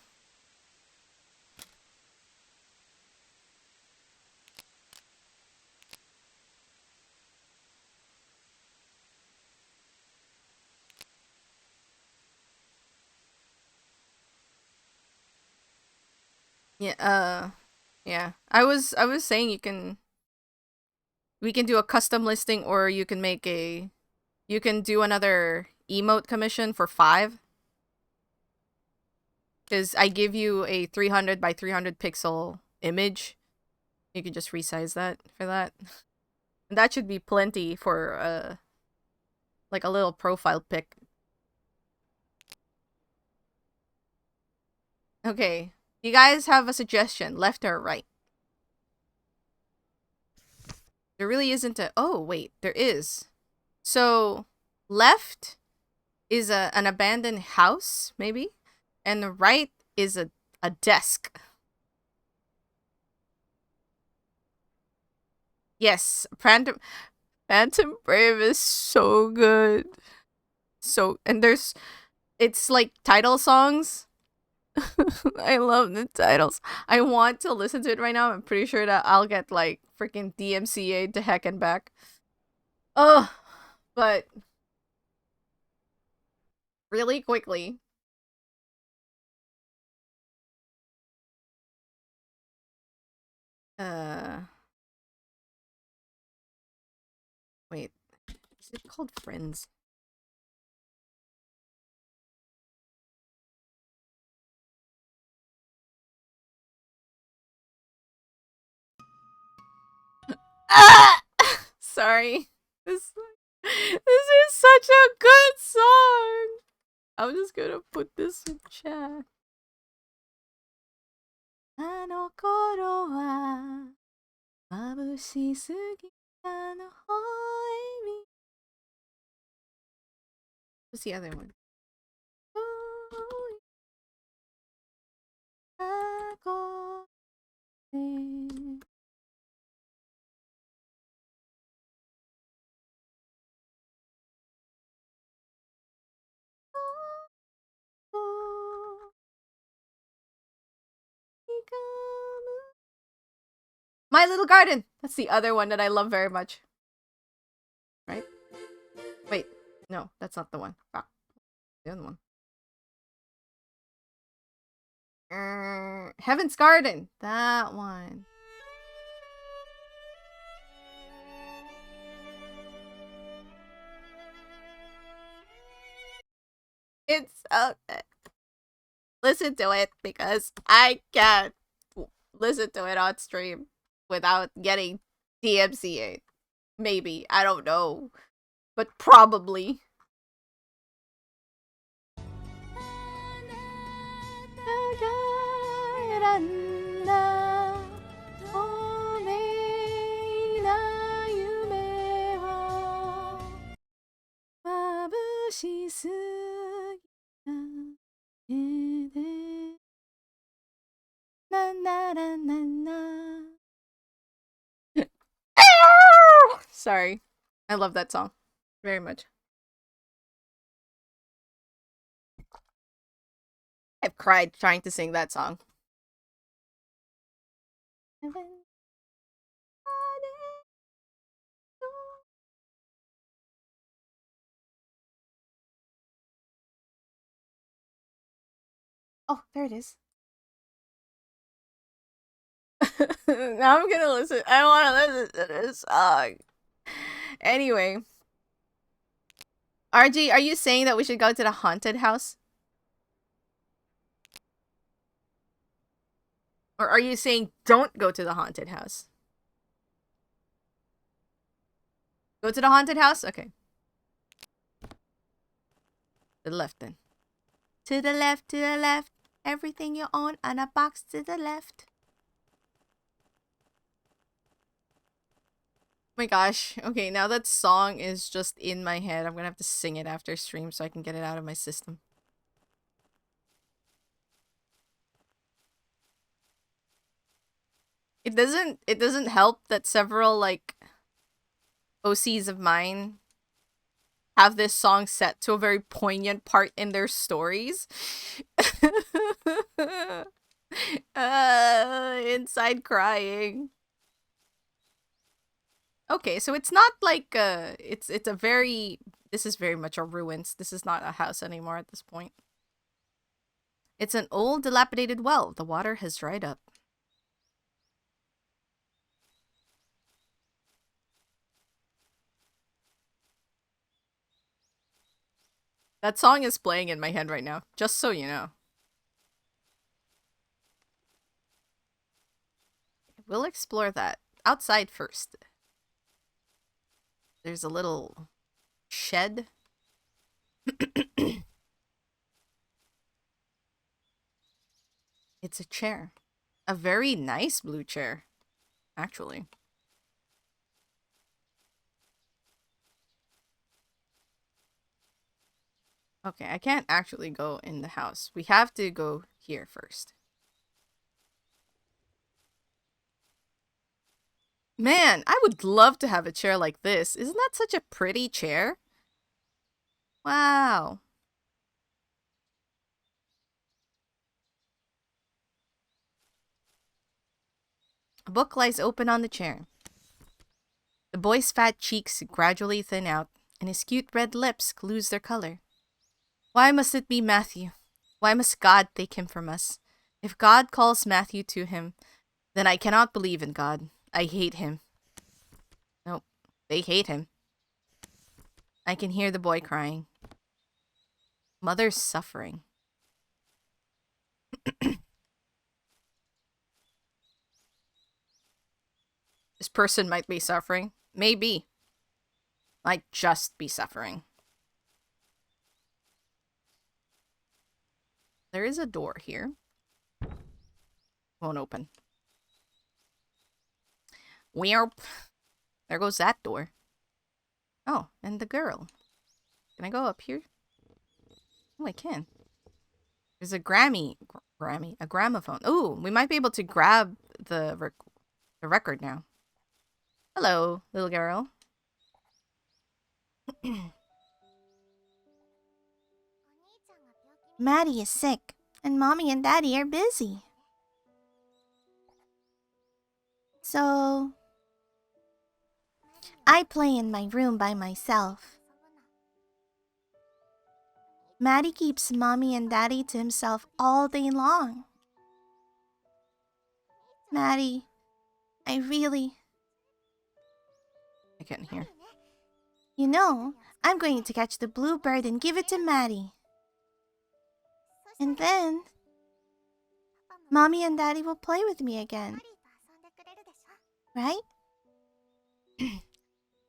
Yeah, yeah. I was saying we can do a custom listing, or you can do another emote commission for 5. Because I give you a 300 by 300 pixel image. You can just resize that for that. And that should be plenty for like a little profile pic. Okay. You guys have a suggestion, left or right? There really isn't a... Oh, wait, there is. So, left is an abandoned house, maybe? And the right is a desk. Yes, Phantom Brave is so good. So, and it's like title songs. I love the titles. I want to listen to it right now. I'm pretty sure that I'll get like freaking DMCA to heck and back. Oh, but really quickly. Uh, Wait. Is it called Friends? Ah! Sorry. This is such a good song. I'm just gonna put this in chat. あの頃は眩しすぎたの What's the other one? My Little Garden! That's the other one that I love very much. Right? Wait, no, that's not the one. Ah, the other one. Heaven's Garden! That one. It's okay. Listen to it because I can't listen to it on stream without getting DMCA. Maybe. I don't know. But probably. Sorry. I love that song very much. I've cried trying to sing that song. Oh, there it is. Now I'm gonna listen. I want to listen to this song. Anyway, RG, are you saying that we should go to the haunted house? Or are you saying don't go to the haunted house? Go to the haunted house? Okay. To the left then. To the left, to the left. Everything you own on a box to the left. Oh my gosh. Okay, now that song is just in my head. I'm gonna have to sing it after stream so I can get it out of my system. It doesn't help that several like OCs of mine have this song set to a very poignant part in their stories. Inside crying. Okay, so it's not like it's a very, this is very much a ruins. This is not a house anymore at this point. It's an old dilapidated well. The water has dried up. That song is playing in my head right now, just so you know. We'll explore that outside first. There's a little shed. It's a chair. A very nice blue chair, actually. Okay, I can't actually go in the house. We have to go here first. Man, I would love to have a chair like this. Isn't that such a pretty chair? Wow. A book lies open on the chair. The boy's fat cheeks gradually thin out, and his cute red lips lose their color. Why must it be Matthew? Why must God take him from us? If God calls Matthew to him, then I cannot believe in God. I hate him. Nope, they hate him. I can hear the boy crying. Mother's suffering. This person might be suffering. Maybe. Might just be suffering. There is a door here. Won't open. Weirp. There goes that door. Oh, and the girl. Can I go up here? Oh, I can. There's a a gramophone. Ooh, we might be able to grab the record now. Hello, little girl. Maddie is sick, and Mommy and Daddy are busy. So, I play in my room by myself. Maddie keeps Mommy and Daddy to himself all day long. Maddie, I can't hear. You know, I'm going to catch the bluebird and give it to Maddie. And then, Mommy and Daddy will play with me again. Right?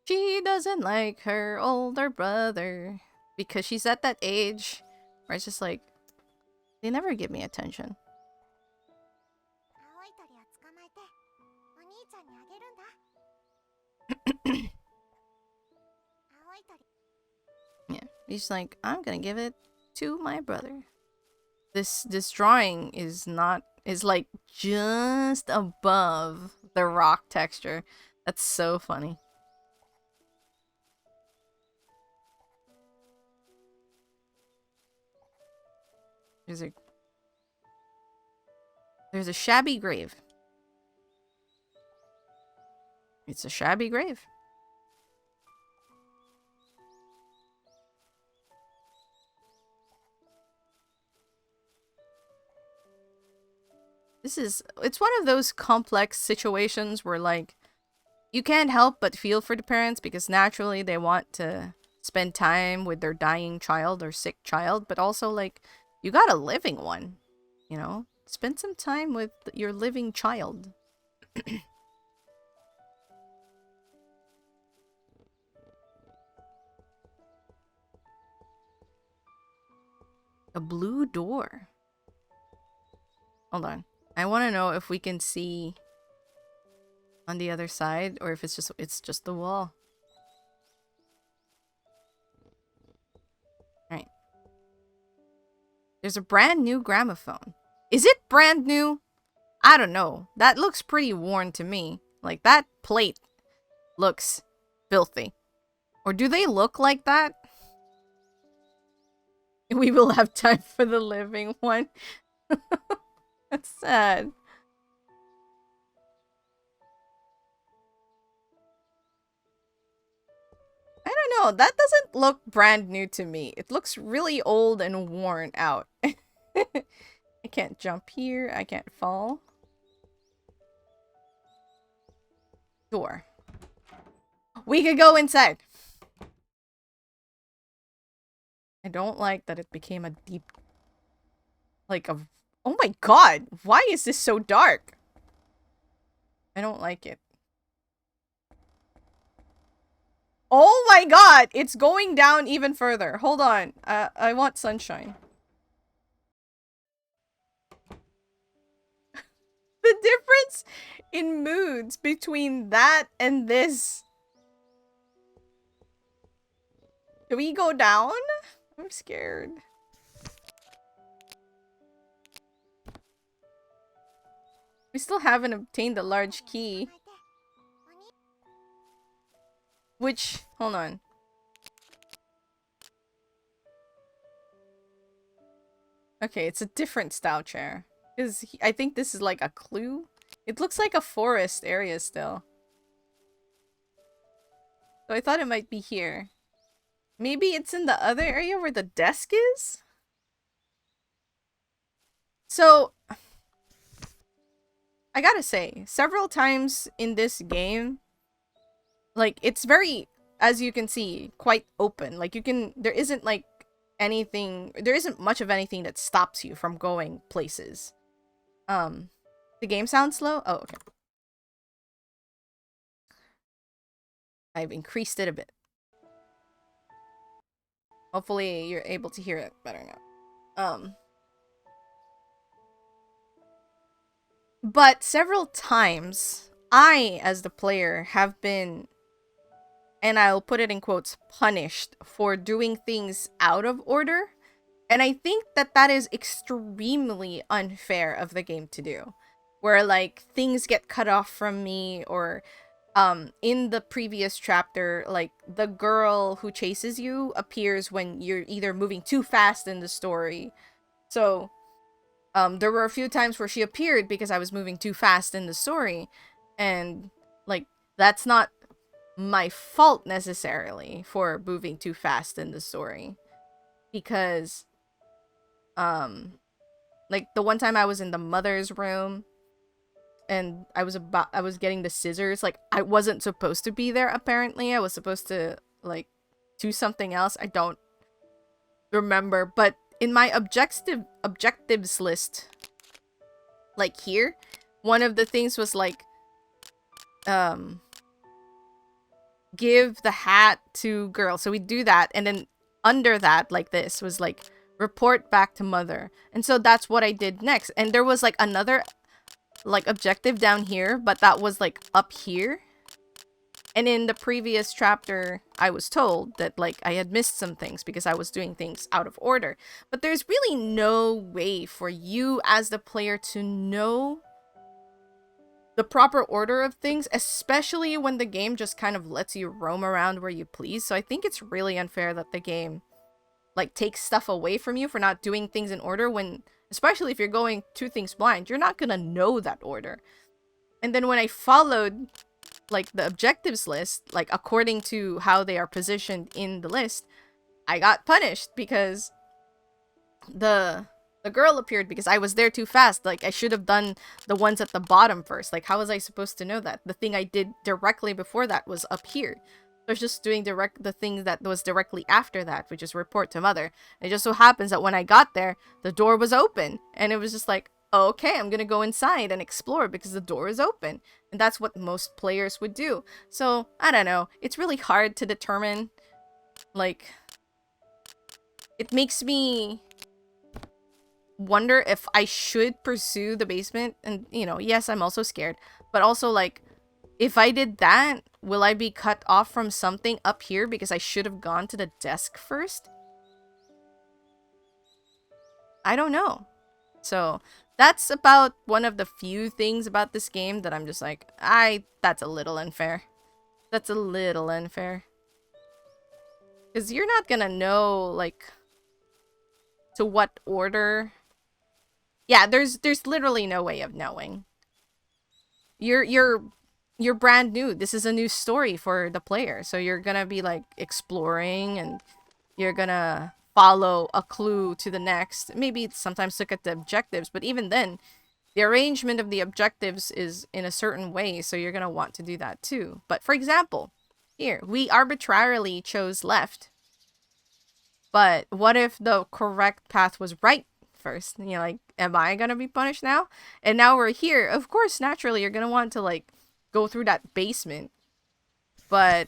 She doesn't like her older brother because she's at that age where it's just like, they never give me attention. Yeah, he's like, I'm gonna give it to my brother. This drawing is like just above the rock texture. That's so funny. There's a shabby grave. It's a shabby grave. It's one of those complex situations where, like, you can't help but feel for the parents because naturally they want to spend time with their dying child or sick child, but also, like, you got a living one, you know? Spend some time with your living child. A blue door. Hold on. I want to know if we can see on the other side or if it's just the wall. Right. There's a brand new gramophone. Is it brand new? I don't know. That looks pretty worn to me. Like, that plate looks filthy. Or do they look like that? We will have time for the living one. That's sad. I don't know. That doesn't look brand new to me. It looks really old and worn out. I can't jump here. I can't fall. Door. We could go inside. I don't like that it became a deep... Like a... Oh my god! Why is this so dark? I don't like it. Oh my god! It's going down even further. Hold on. I want sunshine. The difference in moods between that and this. Do we go down? I'm scared. We still haven't obtained the large key. Which, hold on. Okay, it's a different style chair. Because I think this is like a clue. It looks like a forest area still. So I thought it might be here. Maybe it's in the other area where the desk is? So, I gotta say, several times in this game, like, it's very, as you can see, quite open. Like, there isn't, like, anything, there isn't much of anything that stops you from going places. The game sounds slow? Oh, okay. I've increased it a bit. Hopefully you're able to hear it better now. But several times, I, as the player, have been, and I'll put it in quotes, punished for doing things out of order. And I think that that is extremely unfair of the game to do. Where, like, things get cut off from me, or, in the previous chapter, like, the girl who chases you appears when you're either moving too fast in the story. So, there were a few times where she appeared because I was moving too fast in the story. And, like, that's not my fault necessarily for moving too fast in the story. Because, like, the one time I was in the mother's room and I was getting the scissors, like, I wasn't supposed to be there apparently. I was supposed to, like, do something else. I don't remember, but in my objectives list, like here, one of the things was like, give the hat to girl. So we do that, and then under that, like this, was like, report back to mother. And so that's what I did next. And there was like another, like, objective down here, but that was like up here. And in the previous chapter, I was told that, like, I had missed some things because I was doing things out of order. But there's really no way for you as the player to know the proper order of things, especially when the game just kind of lets you roam around where you please. So I think it's really unfair that the game, like, takes stuff away from you for not doing things in order when, especially if you're going to things blind, you're not gonna know that order. And then when I followed, like, the objectives list, like, according to how they are positioned in the list, I got punished because the The girl appeared because I was there too fast. Like, I should have done the ones at the bottom first. Like, how was I supposed to know that? The thing I did directly before that was up here. I was just doing the thing that was directly after that, which is report to mother. And it just so happens that when I got there, the door was open. And it was just like, oh, okay, I'm gonna go inside and explore because the door is open. And that's what most players would do. So, I don't know. It's really hard to determine, like... It makes me wonder if I should pursue the basement. And, you know, yes, I'm also scared. But also, like, if I did that, will I be cut off from something up here because I should have gone to the desk first? I don't know. So, that's about one of the few things about this game that I'm just like, that's a little unfair. That's a little unfair. Because you're not gonna know, like, to what order. Yeah, there's literally no way of knowing. You're brand new. This is a new story for the player. So you're gonna be like exploring and you're gonna follow a clue to the next. Maybe sometimes look at the objectives, but even then, the arrangement of the objectives is in a certain way, so you're gonna want to do that too. But for example, here, we arbitrarily chose left. But what if the correct path was right first? You know, like, am I gonna be punished now? And now we're here. Of course, naturally, you're gonna want to, like, go through that basement. But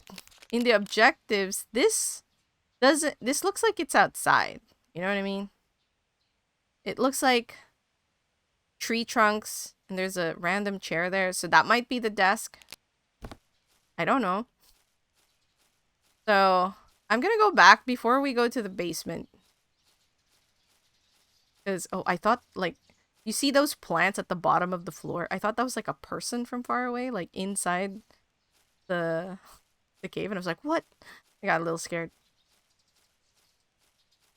in the objectives, this looks like it's outside. You know what I mean? It looks like tree trunks, and there's a random chair there. So that might be the desk. I don't know. So, I'm gonna go back before we go to the basement. Because, oh, I thought, like, you see those plants at the bottom of the floor? I thought that was, like, a person from far away, like, inside the cave. And I was like, what? I got a little scared.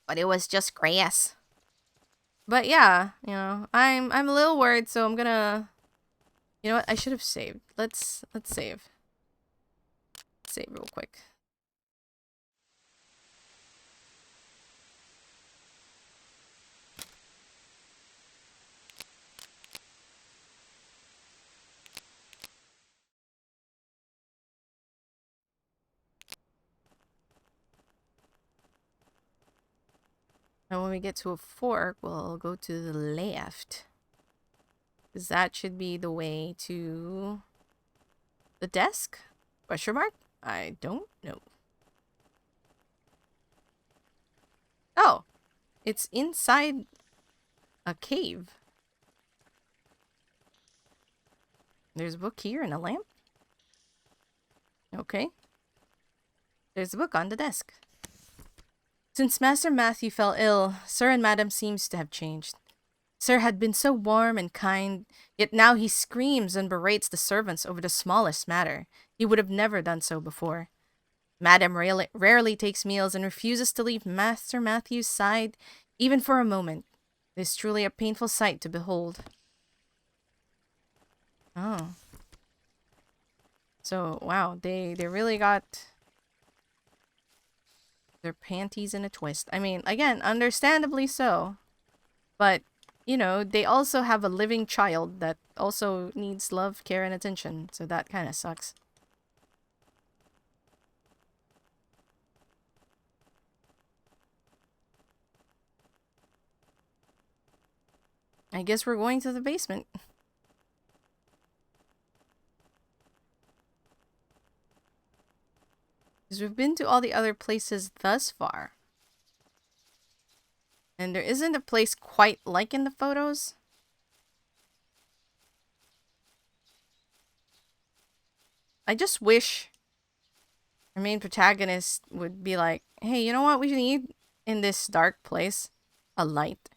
But it was just grass. But yeah, you know, I'm a little worried, so I'm gonna... You know what? I should have saved. Let's save. Save real quick. And when we get to a fork, we'll go to the left. Because that should be the way to the desk? Question mark? I don't know. Oh, it's inside a cave. There's a book here and a lamp. Okay. There's a book on the desk. Since Master Matthew fell ill, Sir and Madam seems to have changed. Sir had been so warm and kind, yet now he screams and berates the servants over the smallest matter. He would have never done so before. Madam rarely takes meals and refuses to leave Master Matthew's side, even for a moment. It is truly a painful sight to behold. Oh. So, wow, they really got their panties in a twist. I mean, again, understandably so. But, you know, they also have a living child that also needs love, care, and attention. So that kind of sucks. I guess we're going to the basement. Because we've been to all the other places thus far. And there isn't a place quite like in the photos. I just wish our main protagonist would be like, hey, you know what we need in this dark place? A light.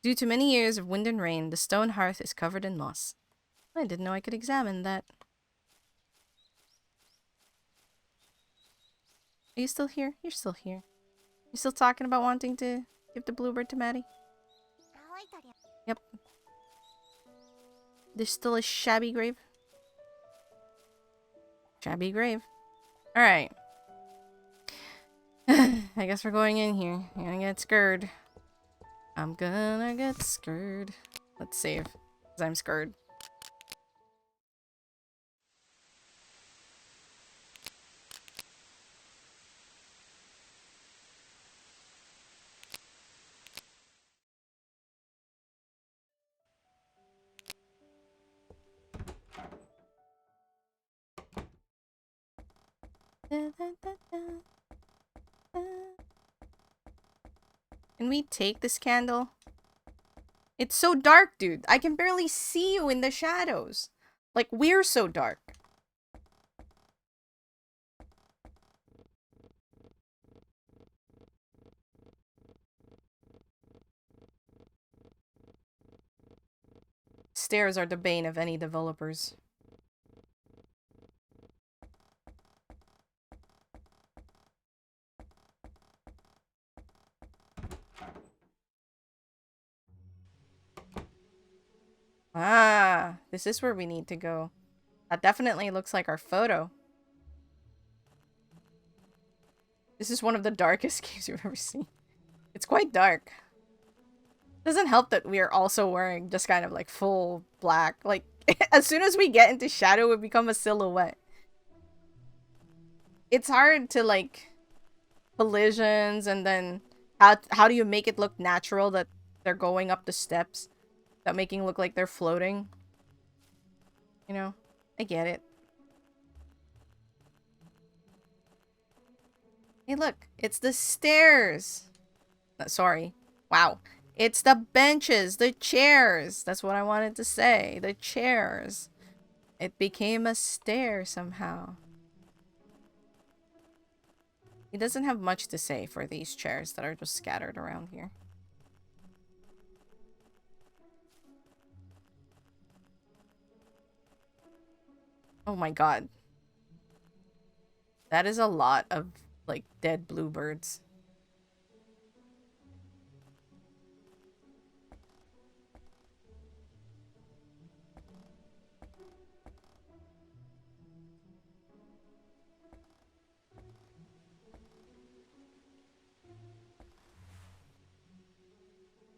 Due to many years of wind and rain, the stone hearth is covered in moss. I didn't know I could examine that. Are you still here? You're still here. You still talking about wanting to give the bluebird to Maddie? Yep. There's still a shabby grave. Shabby grave. Alright. I guess we're going in here. You're gonna get scared. I'm gonna get scared. Let's save, because I'm scared. Can we take this candle? It's so dark, dude. I can barely see you in the shadows. Like, we're so dark. Stairs are the bane of any developers. Ah, this is where we need to go. That definitely looks like our photo. This is one of the darkest games you've ever seen. It's quite dark. Doesn't help that we are also wearing just kind of like full black. Like, as soon as we get into shadow, we become a silhouette. It's hard to like collisions, and then how do you make it look natural that they're going up the steps, that making look like they're floating? You know, I get it. Hey, look, it's the stairs. Sorry. Wow. It's the benches, the chairs. That's what I wanted to say. The chairs. It became a stair somehow. He doesn't have much to say for these chairs that are just scattered around here. Oh my god. That is a lot of, like, dead bluebirds.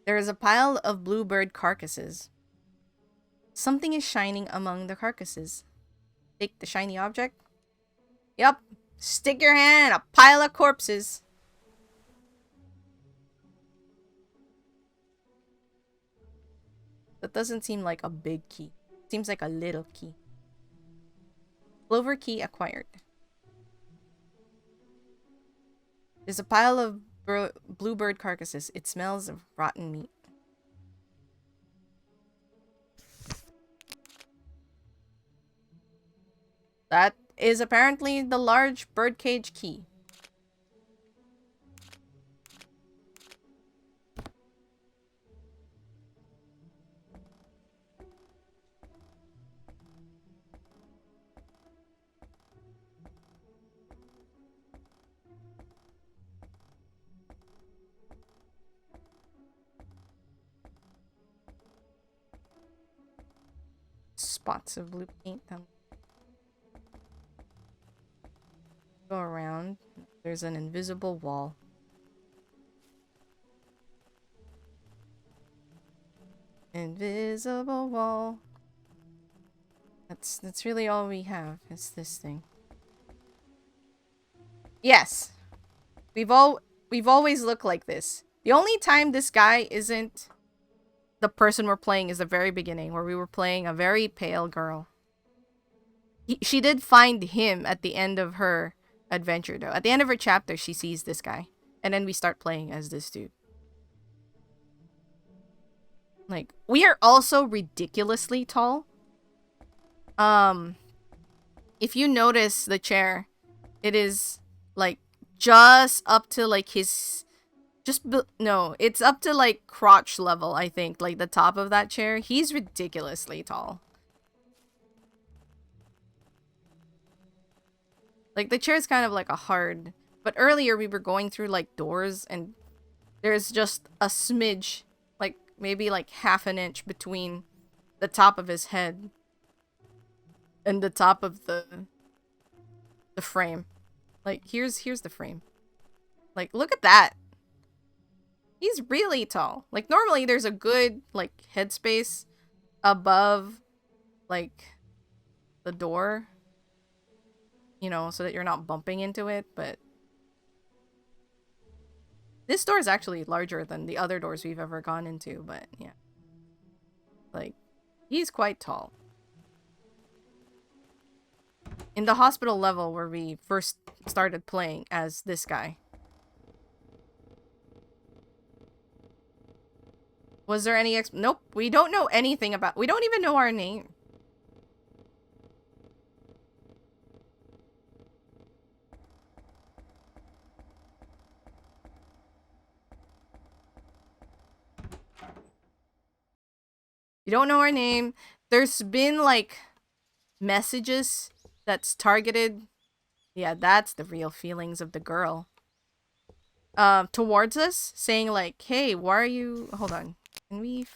There is a pile of bluebird carcasses. Something is shining among the carcasses. Take the shiny object. Yup. Stick your hand in a pile of corpses. That doesn't seem like a big key. Seems like a little key. Clover key acquired. There's a pile of bluebird carcasses. It smells of rotten meat. That is apparently the large birdcage key. Spots of blue paint. Go around. There's an invisible wall. Invisible wall. That's really all we have. Is this thing. Yes. We've always looked like this. The only time this guy isn't the person we're playing is the very beginning, where we were playing a very pale girl. She did find him at the end of her adventure, though. At the end of her chapter, she sees this guy. And then we start playing as this dude. Like, we are also ridiculously tall. If you notice the chair, it is, like, just up to, like, his... No, it's up to, like, crotch level, I think. Like, the top of that chair. He's ridiculously tall. Like, the chair's kind of like a hard... But earlier, we were going through, like, doors, and there's just a smidge, like, maybe, like, half an inch between the top of his head and the top of the frame. Like, here's the frame. Like, look at that. He's really tall. Like, normally there's a good, like, headspace above, like, the door. You know, so that you're not bumping into it, but this door is actually larger than the other doors we've ever gone into, but yeah. Like, he's quite tall. In the hospital level where we first started playing as this guy. Was there any nope, we don't know anything about- we don't even know our name. We don't know our name. There's been, like, messages that's targeted. Yeah, that's the real feelings of the girl. Towards us, saying like, hey, why are you... Hold on. Can we...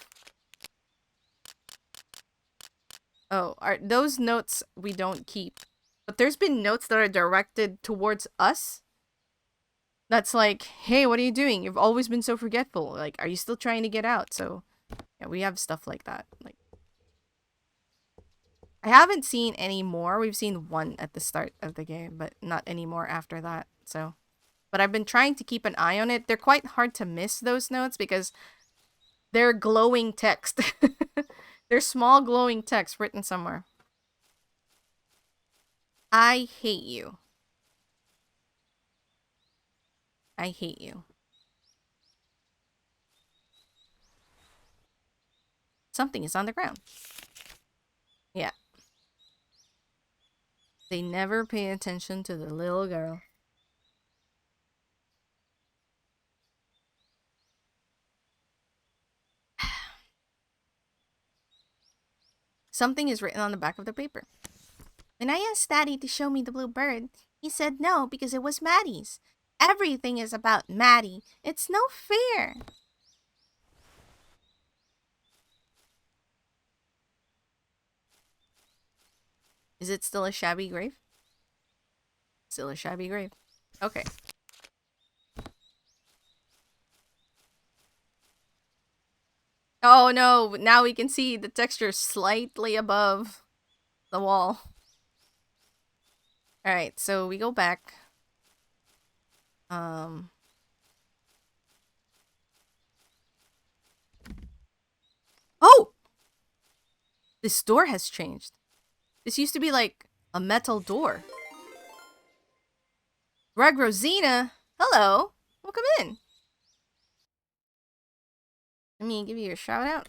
Oh, are those notes we don't keep. But there's been notes that are directed towards us. That's like, hey, what are you doing? You've always been so forgetful. Like, are you still trying to get out? So, yeah, we have stuff like that. Like, I haven't seen any more. We've seen one at the start of the game, but not any more after that. So, but I've been trying to keep an eye on it. They're quite hard to miss, those notes, because they're glowing text. They're small glowing text written somewhere. I hate you. I hate you. Something is on the ground. Yeah. They never pay attention to the little girl. Something is written on the back of the paper. When I asked Daddy to show me the blue bird, he said no because it was Maddie's. Everything is about Maddie. It's no fair. Is it still a shabby grave? Still a shabby grave. Okay. Oh no, now we can see the texture slightly above the wall. Alright, so we go back. Oh! This door has changed. This used to be like a metal door. Greg Rosina, hello. Welcome in. Let me give you a shout out.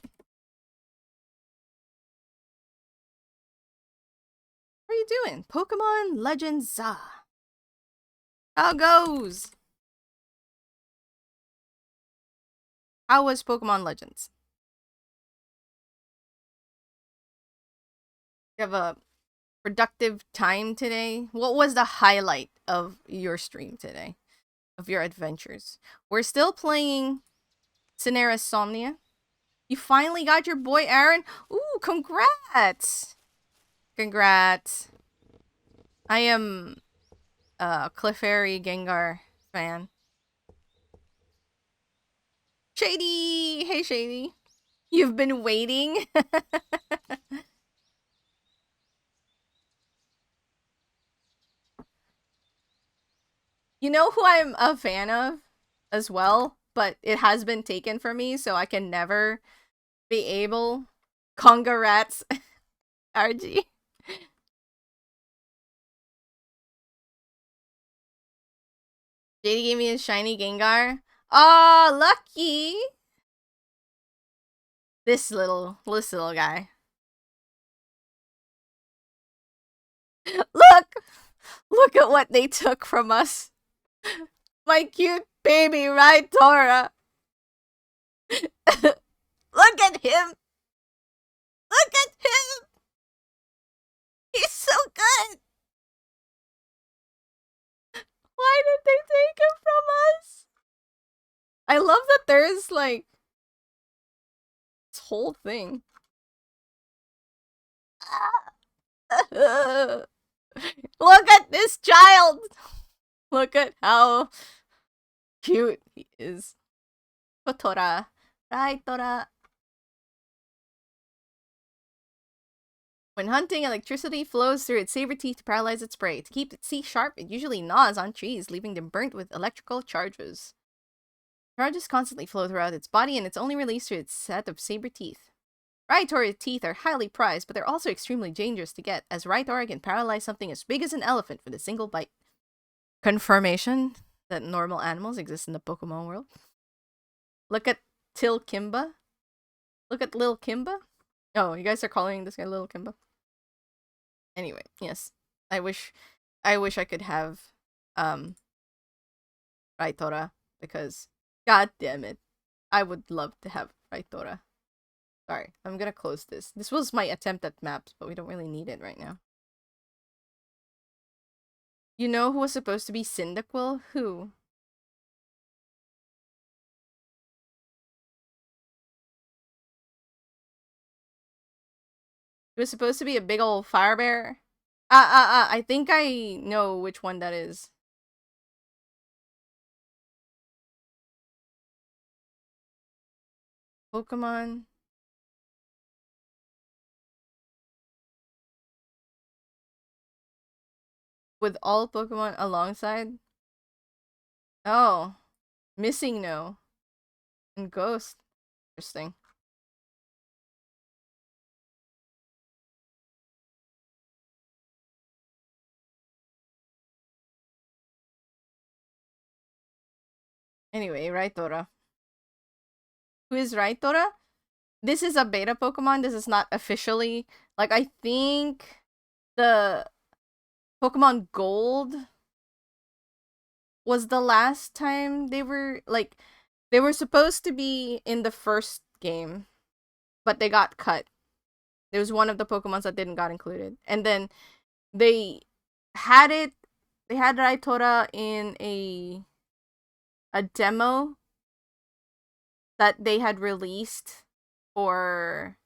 What are you doing? Pokemon Legends Za. How goes? How was Pokemon Legends? You have a productive time today? What was the highlight of your stream today? Of your adventures? We're still playing CINERIS Somnia. You finally got your boy Aaron? Ooh, congrats! Congrats. I am a Clefairy Gengar fan. Shady! Hey, Shady. You've been waiting? You know who I'm a fan of as well, but it has been taken from me, so I can never be able. Congrats, RG. JD gave me a shiny Gengar. Aw, lucky! This little guy. Look! Look at what they took from us. My cute baby, right, Tora? Look at him! Look at him! He's so good! Why did they take him from us? I love that there's, like, this whole thing. Look at this child! Look at how cute he is. Kotora. Raitora. When hunting, electricity flows through its saber teeth to paralyze its prey. To keep its teeth sharp, it usually gnaws on trees, leaving them burnt with electrical charges. Charges constantly flow throughout its body, and it's only released through its set of saber teeth. Raitora teeth are highly prized, but they're also extremely dangerous to get, as Raitora can paralyze something as big as an elephant with a single bite. Confirmation that normal animals exist in the Pokemon world. Look at Til Kimba. Look at Lil Kimba. Oh, you guys are calling this guy Lil Kimba? Anyway, yes. I wish I could have Raitora, because god damn it. I would love to have Raitora. Sorry, I'm gonna close this. This was my attempt at maps, but we don't really need it right now. You know who was supposed to be Cyndaquil? Who? It was supposed to be a big old fire bear. I think I know which one that is. Pokemon. With all Pokemon alongside? Oh. Missing No. And Ghost. Interesting. Anyway, Raitora. Who is Raitora? This is a beta Pokemon. This is not officially. Like, I think the Pokemon Gold was the last time they were, like, they were supposed to be in the first game, but they got cut. There was one of the Pokemons that didn't got included. And then they had Raitora in a demo that they had released for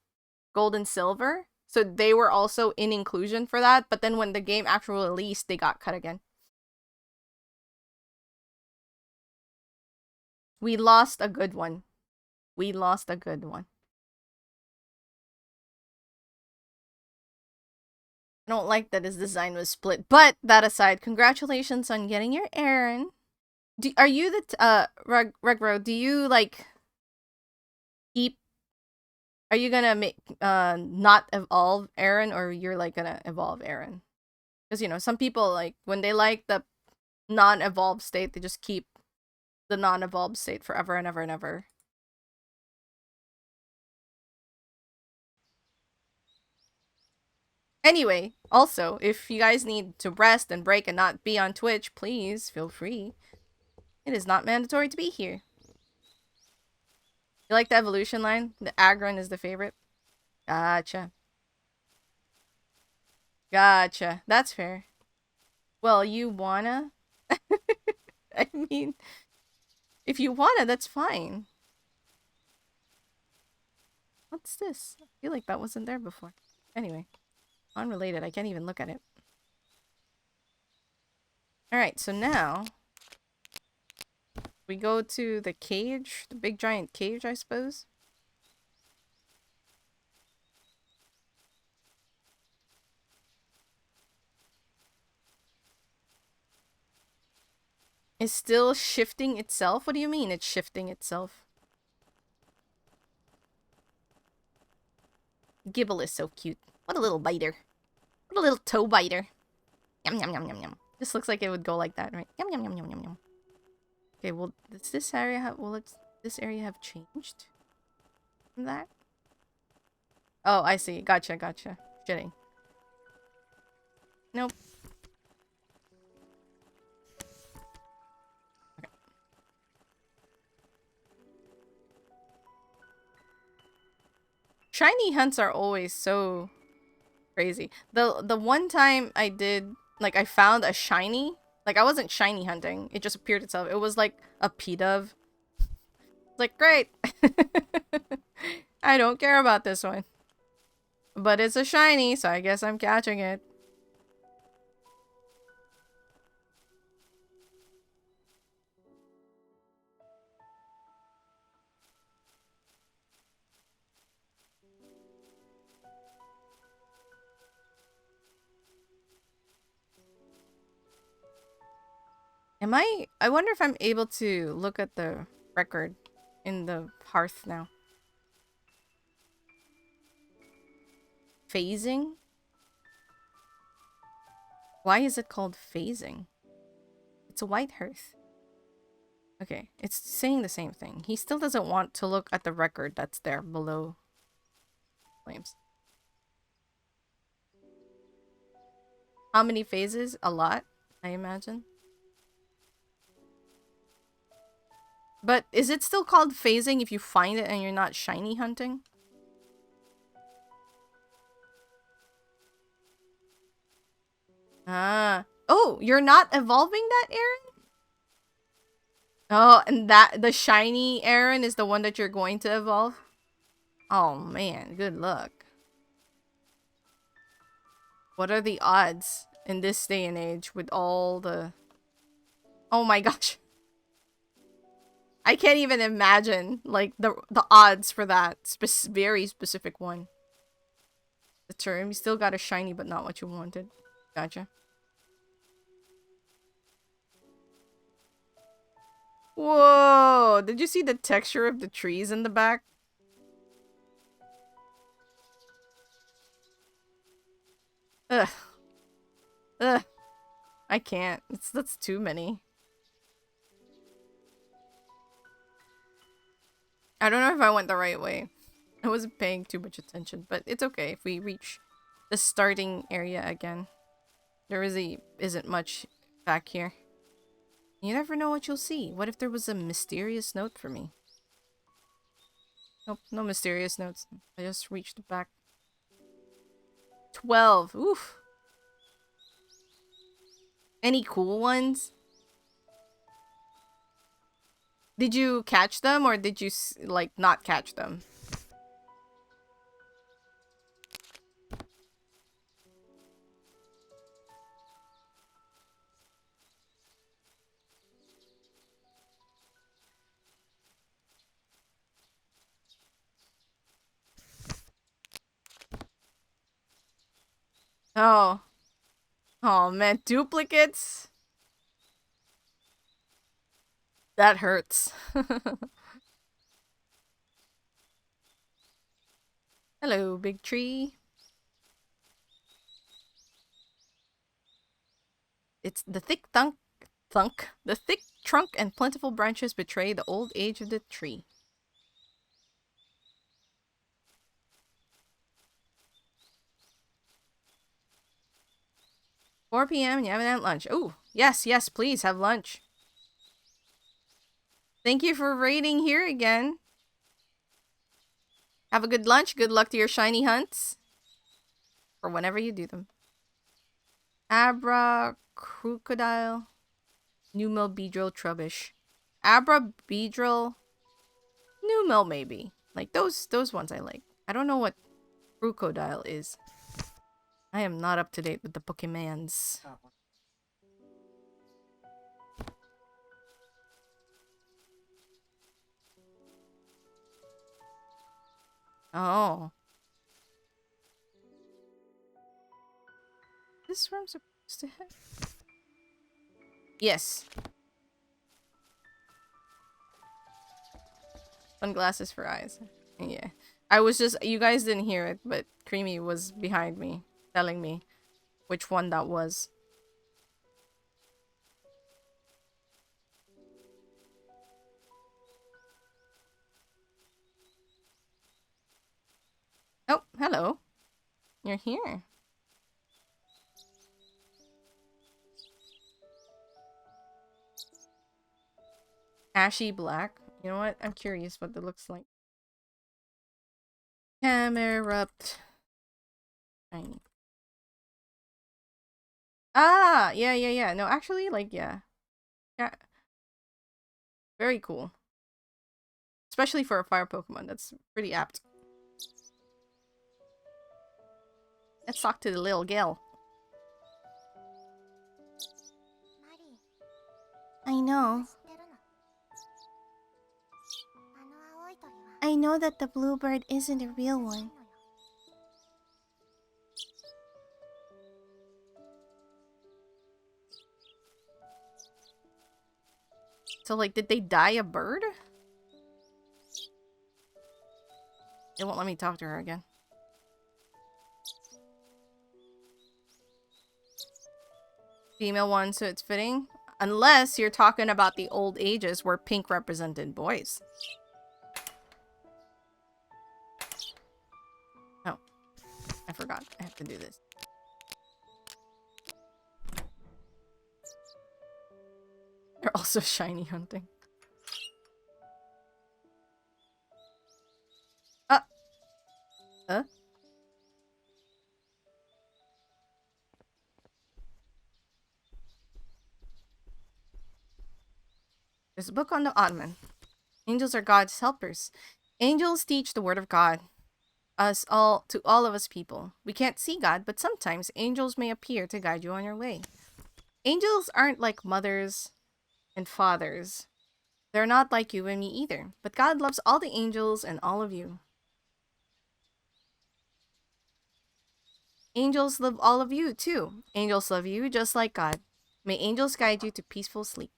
Gold and Silver. So they were also in inclusion for that, but then when the game actually released, they got cut again. We lost a good one. We lost a good one. I don't like that his design was split, but that aside, congratulations on getting your Aaron. Are you the Regro? Do you like keep? Are you gonna make not evolve Aaron, or you're like gonna evolve Aaron? Because you know some people like when they like the non-evolved state, they just keep the non-evolved state forever and ever and ever. Anyway, also, if you guys need to rest and break and not be on Twitch, please feel free. It is not mandatory to be here. You like the evolution line? The Aggron is the favorite? Gotcha. Gotcha. That's fair. Well, you wanna? I mean, if you wanna, that's fine. What's this? I feel like that wasn't there before. Anyway, unrelated. I can't even look at it. Alright, so now we go to the cage, the big giant cage, I suppose. It's still shifting itself? What do you mean it's shifting itself? Gibble is so cute. What a little biter. What a little toe biter. Yum yum yum yum yum. This looks like it would go like that, right? Yum yum yum yum yum yum. Okay, well, does this area have this area have changed from that? Oh, I see. Gotcha, gotcha. Shitting. Nope. Okay. Shiny hunts are always so crazy. The one time I did, like, I found a shiny. Like, I wasn't shiny hunting. It just appeared itself. It was like a P-Dove. It's like, great. I don't care about this one. But it's a shiny, so I guess I'm catching it. I wonder if I'm able to look at the record in the hearth now. Phasing? Why is it called phasing? It's a white hearth. Okay, it's saying the same thing. He still doesn't want to look at the record that's there below flames. How many phases? A lot, I imagine. But is it still called phasing if you find it and you're not shiny hunting? Ah. Oh, you're not evolving that, Aaron? Oh, and the shiny Aaron is the one that you're going to evolve? Oh man, good luck. What are the odds in this day and age with all the... Oh my gosh. I can't even imagine, like, the odds for that very specific one. The term, you still got a shiny, but not what you wanted. Gotcha. Whoa! Did you see the texture of the trees in the back? Ugh. Ugh. I can't. That's too many. I don't know if I went the right way. I wasn't paying too much attention, but it's okay if we reach the starting area again. There isn't much back here. You never know what you'll see. What if there was a mysterious note for me? Nope, no mysterious notes. I just reached the back. 12. Oof. Any cool ones? Did you catch them or did you, like, not catch them? Oh. Oh man, duplicates? That hurts. Hello, big tree. It's the thick thunk. The thick trunk and plentiful branches betray the old age of the tree. "4 p.m. and you haven't had lunch." Oh, yes, yes, please have lunch. Thank you for raiding here again. Have a good lunch. Good luck to your shiny hunts. Or whenever you do them. Abra crocodile. Numel beedrill trubbish. Abra beedrill. Numel maybe. Like those ones I like. I don't know what crocodile is. I am not up to date with the Pokemans. Oh. This where I'm supposed to head? Yes. Sunglasses for eyes. Yeah. I was just... You guys didn't hear it, but Creamy was behind me, telling me which one that was. Oh, hello. You're here. Ashy black. You know what? I'm curious what it looks like. Camerupt. Shiny. Ah! Yeah, yeah, yeah. No, actually, like, yeah. Yeah. Very cool. Especially for a fire Pokemon. That's pretty apt. Let's talk to the little gal. I know. I know that the bluebird isn't a real one. So, like, did they dye a bird? It won't let me talk to her again. Female one, so it's fitting. Unless you're talking about the old ages where pink represented boys. Oh, I forgot. I have to do this. They're also shiny hunting. Huh? There's a book on the Ottoman. Angels are God's helpers. Angels teach the word of God. To all of us people. We can't see God, but sometimes angels may appear to guide you on your way. Angels aren't like mothers and fathers. They're not like you and me either, but God loves all the angels and all of you. Angels love all of you too. Angels love you just like God. May angels guide you to peaceful sleep.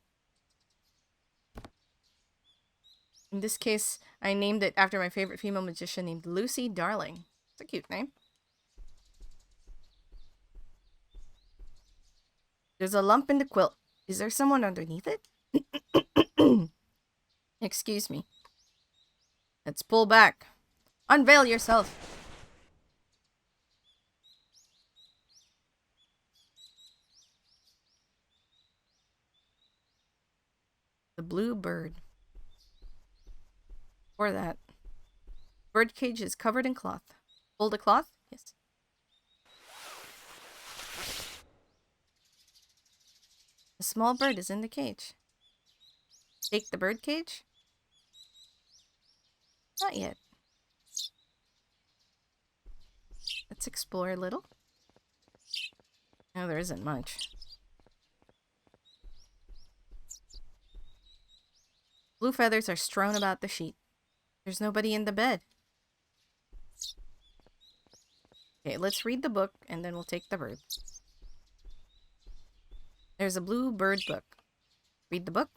In this case, I named it after my favorite female magician named Lucy Darling. It's a cute name. There's a lump in the quilt. Is there someone underneath it? Excuse me. Let's pull back. Unveil yourself. The blue bird. Or that. Birdcage is covered in cloth. Fold a cloth? Yes. A small bird is in the cage. Take the bird cage? Not yet. Let's explore a little. No, there isn't much. Blue feathers are strewn about the sheet. There's nobody in the bed. Okay, let's read the book and then we'll take the bird. There's a blue bird book. Read the book.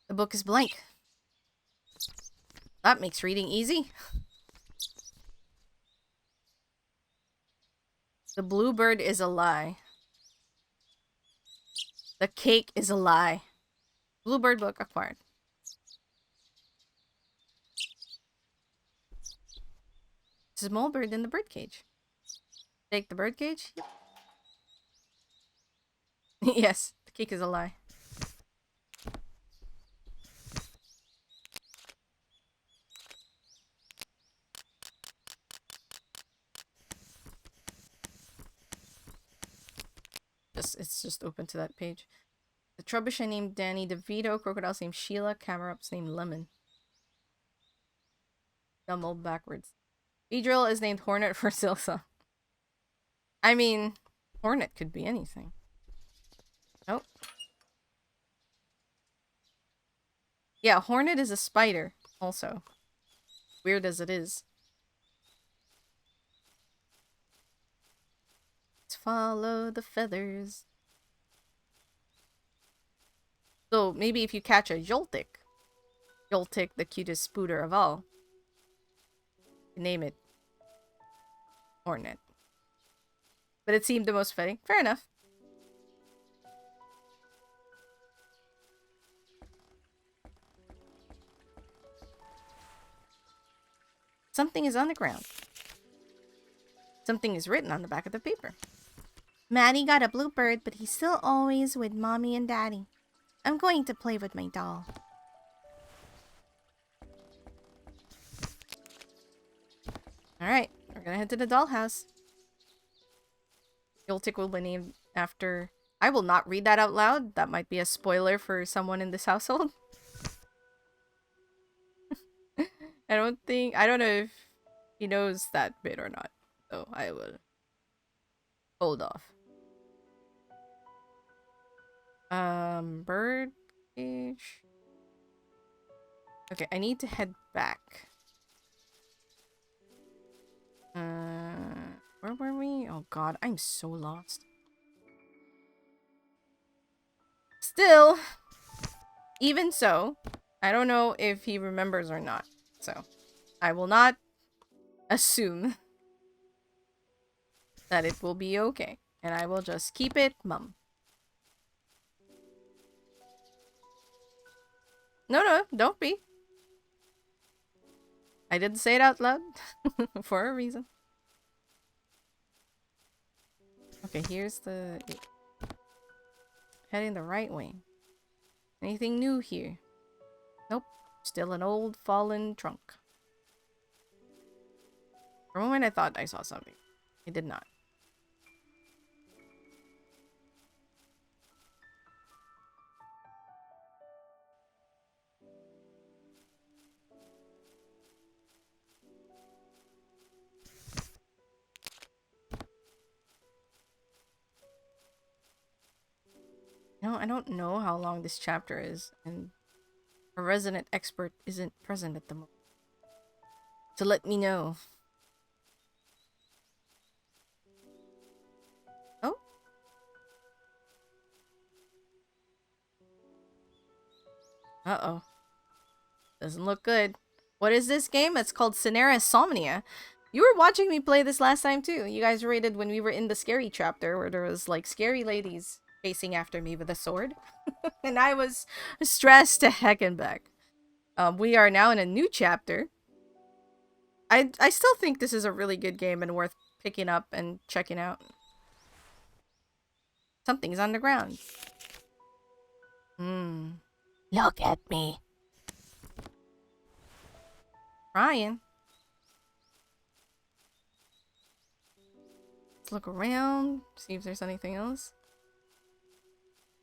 The book is blank. That makes reading easy. The bluebird is a lie. The cake is a lie. Bluebird book acquired. Small bird in the birdcage. Take the birdcage? Yes, the cake is a lie. It's just open to that page. The trebuchet named Danny DeVito, crocodiles named Sheila, camera-ups named Lemon. Dumble backwards. Beedrill is named Hornet for Silsa. I mean, Hornet could be anything. Nope. Yeah, Hornet is a spider, also. Weird as it is. Let's follow the feathers. So maybe if you catch a Joltik, Joltik, the cutest spooter of all, name it Hornet. But it seemed the most fitting. Fair enough. Something is on the ground. Something is written on the back of the paper. Maddie got a blue bird, but he's still always with mommy and daddy. I'm going to play with my doll. Alright, we're gonna head to the dollhouse. Joltik will be named after... I will not read that out loud. That might be a spoiler for someone in this household. I don't know if he knows that bit or not. So I will hold off. Bird cage. Okay, I need to head back. Where were we? Oh god, I'm so lost. Still, even so, I don't know if he remembers or not. So, I will not assume that it will be okay. And I will just keep it mum. No, no, don't be. I didn't say it out loud for a reason. Okay, here's the... Heading the right way. Anything new here? Nope. Still an old fallen trunk. For a moment I thought I saw something. I did not. No, I don't know how long this chapter is, and a resident expert isn't present at the moment to let me know. Oh? Uh-oh. Doesn't look good. What is this game? It's called CINERIS Somnia. You were watching me play this last time too. You guys rated when we were in the scary chapter where there was like scary ladies chasing after me with a sword. And I was stressed to heck and back. We are now in a new chapter. I still think this is a really good game and worth picking up and checking out. Something's on the ground. Look at me. Ryan. Let's look around, see if there's anything else.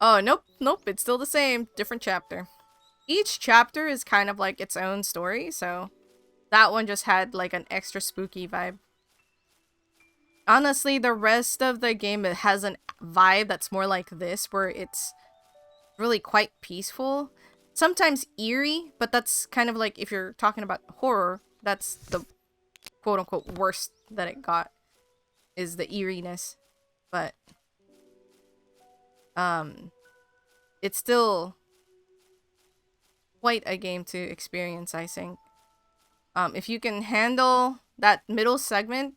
Oh, nope, nope, it's still the same. Different chapter. Each chapter is kind of like its own story, so that one just had like an extra spooky vibe. Honestly, the rest of the game, it has a vibe that's more like this, where it's really quite peaceful. Sometimes eerie, but that's kind of like if you're talking about horror, that's the quote-unquote worst that it got, is the eeriness. But it's still quite a game to experience, I think. If you can handle that middle segment,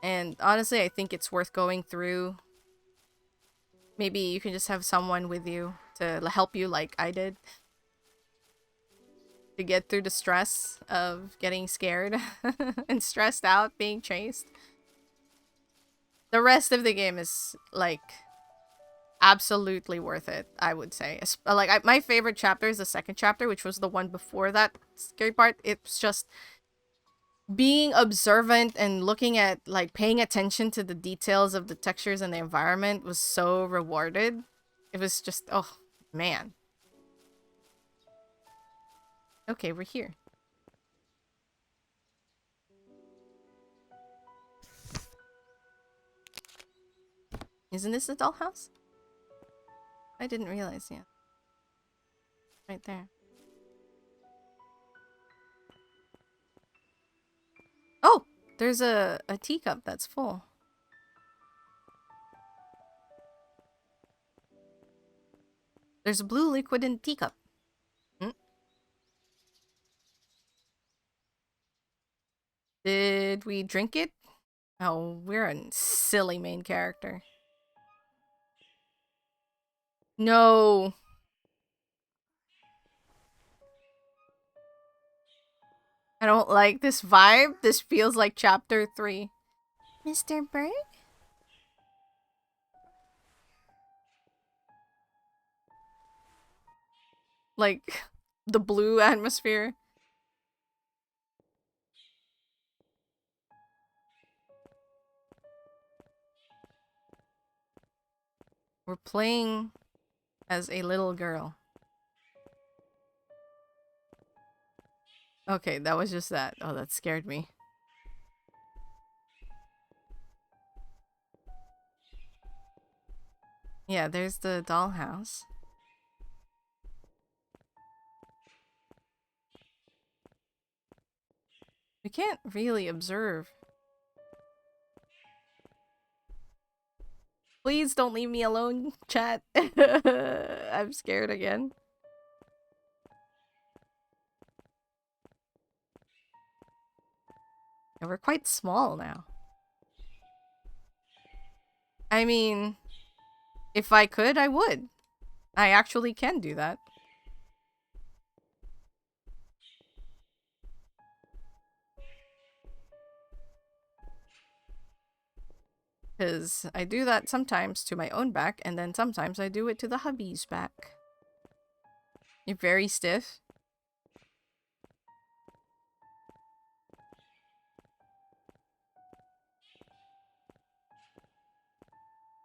and honestly, I think it's worth going through. Maybe you can just have someone with you to help you like I did. To get through the stress of getting scared and stressed out being chased. The rest of the game is, like, absolutely worth it, I would say. Like, my favorite chapter is the second chapter, which was the one before that scary part. It's just being observant and looking at, like, paying attention to the details of the textures and the environment was so rewarded. It was just, oh, man. Okay, we're here. Isn't this the dollhouse? I didn't realize yet. Right there. Oh! There's a teacup that's full. There's a blue liquid in the teacup. Did we drink it? Oh, we're a silly main character. No! I don't like this vibe. This feels like chapter 3. Mr. Bird? Like, the blue atmosphere. We're playing as a little girl. Okay, that was just that. Oh, that scared me. Yeah, there's the dollhouse. We can't really observe. Please don't leave me alone, chat. I'm scared again. And we're quite small now. I mean, if I could, I would. I actually can do that. Because I do that sometimes to my own back, and then sometimes I do it to the hubby's back. You're very stiff.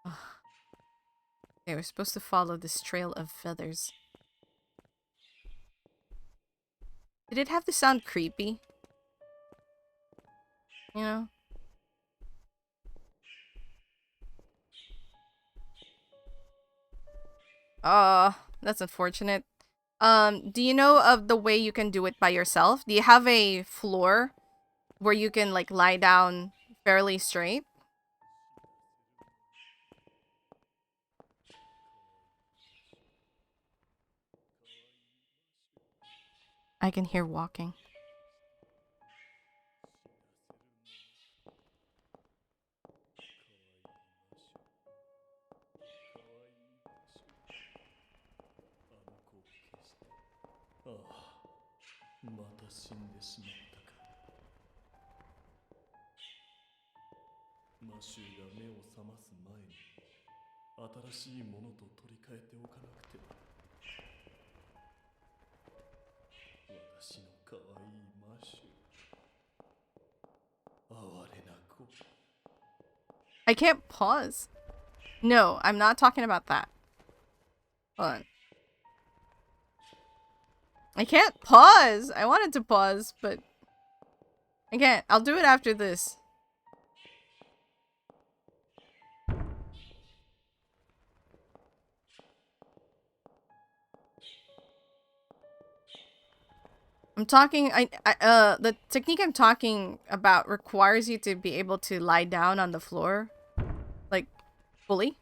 Ugh. Okay, we're supposed to follow this trail of feathers. Did it have to sound creepy? You know? That's unfortunate. Do you know of the way you can do it by yourself? Do you have a floor where you can, like, lie down fairly straight? I can hear walking. I can't pause. No, I'm not talking about that. Hold on. I can't pause! I wanted to pause, but I can't. I'll do it after this. I'm talking, the technique I'm talking about requires you to be able to lie down on the floor. Like, fully.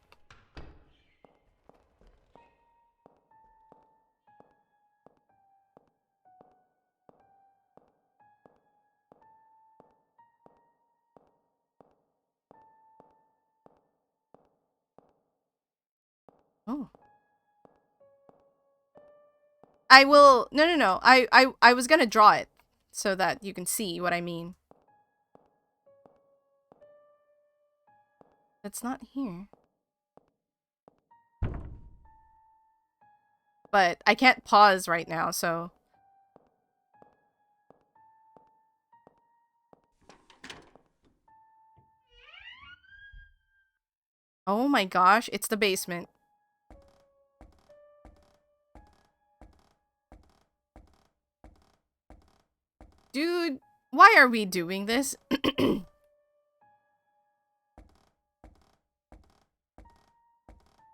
Oh. I will, no. I was gonna draw it so that you can see what I mean. It's not here. But I can't pause right now, so... Oh my gosh, it's the basement. Dude, why are we doing this?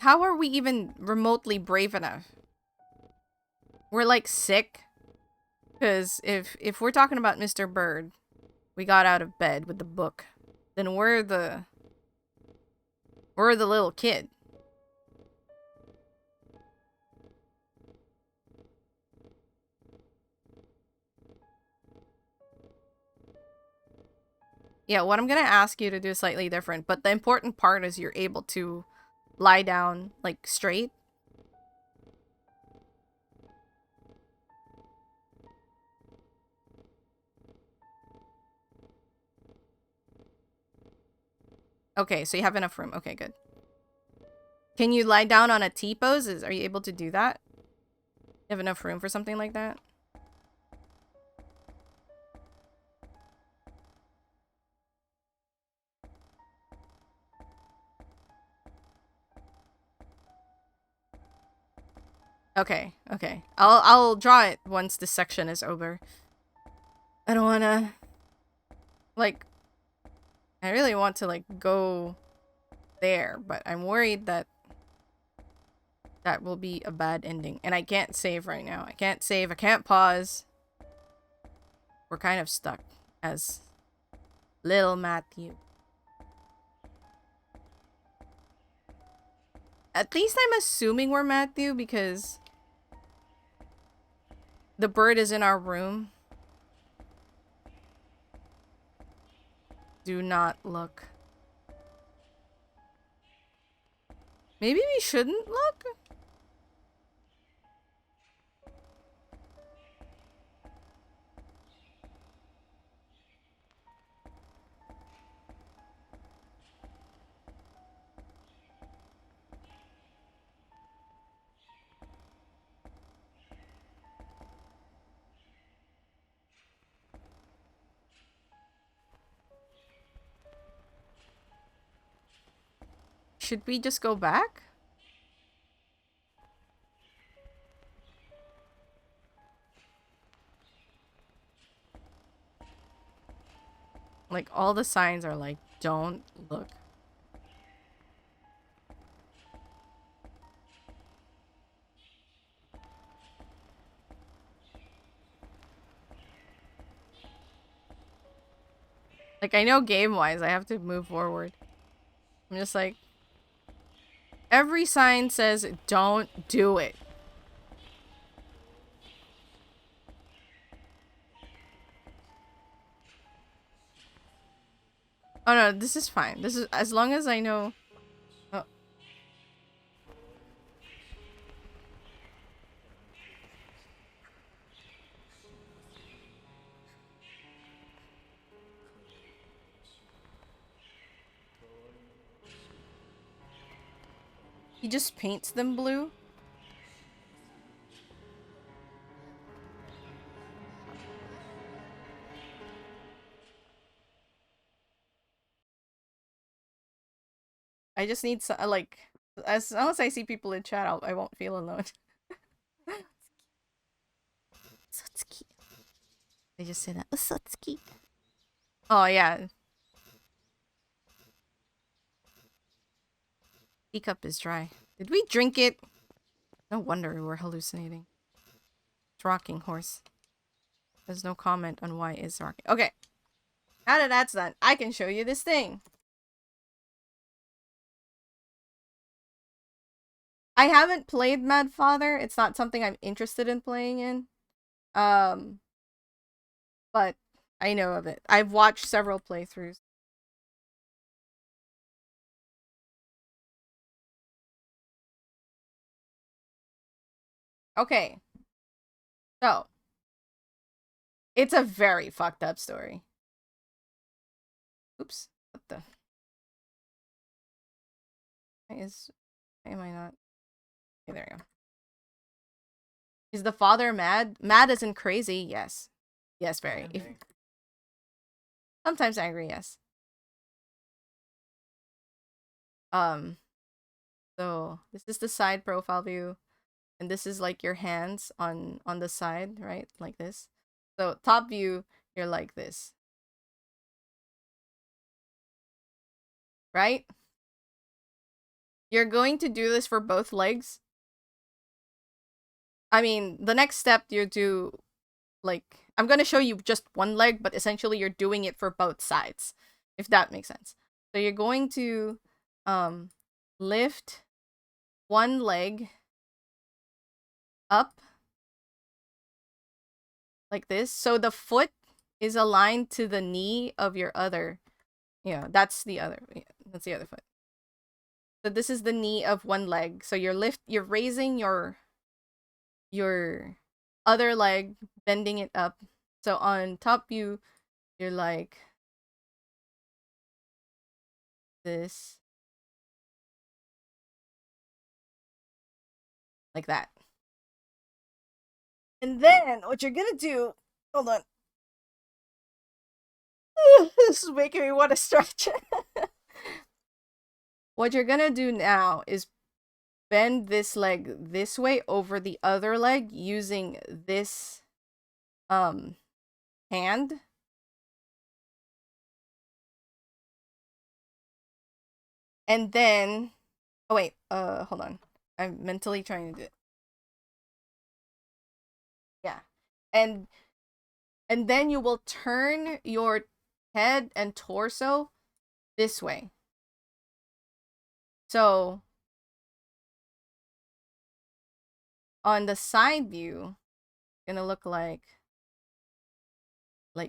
How are we even remotely brave enough? We're like sick. Because if we're talking about Mr. Bird, we got out of bed with the book, then we're the little kid. Yeah, what I'm gonna ask you to do is slightly different, but the important part is you're able to lie down, like, straight. Okay, so you have enough room. Okay, good. Can you lie down on a T-pose? Are you able to do that? You have enough room for something like that? Okay, okay. I'll draw it once this section is over. I don't wanna... Like... I really want to, like, go there, but I'm worried that that will be a bad ending. And I can't save right now. I can't save. I can't pause. We're kind of stuck as little Matthew. At least I'm assuming we're Matthew because the bird is in our room. Do not look. Maybe we shouldn't look? Should we just go back? Like, all the signs are like, don't look. Like, I know game-wise, I have to move forward. I'm just like... Every sign says, don't do it. Oh no, this is fine. This is... As long as I know... Oh. He just paints them blue? I just need some, like, as long as I see people in chat, I won't feel alone. Usotsuki. I just said that. Usotsuki. Oh, yeah. Teacup is dry. Did we drink it? No wonder we're hallucinating. It's rocking horse. There's no comment on why it's rocking. Okay. Now that that's done, I can show you this thing. I haven't played Mad Father. It's not something I'm interested in playing in. But I know of it. I've watched several playthroughs. Okay. So, it's a very fucked up story. Oops. What the? Why am I not? Okay, there we go. Is the father mad? Mad isn't crazy, yes. Yes, very. Sometimes angry, yes. So this is the side profile view, and this is like your hands on the side, right? Like this. So top view, you're like this. Right? You're going to do this for both legs. I mean, the next step you do, like, I'm going to show you just one leg, but essentially you're doing it for both sides, if that makes sense. So you're going to lift one leg up like this. So the foot is aligned to the knee of your other. Yeah, that's the other. That's the other foot. So this is the knee of one leg. So you're raising your other leg, bending it up. So on top view, you're like this. Like that. And then what you're gonna do, hold on. This is making me want to stretch. What you're gonna do now is bend this leg this way over the other leg using this hand. And then, oh wait, hold on. I'm mentally trying to do it. Yeah. And then you will turn your head and torso this way. So on the side view, it's gonna look like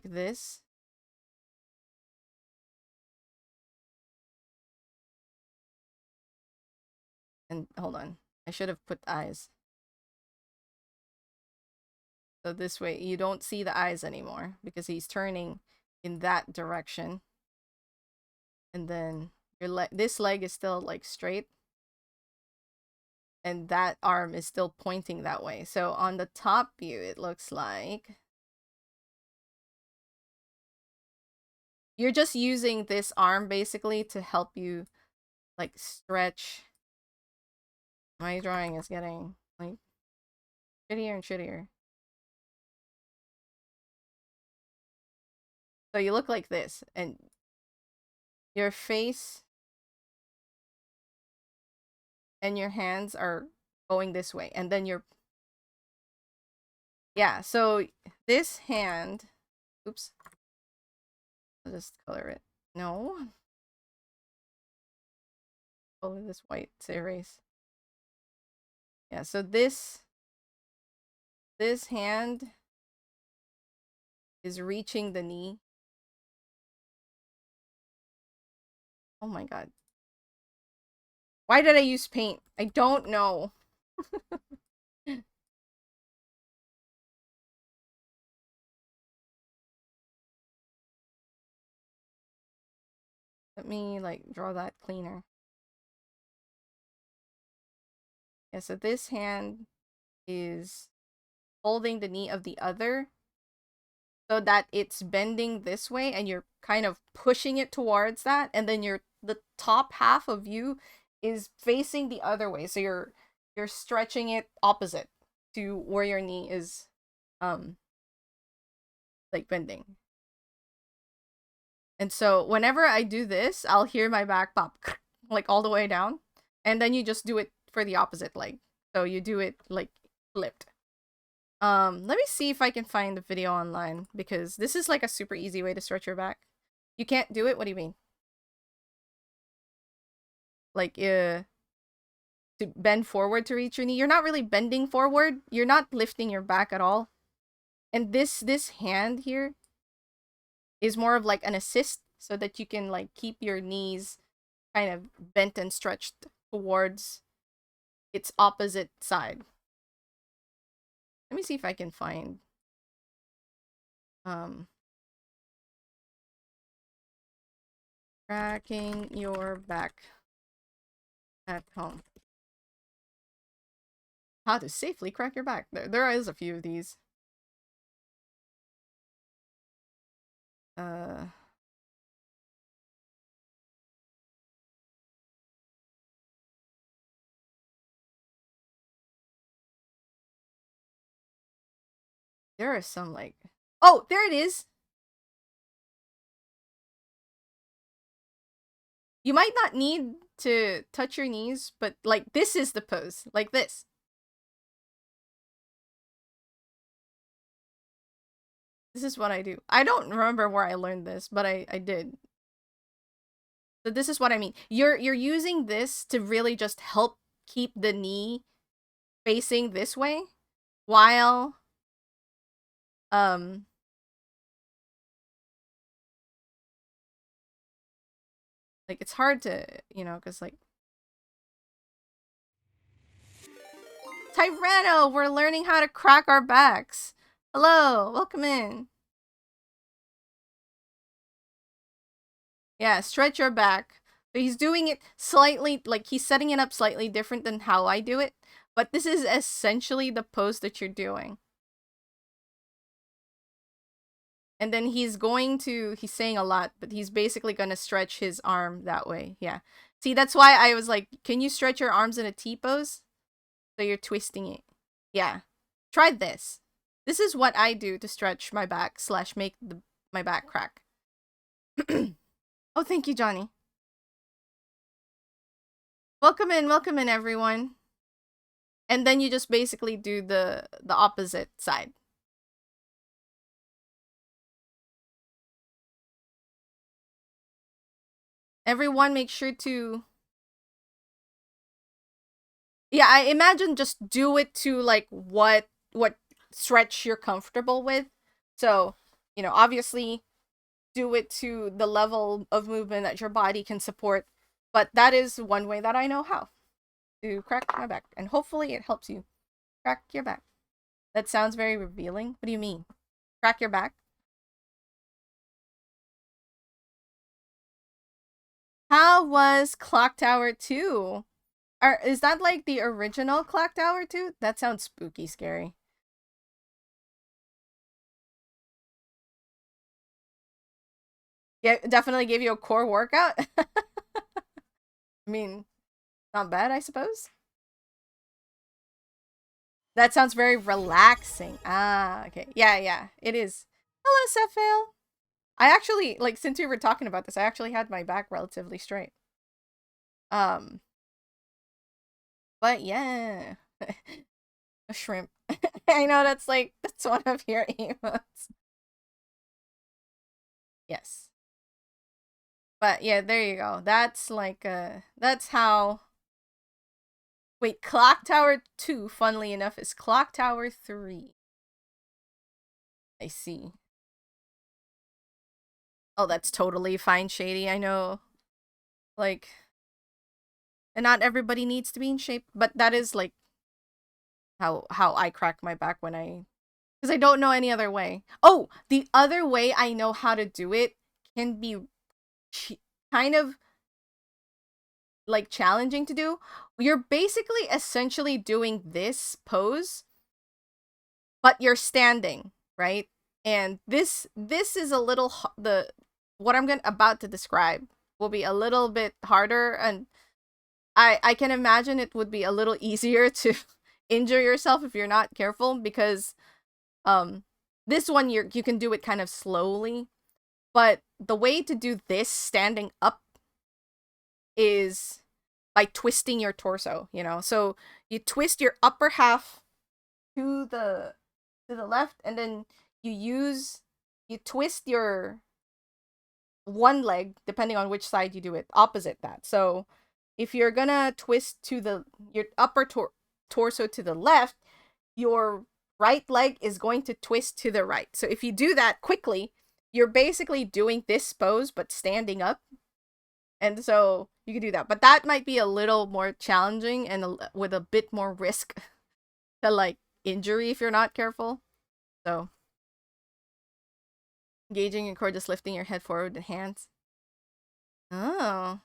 this. And hold on, I should have put eyes. So this way you don't see the eyes anymore because he's turning in that direction. And then your this leg is still like straight. And that arm is still pointing that way. So on the top view, it looks like you're just using this arm basically to help you like stretch. My drawing is getting like shittier and shittier. So you look like this, and your face and your hands are going this way, and then your so this hand, oops, I'll just color it. No, color this white to erase. Yeah, so this hand is reaching the knee. Oh my god. Why did I use paint? I don't know. Let me like draw that cleaner. Yeah, so this hand is holding the knee of the other so that it's bending this way, and you're kind of pushing it towards that, and then the top half of you is facing the other way. So you're stretching it opposite to where your knee is like bending. And so whenever I do this, I'll hear my back pop like all the way down. And then you just do it for the opposite leg. So you do it like flipped. Let me see if I can find the video online, because this is like a super easy way to stretch your back. You can't do it? What do you mean? Like, to bend forward to reach your knee? You're not really bending forward. You're not lifting your back at all. And this hand here is more of like an assist so that you can like keep your knees kind of bent and stretched towards its opposite side. Let me see if I can find cracking your back at home. How to safely crack your back. There is a few of these. There are some like, oh, there it is. You might not need to touch your knees, but like this is the pose, like this. This is what I do. I don't remember where I learned this, but I did. So this is what I mean. You're using this to really just help keep the knee facing this way while like it's hard to, you know, because like Tyranno, we're learning how to crack our backs. Hello, welcome in. Yeah, stretch your back. So he's doing it slightly, like he's setting it up slightly different than how I do it. But this is essentially the pose that you're doing. And then he's saying a lot, but he's basically going to stretch his arm that way. Yeah. See, that's why I was like, can you stretch your arms in a T pose? So you're twisting it. Yeah. Try this. This is what I do to stretch my back / make my back crack. Oh, thank you, Johnny. Welcome in, everyone. And then you just basically do the opposite side. Everyone, make sure to Yeah, I imagine just do it to like what stretch you're comfortable with. So, obviously do it to the level of movement that your body can support. But that is one way that I know how to crack my back. And hopefully it helps you crack your back. That sounds very revealing. What do you mean? Crack your back? How was Clock Tower 2? Is that like the original Clock Tower 2? That sounds spooky scary. Yeah, definitely gave you a core workout. I mean, not bad, I suppose. That sounds very relaxing. Ah, okay. Yeah, yeah, it is. Hello, Sephael. I actually, like, since we were talking about this, I actually had my back relatively straight. Um, but yeah. A shrimp. I know that's one of your emotes. Yes. But yeah, there you go. That's like that's how. Wait, Clock Tower 2, funnily enough, is Clock Tower 3. I see. Oh, that's totally fine, Shady. I know. Like, and not everybody needs to be in shape, but that is like how I crack my back when because I don't know any other way. Oh, the other way I know how to do it can be kind of like challenging to do. You're basically essentially doing this pose, but you're standing, right? And this is a little the what I'm about to describe will be a little bit harder, and I can imagine it would be a little easier to injure yourself if you're not careful, because this one you can do it kind of slowly, but the way to do this standing up is by twisting your torso, so you twist your upper half to the left, and then you twist your one leg, depending on which side you do it, opposite that. So if you're gonna twist to your upper torso to the left, your right leg is going to twist to the right. So if you do that quickly, you're basically doing this pose but standing up. And so you can do that. But that might be a little more challenging and with a bit more risk to like injury if you're not careful. So engaging your core, just lifting your head forward with hands. Oh.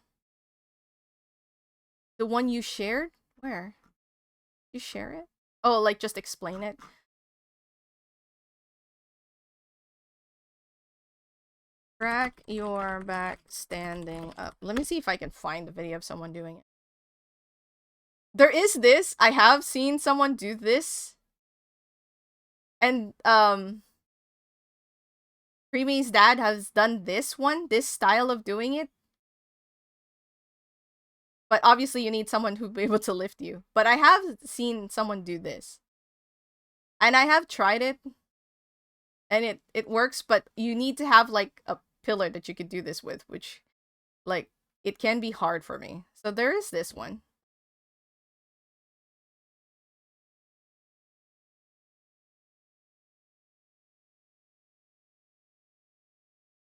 The one you shared? Where? You share it? Oh, like just explain it. Crack your back standing up. Let me see if I can find the video of someone doing it. There is this. I have seen someone do this. And Creamy's dad has done this style of doing it. But obviously you need someone who'll be able to lift you. But I have seen someone do this. And I have tried it. And it works, but you need to have like a pillar that you could do this with, which like it can be hard for me. So there is this one.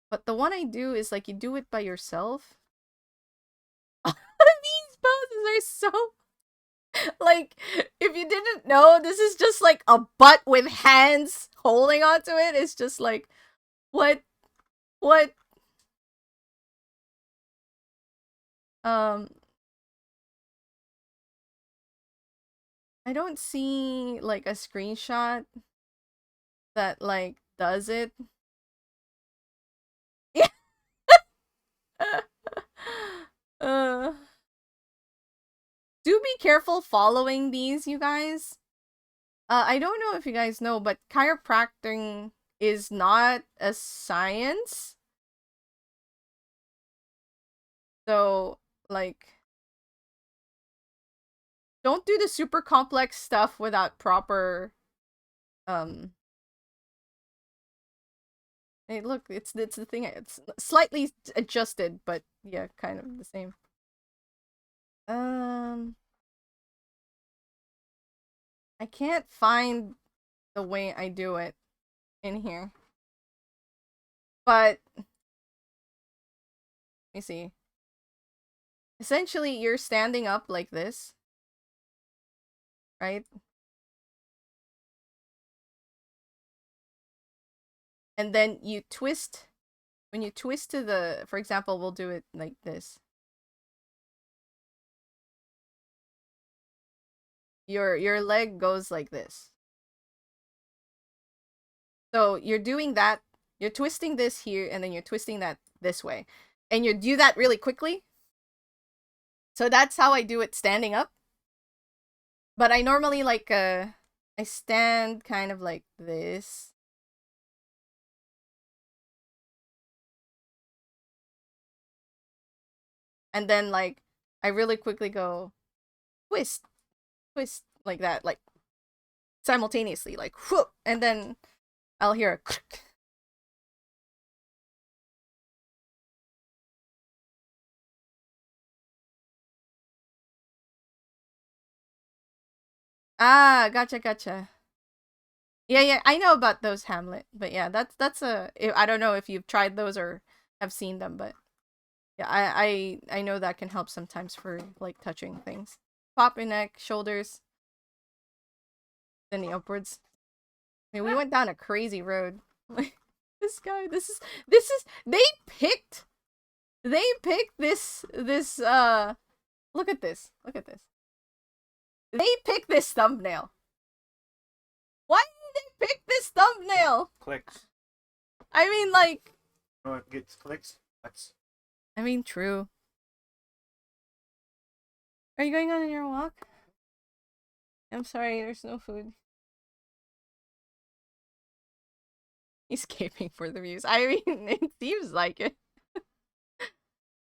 But the one I do is like you do it by yourself. These poses are so like, if you didn't know, this is just like a butt with hands holding onto it. It's just like, what? Um, I don't see like a screenshot that like does it. uh, do be careful following these, you guys. I don't know if you guys know, but chiropractic is not a science. So, like, don't do the super complex stuff without proper, hey, look, it's the thing, it's slightly adjusted, but yeah, kind of the same. I can't find the way I do it in here. But let me see. Essentially, you're standing up like this, right? And then you twist. When you twist to the, for example, we'll do it like this. Your leg goes like this. So you're doing that. You're twisting this here, and then you're twisting that this way, and you do that really quickly. So that's how I do it standing up. But I normally like I stand kind of like this. And then like I really quickly go twist, twist like that, like simultaneously, like whoop, and then I'll hear a click. Ah, gotcha, gotcha. Yeah, yeah, I know about those Hamlet, but yeah, that's a. I don't know if you've tried those or have seen them, but yeah, I know that can help sometimes for like touching things. Pop your neck, shoulders, then the upwards. I mean, we went down a crazy road. Like this guy, this is they picked this look at this. Look at this. They picked this thumbnail. Why did they pick this thumbnail? Clicks. I mean, like. You know what gets clicks? That's. I mean, true. Are you going on your walk? I'm sorry, there's no food. Escaping for the views. I mean, it seems like it.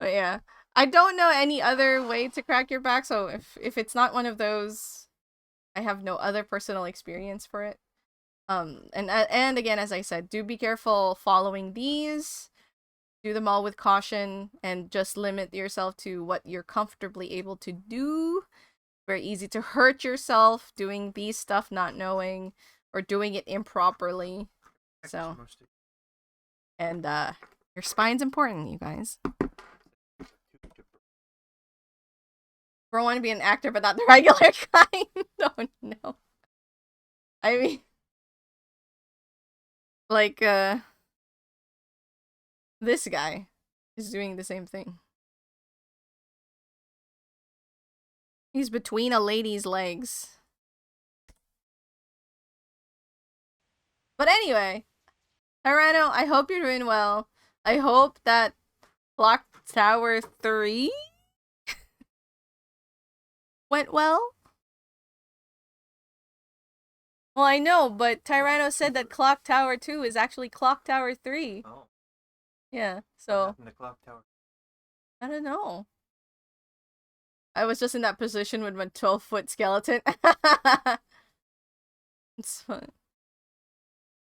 But yeah. I don't know any other way to crack your back, so if it's not one of those, I have no other personal experience for it. And again, as I said, do be careful following these. Do them all with caution and just limit yourself to what you're comfortably able to do. Very easy to hurt yourself doing these stuff not knowing or doing it improperly. So, and your spine's important, you guys. I want to be an actor, but not the regular kind. Oh no. I mean, like, this guy is doing the same thing. He's between a lady's legs. But anyway, Hirano, I hope you're doing well. I hope that Clock Tower 3 went well. Well, I know, but Tyranno said that Clock Tower 2 is actually Clock Tower 3. Oh. Yeah, so. The clock tower. I don't know. I was just in that position with my 12-foot skeleton. It's fun.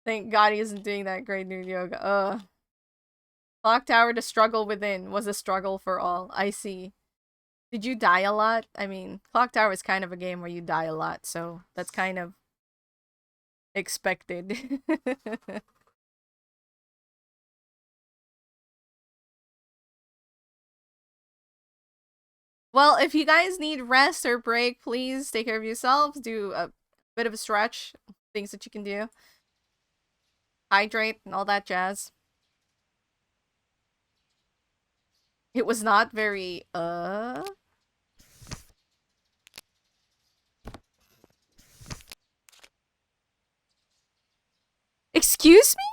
Thank God he isn't doing that great nude yoga. Clock Tower, the struggle within was a struggle for all. I see. Did you die a lot? I mean, Clock Tower is kind of a game where you die a lot, so that's kind of expected. Well, if you guys need rest or break, please take care of yourselves. Do a bit of a stretch, things that you can do. Hydrate and all that jazz. It was not very, Excuse me?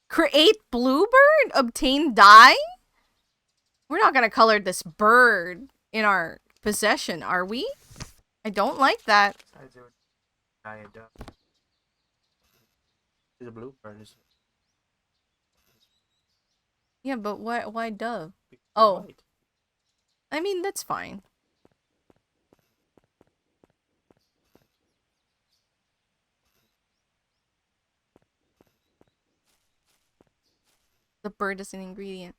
Create bluebird? Obtain dye? We're not gonna color this bird in our possession, are we? I don't like that. It's a blue bird. Yeah, but why dove? Oh. White. I mean, that's fine. The bird is an ingredient.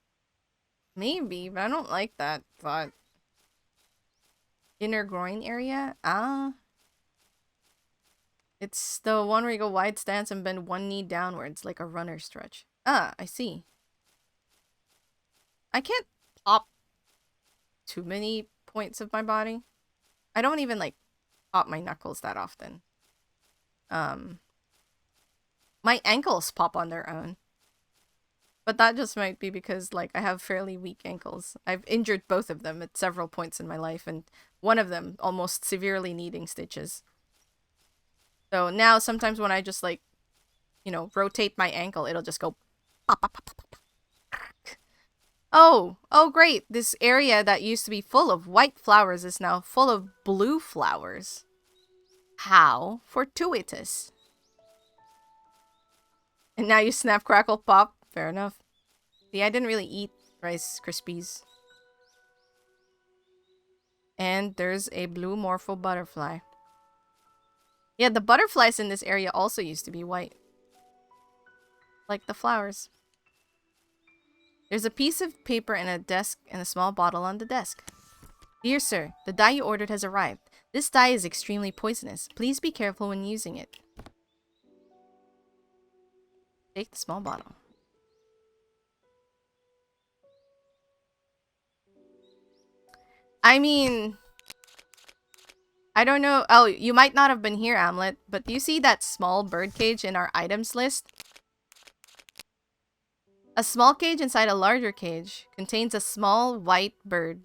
Maybe, but I don't like that thought. Inner groin area? Ah. It's the one where you go wide stance and bend one knee downwards like a runner stretch. Ah, I see. I can't pop too many points of my body. I don't even like pop my knuckles that often. My ankles pop on their own. But that just might be because like I have fairly weak ankles. I've injured both of them at several points in my life, and one of them almost severely needing stitches. So now sometimes when I just like, you know, rotate my ankle, it'll just go pop, pop, pop, pop, pop. Oh, great. This area that used to be full of white flowers is now full of blue flowers. How fortuitous. And now you snap, crackle, pop. Fair enough. See, I didn't really eat Rice Krispies. And there's a blue morpho butterfly. Yeah, the butterflies in this area also used to be white. Like the flowers. There's a piece of paper and a desk and a small bottle on the desk. Dear sir, the dye you ordered has arrived. This dye is extremely poisonous. Please be careful when using it. Take the small bottle. I mean, I don't know. Oh, you might not have been here, Amlet, but do you see that small bird cage in our items list? A small cage inside a larger cage contains a small white bird.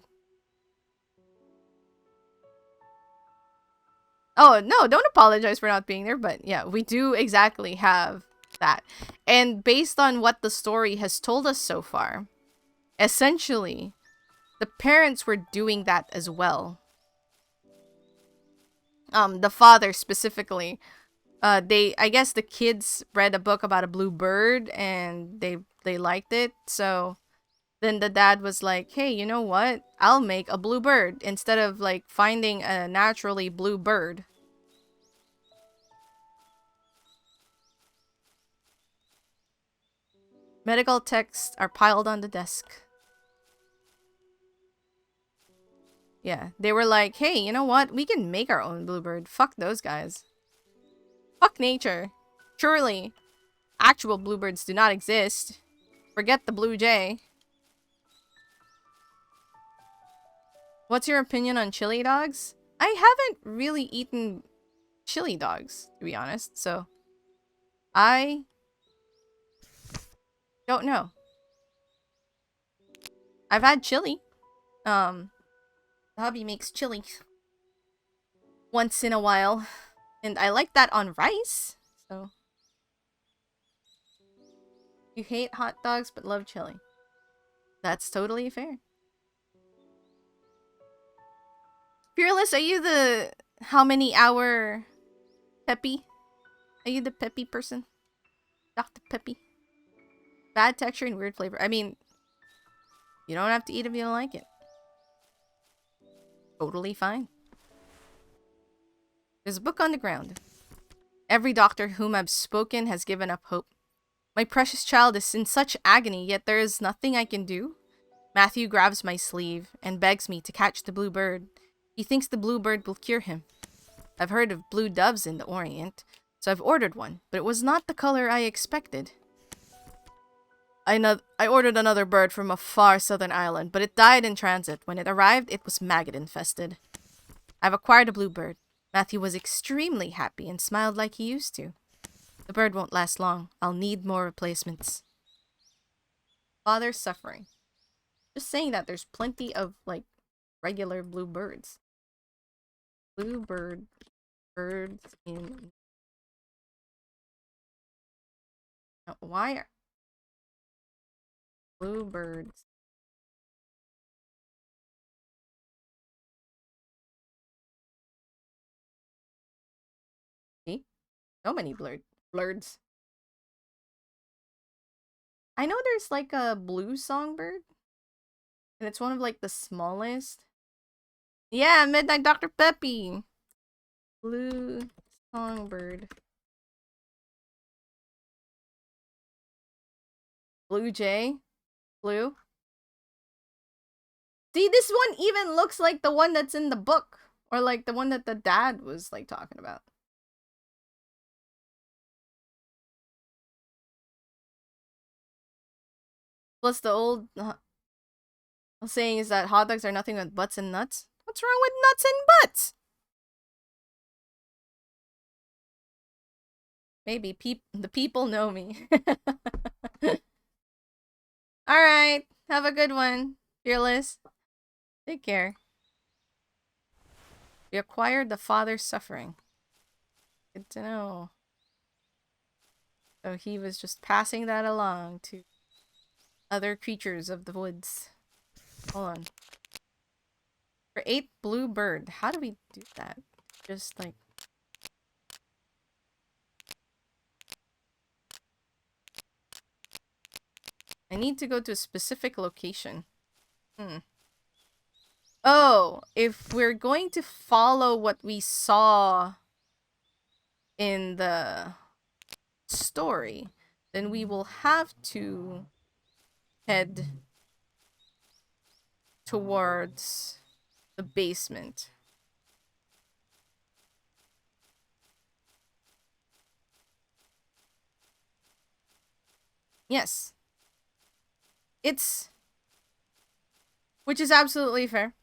Oh, no, don't apologize for not being there, but yeah, we do exactly have that. And based on what the story has told us so far, essentially, the parents were doing that as well. The father specifically. I guess the kids read a book about a blue bird and they liked it, so then the dad was like, hey, you know what? I'll make a blue bird instead of like finding a naturally blue bird. Medical texts are piled on the desk. Yeah, they were like, hey, you know what? We can make our own bluebird. Fuck those guys. Fuck nature. Surely, actual bluebirds do not exist. Forget the blue jay. What's your opinion on chili dogs? I haven't really eaten chili dogs, to be honest, so I don't know. I've had chili. The hubby makes chili once in a while, and I like that on rice, so. You hate hot dogs but love chili. That's totally fair. Fearless, are you the how many hour Peppy? Are you the Peppy person? Dr. Peppy? Bad texture and weird flavor. I mean, you don't have to eat if you don't like it. Totally fine. There's a book on the ground. Every doctor whom I've spoken has given up hope. My precious child is in such agony, yet there is nothing I can do. Matthew grabs my sleeve and begs me to catch the blue bird. He thinks the blue bird will cure him. I've heard of blue doves in the Orient, so I've ordered one, but it was not the color I expected. I ordered another bird from a far southern island, but it died in transit. When it arrived, it was maggot infested. I've acquired a blue bird. Matthew was extremely happy and smiled like he used to. The bird won't last long. I'll need more replacements. Father's suffering. Just saying that there's plenty of, like, regular blue birds. Blue birds in... Why are... Blue birds. See? So many blurds. I know there's like a blue songbird. And it's one of like the smallest. Yeah, Midnight Dr. Peppy. Blue songbird. Blue jay. Blue. See, this one even looks like the one that's in the book. Or like the one that the dad was like talking about. Plus the old saying is that hot dogs are nothing but butts and nuts. What's wrong with nuts and butts? Maybe the people know me. Alright, have a good one, Fearless. Take care. We acquired the father's suffering. Good to know. So he was just passing that along to other creatures of the woods. Hold on. For 8 blue bird, how do we do that? Just like... I need to go to a specific location. Oh, if we're going to follow what we saw in the story, then we will have to head towards the basement. Yes. Which is absolutely fair.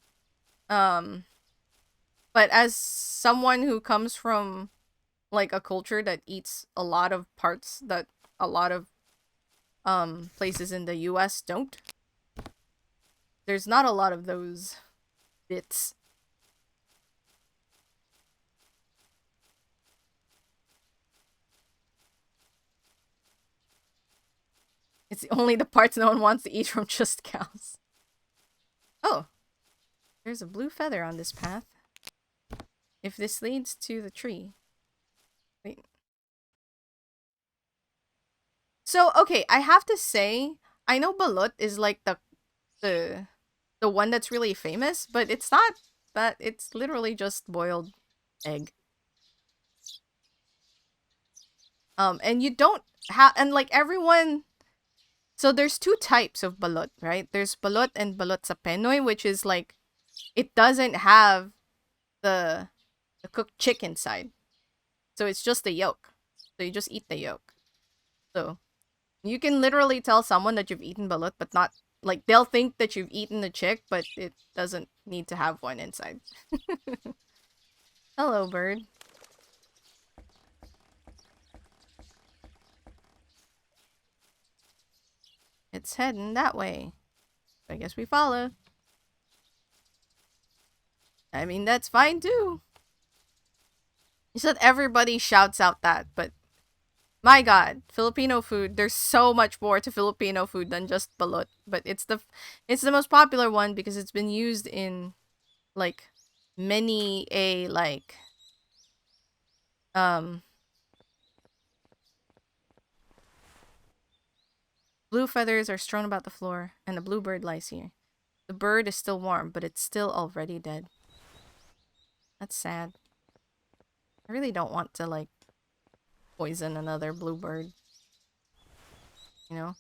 But as someone who comes from like a culture that eats a lot of parts that a lot of places in the US don't, there's not a lot of those bits. It's only the parts no one wants to eat from just cows. Oh, there's a blue feather on this path. If this leads to the tree. Wait. So, okay, I have to say, I know balut is like the one that's really famous, but it's not that. It's literally just boiled egg. And you don't have, and like everyone, so there's 2 types of balut, right? There's balut and balut sa Penoy, which is like, it doesn't have the cooked chicken side. So it's just the yolk. So you just eat the yolk. So you can literally tell someone that you've eaten balut, but not, like, they'll think that you've eaten the chick, but it doesn't need to have one inside. Hello, bird. It's heading that way. I guess we follow. I mean, that's fine too. You said everybody shouts out that, but my god, Filipino food, there's so much more to Filipino food than just balut. But it's the most popular one because it's been used in like many a like blue feathers are strewn about the floor, and a bluebird lies here. The bird is still warm, but it's still already dead. That's sad. I really don't want to, like, poison another bluebird. You know?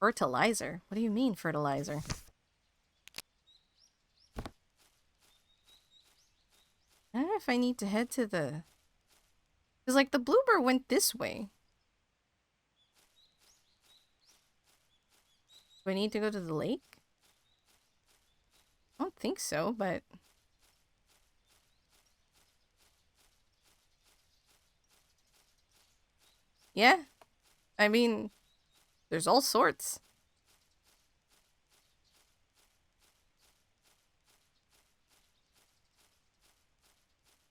Fertilizer? What do you mean, fertilizer? I don't know if I need to head to the... Because, like, the bluebird went this way. Do I need to go to the lake? I don't think so, but... Yeah. I mean, there's all sorts.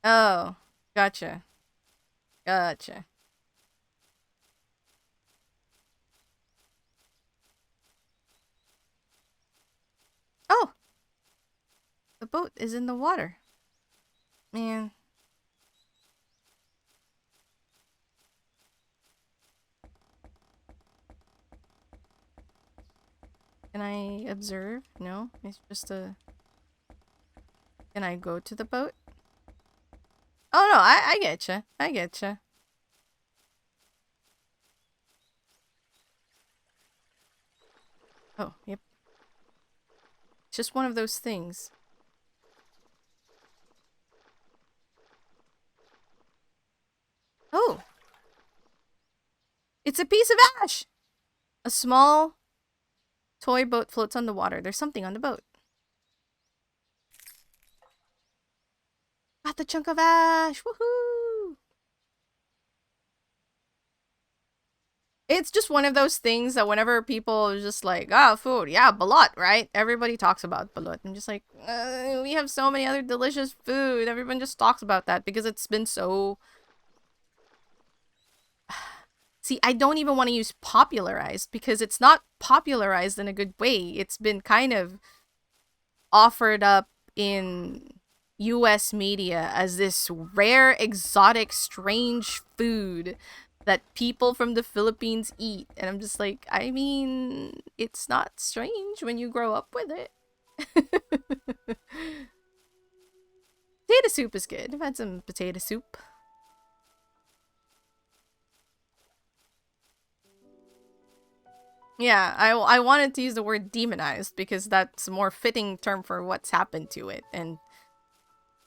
Oh, gotcha. Gotcha. Oh! The boat is in the water. Man. Can I observe? No? It's just a... Can I go to the boat? Oh no, I getcha. I getcha. Oh, yep. It's just one of those things. Oh! It's a piece of ash! A small toy boat floats on the water. There's something on the boat. Got the chunk of ash! Woohoo! It's just one of those things that whenever people are just like, ah, food, yeah, balut, right? Everybody talks about balut. I'm just like, we have so many other delicious food. Everyone just talks about that because it's been so... See, I don't even want to use popularized because it's not popularized in a good way. It's been kind of offered up in US media as this rare, exotic, strange food that people from the Philippines eat. And I'm just like, I mean, it's not strange when you grow up with it. Potato soup is good. I've had some potato soup. Yeah, I wanted to use the word demonized because that's a more fitting term for what's happened to it. And,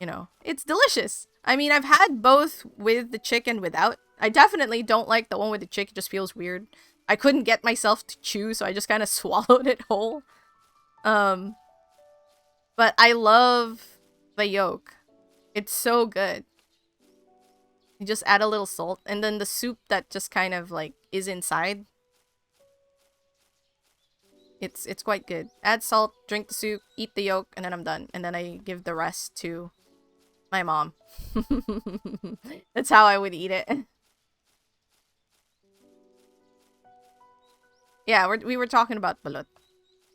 you know, it's delicious. I mean, I've had both with the chicken without. I definitely don't like the one with the chicken. It just feels weird. I couldn't get myself to chew, so I just kind of swallowed it whole. But I love the yolk. It's so good. You just add a little salt, and then the soup that just kind of like is inside. It's quite good. Add salt, drink the soup, eat the yolk, and then I'm done. And then I give the rest to my mom. That's how I would eat it. Yeah, we were talking about balut,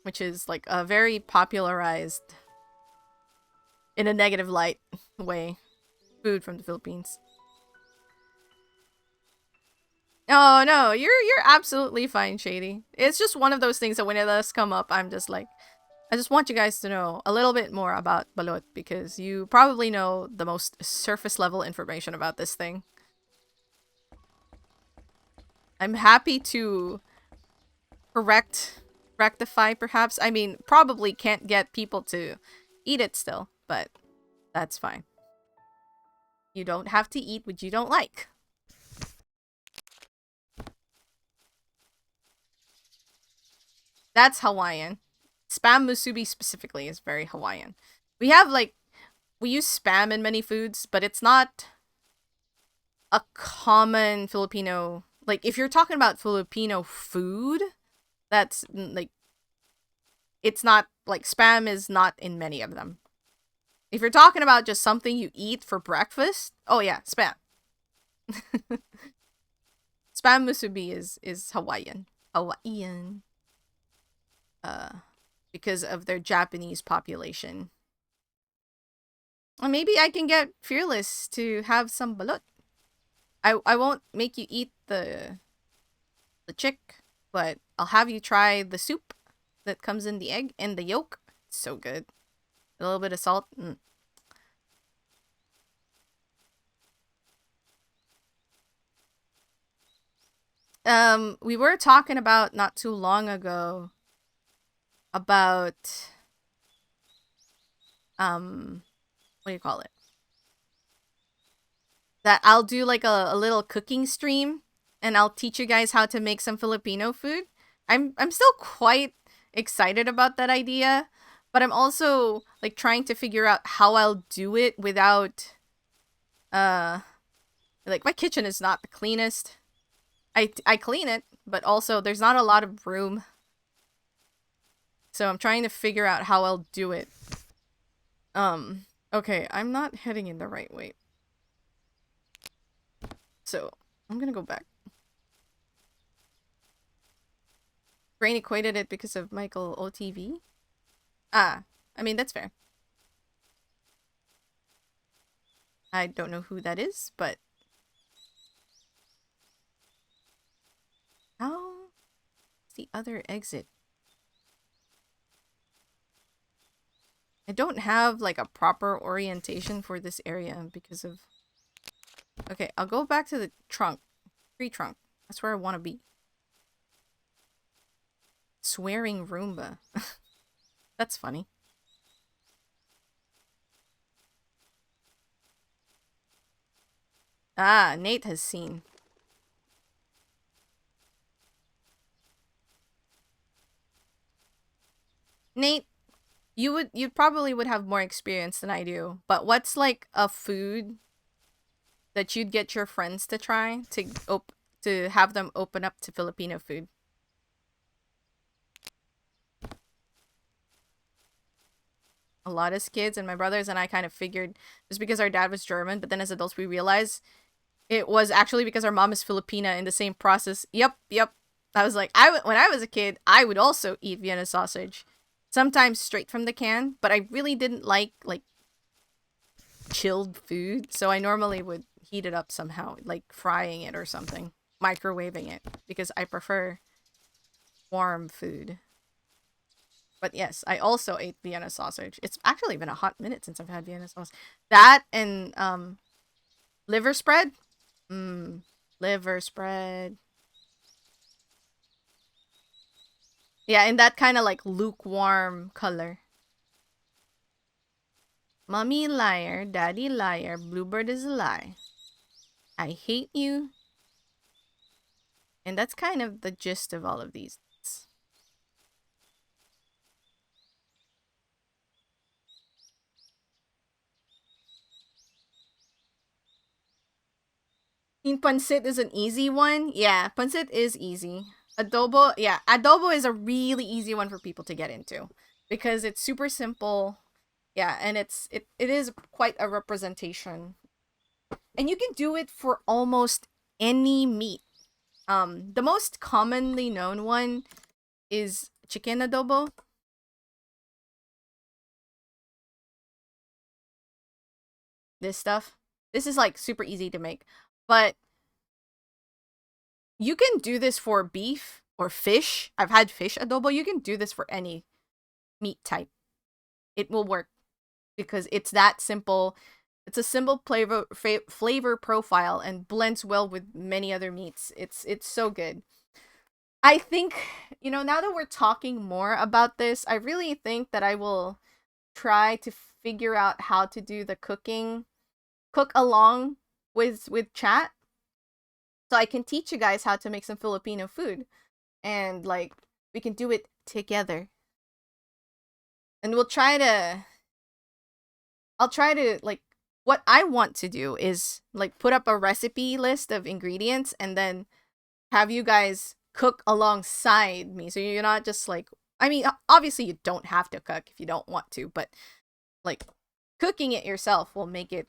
which is like a very popularized, in a negative light way, food from the Philippines. Oh no, you're absolutely fine, Shady. It's just one of those things that when it does come up, I'm just like, I just want you guys to know a little bit more about balut because you probably know the most surface level information about this thing. I'm happy to rectify perhaps. I mean, probably can't get people to eat it still, but that's fine. You don't have to eat what you don't like. That's Hawaiian. Spam musubi specifically is very Hawaiian. We have like, we use spam in many foods, but it's not a common Filipino, like if you're talking about Filipino food, that's like, it's not like spam is not in many of them. If you're talking about just something you eat for breakfast, oh yeah, spam. Spam musubi is Hawaiian. Hawaiian. Because of their Japanese population. Or maybe I can get Fearless to have some balut. I won't make you eat the chick, but I'll have you try the soup that comes in the egg and the yolk. It's so good. A little bit of salt. We were talking about not too long ago about what do you call it? That I'll do like a little cooking stream and I'll teach you guys how to make some Filipino food. I'm still quite excited about that idea, but I'm also like trying to figure out how I'll do it without like my kitchen is not the cleanest. I clean it, but also there's not a lot of room. So I'm trying to figure out how I'll do it. Okay, I'm not heading in the right way. So, I'm gonna go back. Brain equated it because of Michael OTV. Ah, I mean, that's fair. I don't know who that is, but... How's the other exit? I don't have, like, a proper orientation for this area because of... Okay, I'll go back to the trunk. Tree trunk. That's where I want to be. swearing Roomba. That's funny. Ah, Nate has seen. Nate, you probably would have more experience than I do, but what's like a food that you'd get your friends to try to have them open up to Filipino food? A lot of kids and my brothers and I kind of figured just because our dad was German, but then as adults we realized it was actually because our mom is Filipina in the same process. Yep. I was like, when I was a kid, I would also eat Vienna sausage, sometimes straight from the can, but I really didn't like chilled food, so I normally would heat it up somehow, like frying it or something, microwaving it, because I prefer warm food. But yes, I also ate Vienna sausage. It's actually been a hot minute since I've had Vienna sausage. That and liver spread. Liver spread. Yeah, in that kind of like lukewarm color. Mommy liar, daddy liar, bluebird is a lie. I hate you. And that's kind of the gist of all of these. In pancit is an easy one. Yeah, pancit is easy. Adobo, yeah, adobo is a really easy one for people to get into because it's super simple. Yeah, and it is quite a representation. And you can do it for almost any meat. The most commonly known one is chicken adobo. This stuff. This is like super easy to make. But you can do this for beef or fish. I've had fish adobo. You can do this for any meat type. It will work because it's that simple. It's a simple flavor profile and blends well with many other meats. It's so good. I think, now that we're talking more about this, I really think that I will try to figure out how to do the cook along with chat, so I can teach you guys how to make some Filipino food, and like we can do it together. And I'll try to like what I want to do is like put up a recipe list of ingredients and then have you guys cook alongside me. So you're not just like, I mean, obviously you don't have to cook if you don't want to, but like cooking it yourself will make it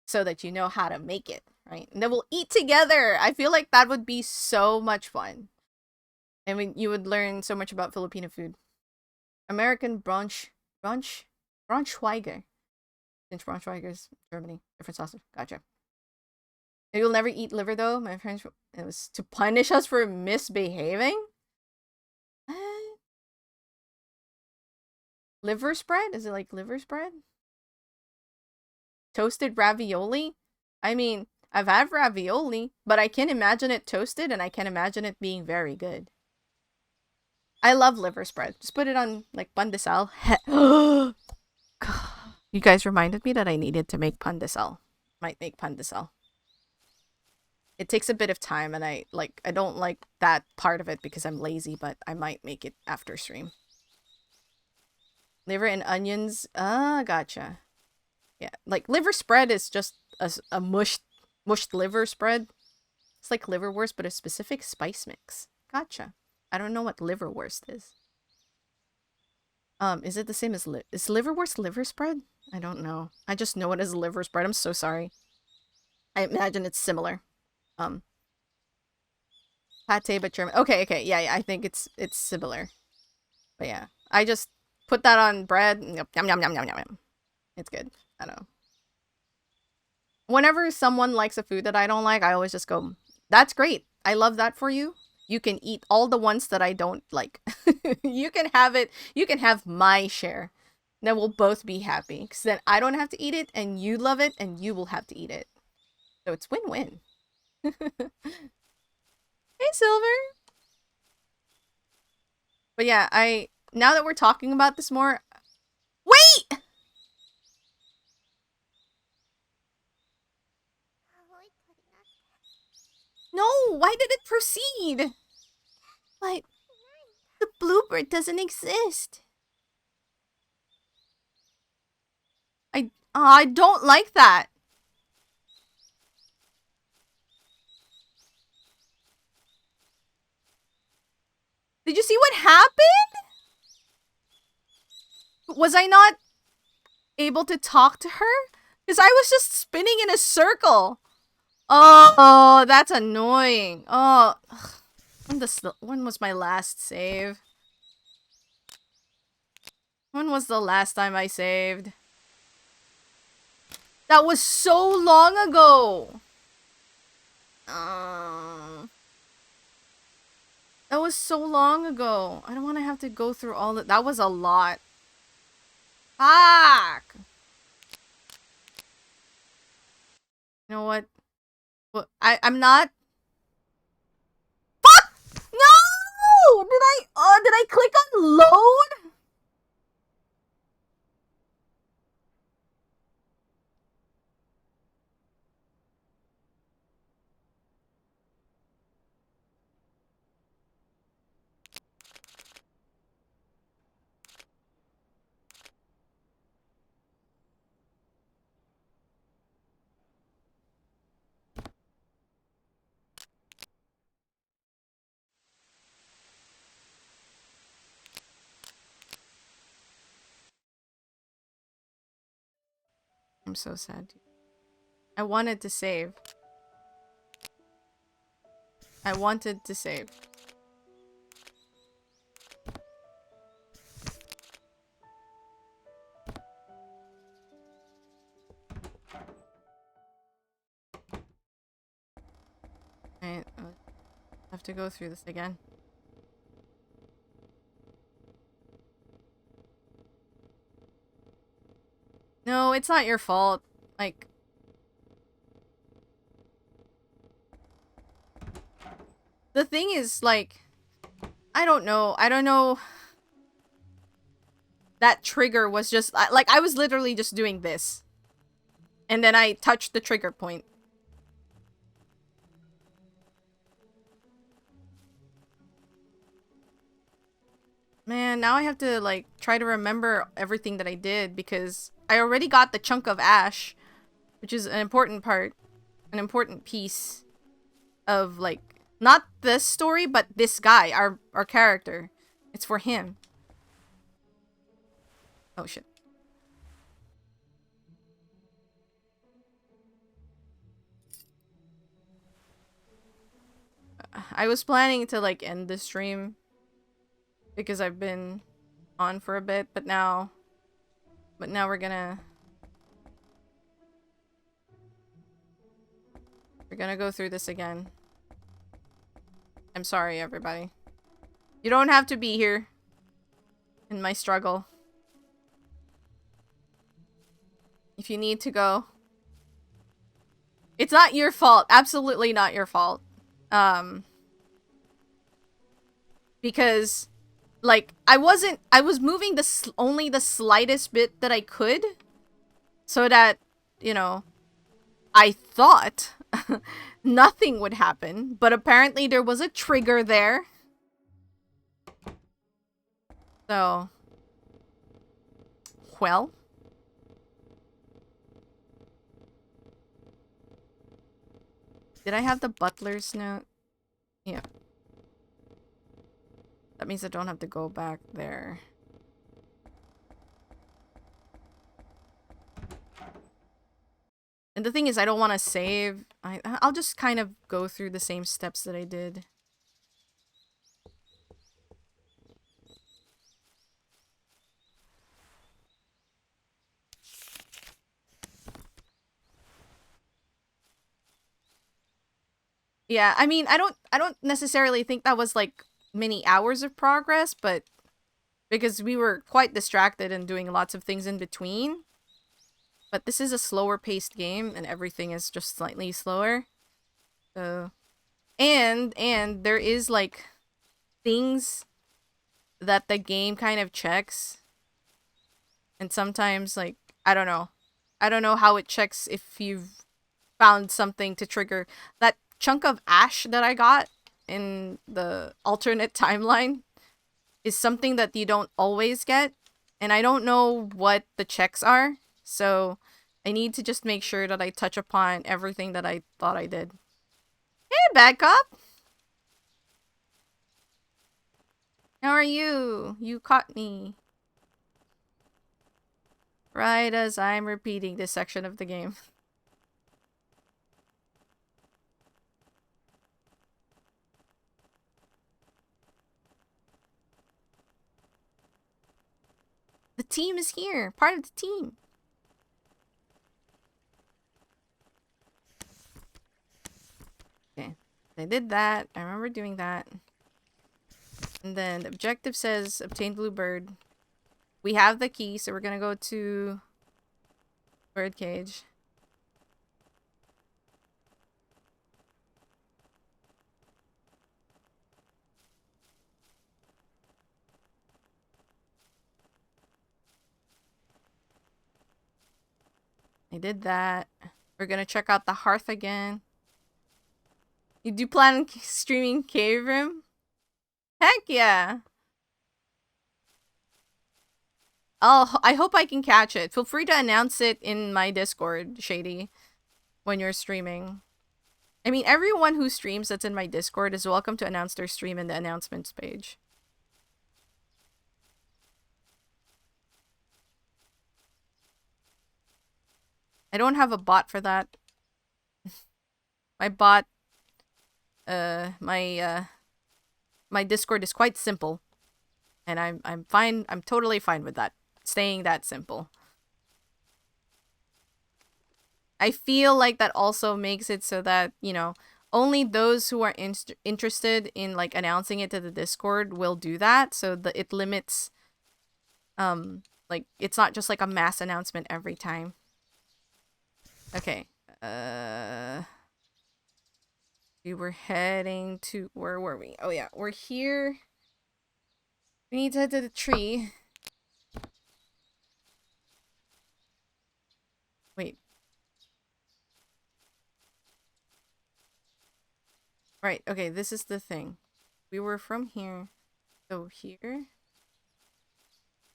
so that you know how to make it, right? And then we'll eat together. I feel like that would be so much fun. And you would learn so much about Filipino food. American Braunschweiger. Since Braunschweiger is Germany. Different sausage. Gotcha. You'll never eat liver though. My friends, it was to punish us for misbehaving. Liver spread? Is it like liver spread? Toasted ravioli? I mean, I've had ravioli, but I can imagine it toasted and I can imagine it being very good. I love liver spread. Just put it on like pandesal. You guys reminded me that I needed to make pandesal. Might make pandesal. It takes a bit of time and I don't like that part of it because I'm lazy, but I might make it after stream. Liver and onions. Ah, gotcha. Yeah, like liver spread is just a mushed liver spread. It's like liverwurst, but a specific spice mix. Gotcha. I don't know what liverwurst is. Is it the same as is liverwurst liver spread? I don't know. I just know it as liver spread. I'm so sorry. I imagine it's similar. Pate but German. Okay. Yeah. I think it's similar. But yeah, I just put that on bread. Yum yum yum yum yum yum. It's good. I don't know. Whenever someone likes a food that I don't like, I always just go, "That's great. I love that for you. You can eat all the ones that I don't like. You can have it. You can have my share. Then we'll both be happy. Because then I don't have to eat it, and you love it, and you will have to eat it. So it's win-win." Hey, Silver. But yeah, now that we're talking about this more... Wait! No, why did it proceed? But the bluebird doesn't exist. I don't like that. Did you see what happened? Was I not able to talk to her? Because I was just spinning in a circle. Oh, that's annoying. Oh, when was my last save? When was the last time I saved? That was so long ago. That was so long ago. I don't want to have to go through all that. That was a lot. Fuck. You know what? Well, I'm not. Fuck! No! Did I click on load? I'm so sad. I wanted to save. I wanted to save. I have to go through this again. No, it's not your fault. Like... The thing is, like... I don't know. I don't know... That trigger was just... Like, I was literally just doing this. And then I touched the trigger point. Man, now I have to, like, try to remember everything that I did because I already got the chunk of ash, which is an important part, an important piece of, like, not this story, but this guy, our character. It's for him. Oh, shit. I was planning to, like, end the stream because I've been on for a bit, but now we're gonna go through this again. I'm sorry, everybody. You don't have to be here in my struggle. If you need to go. It's not your fault. Absolutely not your fault. Because, like, I was moving only the slightest bit that I could. So that, you know, I thought nothing would happen. But apparently there was a trigger there. So, well. Did I have the butler's note? Yeah. That means I don't have to go back there. And the thing is, I don't want to save. I'll just kind of go through the same steps that I did. Yeah, I mean, I don't necessarily think that was like many hours of progress, but because we were quite distracted and doing lots of things in between. But this is a slower paced game and everything is just slightly slower. So and there is like things that the game kind of checks. And sometimes, like, I don't know. I don't know how it checks if you've found something to trigger. That chunk of ash that I got in the alternate timeline is something that you don't always get. And I don't know what the checks are. So I need to just make sure that I touch upon everything that I thought I did. Hey, back up! How are you? You caught me. Right as I'm repeating this section of the game. The team is here. Part of the team. Okay. I did that. I remember doing that. And then the objective says obtain bluebird. We have the key, so we're gonna go to birdcage. I did that. We're gonna check out the hearth again. You do plan on streaming Cave Room? Heck yeah! I hope I can catch it. Feel free to announce it in my Discord, Shady, when you're streaming. I mean, everyone who streams that's in my Discord is welcome to announce their stream in the announcements page. I don't have a bot for that. My bot, my Discord is quite simple. And I'm fine, I'm totally fine with that. Staying that simple. I feel like that also makes it so that, you know, only those who are interested in like announcing it to the Discord will do that. So it limits, like it's not just like a mass announcement every time. Okay. We were heading to, where were we? Oh yeah, we're here. We need to head to the tree. Wait. Right, okay, this is the thing. We were from here. So here.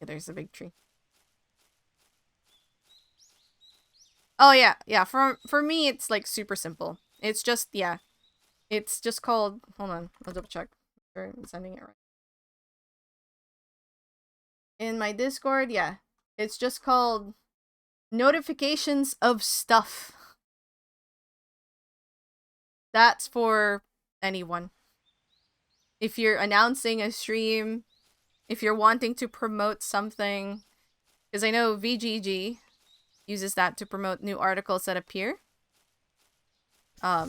Yeah, there's a big tree. Oh yeah, yeah, for me it's like super simple. It's just, yeah. It's just called, hold on, I'll double check. I'm sending it right. In my Discord, yeah. It's just called notifications of stuff. That's for anyone. If you're announcing a stream, if you're wanting to promote something, because I know VGG uses that to promote new articles that appear,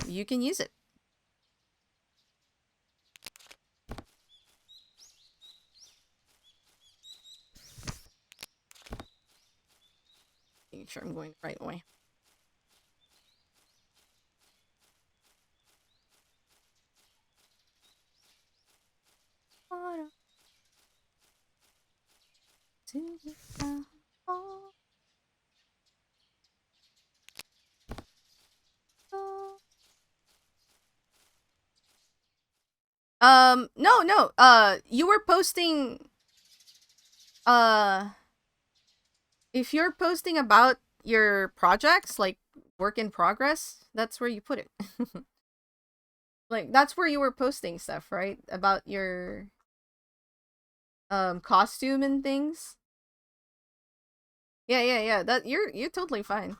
you can use it. Making sure I'm going the right way. No, you were posting, if you're posting about your projects, like work in progress, that's where you put it. Like, that's where you were posting stuff, right? About your, costume and things. Yeah, that, you're totally fine.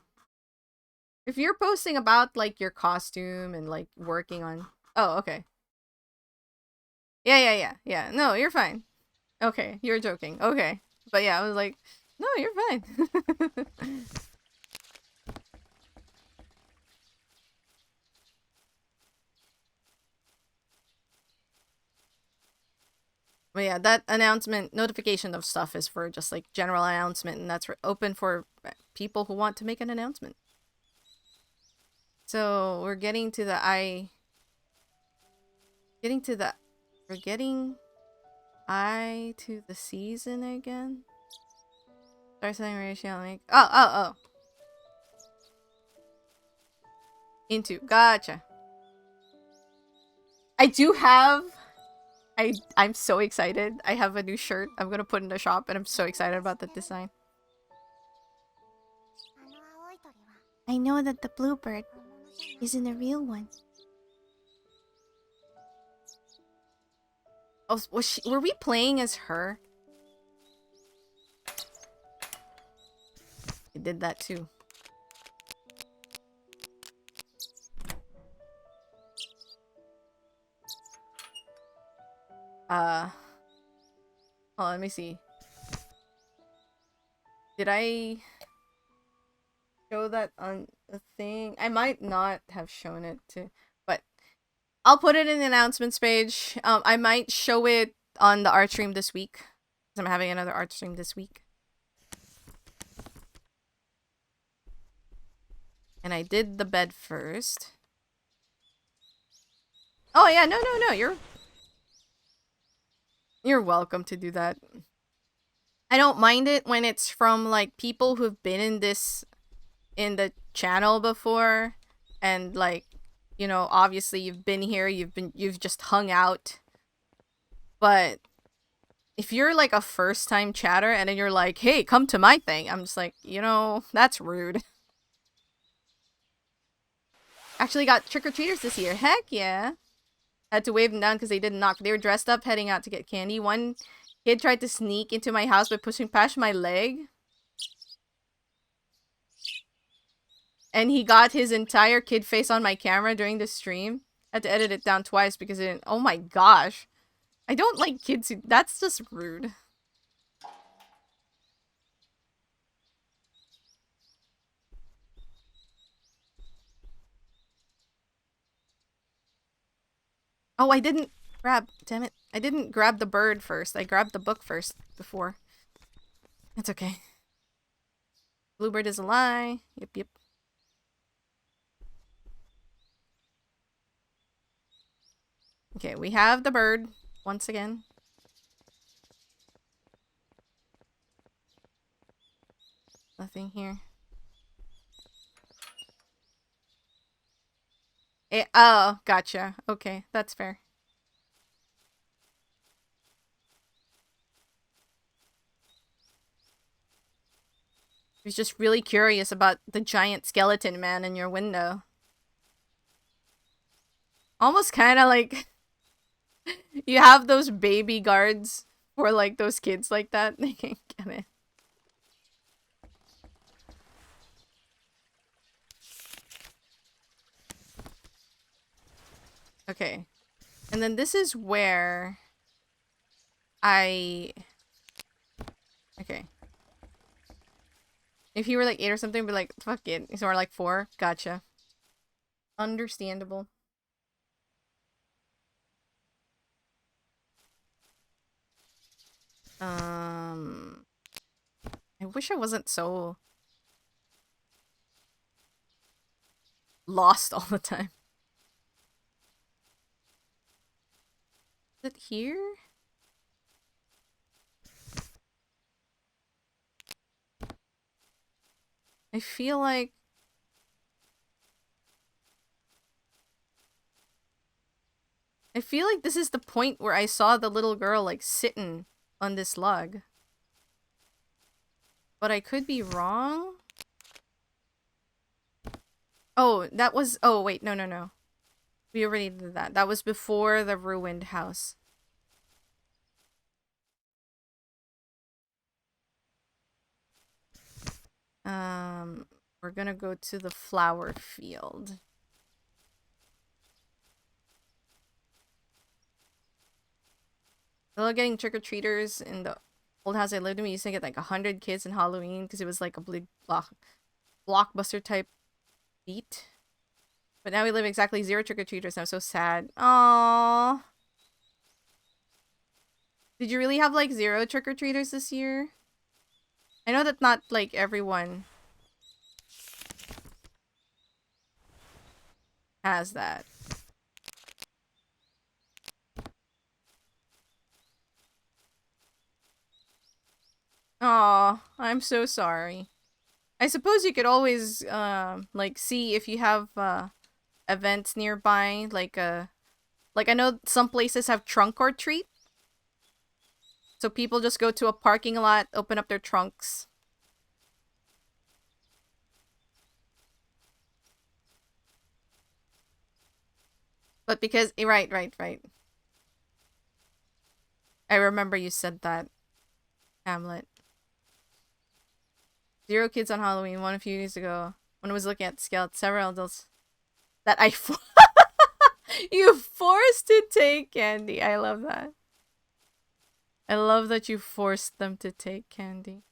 If you're posting about, like, your costume and, like, working on, oh, okay. Yeah. No, you're fine. Okay, you're joking. Okay. But yeah, I was like, no, you're fine. But yeah, that announcement, notification of stuff is for just like general announcement, and that's for, open for people who want to make an announcement. So we're getting to the we're getting I to the season again. Start setting ratio. Make. Oh. Into. Gotcha. I do have. I'm so excited. I have a new shirt I'm gonna put in the shop, and I'm so excited about the design. I know that the bluebird isn't a real one. Oh, were we playing as her? I did that too. Oh, let me see. Did I show that on the thing? I might not have shown it to, but I'll put it in the announcements page. I might show it on the art stream this week, because I'm having another art stream this week. And I did the bed first. Oh yeah, no, you're welcome to do that. I don't mind it when it's from like people who've been in the channel before, and like, you know, obviously you've been here, you've just hung out. But if you're like a first time chatter and then you're like, hey, come to my thing, I'm just like, you know, that's rude. Actually got trick-or-treaters this year. Heck yeah. Had to wave them down because they didn't knock. They were dressed up heading out to get candy. One kid tried to sneak into my house by pushing past my leg. And he got his entire kid face on my camera during the stream. Had to edit it down twice because it didn't. Oh my gosh. I don't like kids who. That's just rude. Oh, I didn't grab. Damn it. I didn't grab the bird first. I grabbed the book first before. It's okay. Bluebird is a lie. Yep. Okay, we have the bird once again. Nothing here. Oh, gotcha. Okay, that's fair. I was just really curious about the giant skeleton man in your window. Almost kind of like you have those baby guards for like those kids like that. They can't get it. Okay. And then this is where I... Okay. If you were like 8 or something, be like, fuck it. It's more like 4. Gotcha. Understandable. I wish I wasn't so lost all the time. Is it here? I feel like this is the point where I saw the little girl like sitting on this log. But I could be wrong. Oh, that was... Oh, wait. No. We already did that. That was before the ruined house. We're gonna go to the flower field. I love getting trick-or-treaters in the old house I lived in. We used to get like 100 kids in Halloween because it was like a big blockbuster type beat. But now we live exactly 0 trick-or-treaters and I'm so sad. Aww. Did you really have like 0 trick-or-treaters this year? I know that not like everyone has that. Aw, I'm so sorry. I suppose you could always, like, see if you have, events nearby, like I know some places have trunk or treat. So people just go to a parking lot, open up their trunks. But because, right. I remember you said that, Hamlet. 0 kids on Halloween, one a few years ago. When I was looking at scouts, several adults that you forced to take candy. I love that. I love that you forced them to take candy.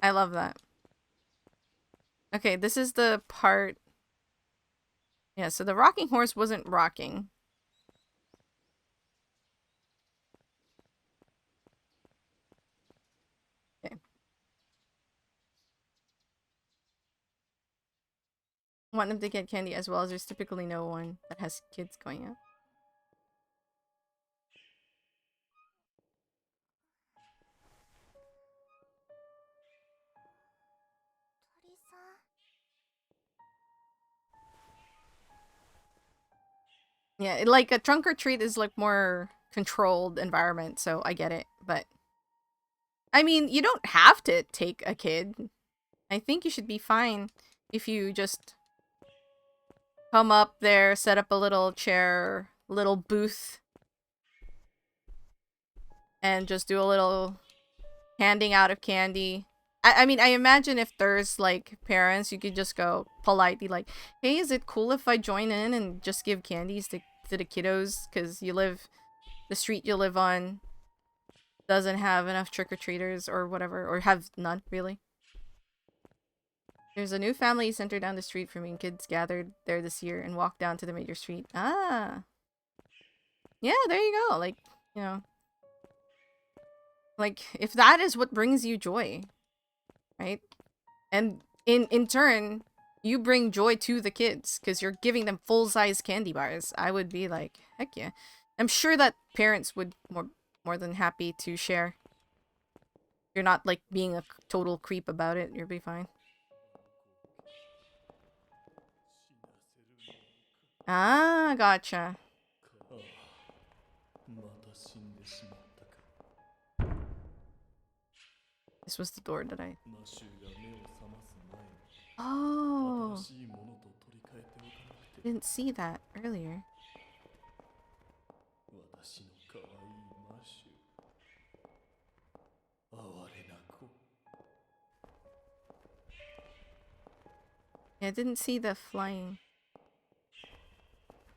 I love that. Okay, this is the part. Yeah, so the rocking horse wasn't rocking. Okay. Want them to get candy as well as there's typically no one that has kids going out. Yeah, like a trunk or treat is like more controlled environment, so I get it. But I mean, you don't have to take a kid. I think you should be fine if you just come up there, set up a little chair, little booth, and just do a little handing out of candy. I mean, I imagine if there's like parents, you could just go politely like, "Hey, is it cool if I join in and just give candies to the kiddos? Because the street you live on doesn't have enough trick-or-treaters or whatever, or have none, really." There's a new family center down the street from me, and kids gathered there this year and walked down to the major street. Ah. Yeah, there you go. Like, you know, like if that is what brings you joy, right? And in turn, you bring joy to the kids because you're giving them full-size candy bars. I would be like, heck yeah. I'm sure that parents would more than happy to share. You're not like being a total creep about it. You'll be fine. Ah, gotcha. This was the door that I... Oh. Didn't see that earlier. Yeah, I didn't see the flying.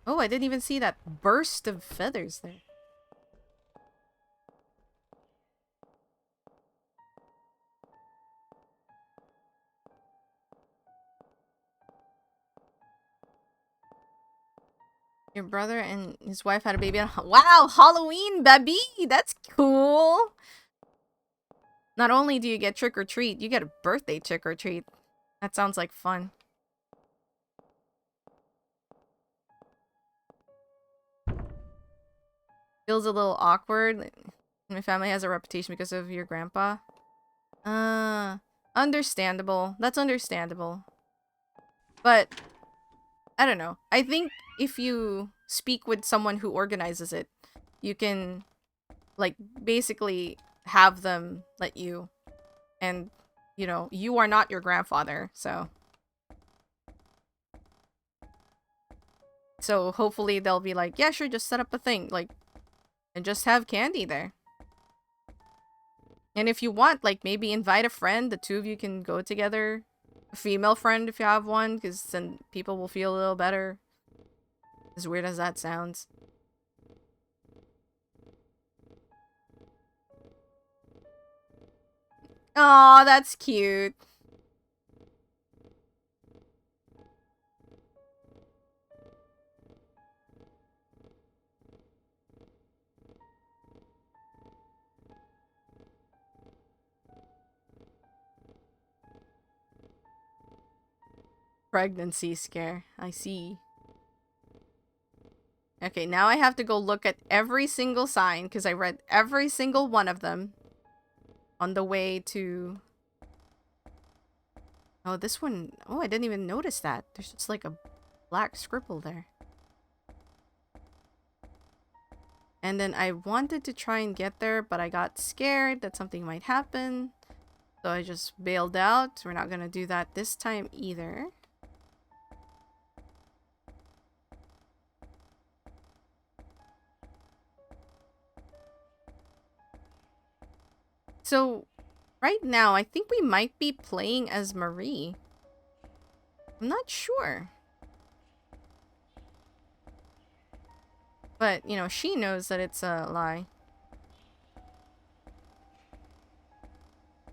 Oh, I didn't even see that burst of feathers there. Your brother and his wife had a baby on... Wow, Halloween, baby! That's cool! Not only do you get trick-or-treat, you get a birthday trick-or-treat. That sounds like fun. Feels a little awkward. My family has a reputation because of your grandpa. Understandable. That's understandable. But, I don't know. I think if you speak with someone who organizes it, you can, like, basically have them let you. And, you know, you are not your grandfather, so... So hopefully they'll be like, yeah, sure, just set up a thing, like, and just have candy there. And if you want, like, maybe invite a friend, the two of you can go together. A female friend if you have one, because then people will feel a little better. As weird as that sounds. Aw, that's cute. Pregnancy scare. I see. Okay, now I have to go look at every single sign because I read every single one of them on the way to... Oh, this one... Oh, I didn't even notice that. There's just like a black scribble there. And then I wanted to try and get there, but I got scared that something might happen. So I just bailed out. We're not gonna do that this time either. So, right now, I think we might be playing as Marie. I'm not sure. But, you know, she knows that it's a lie.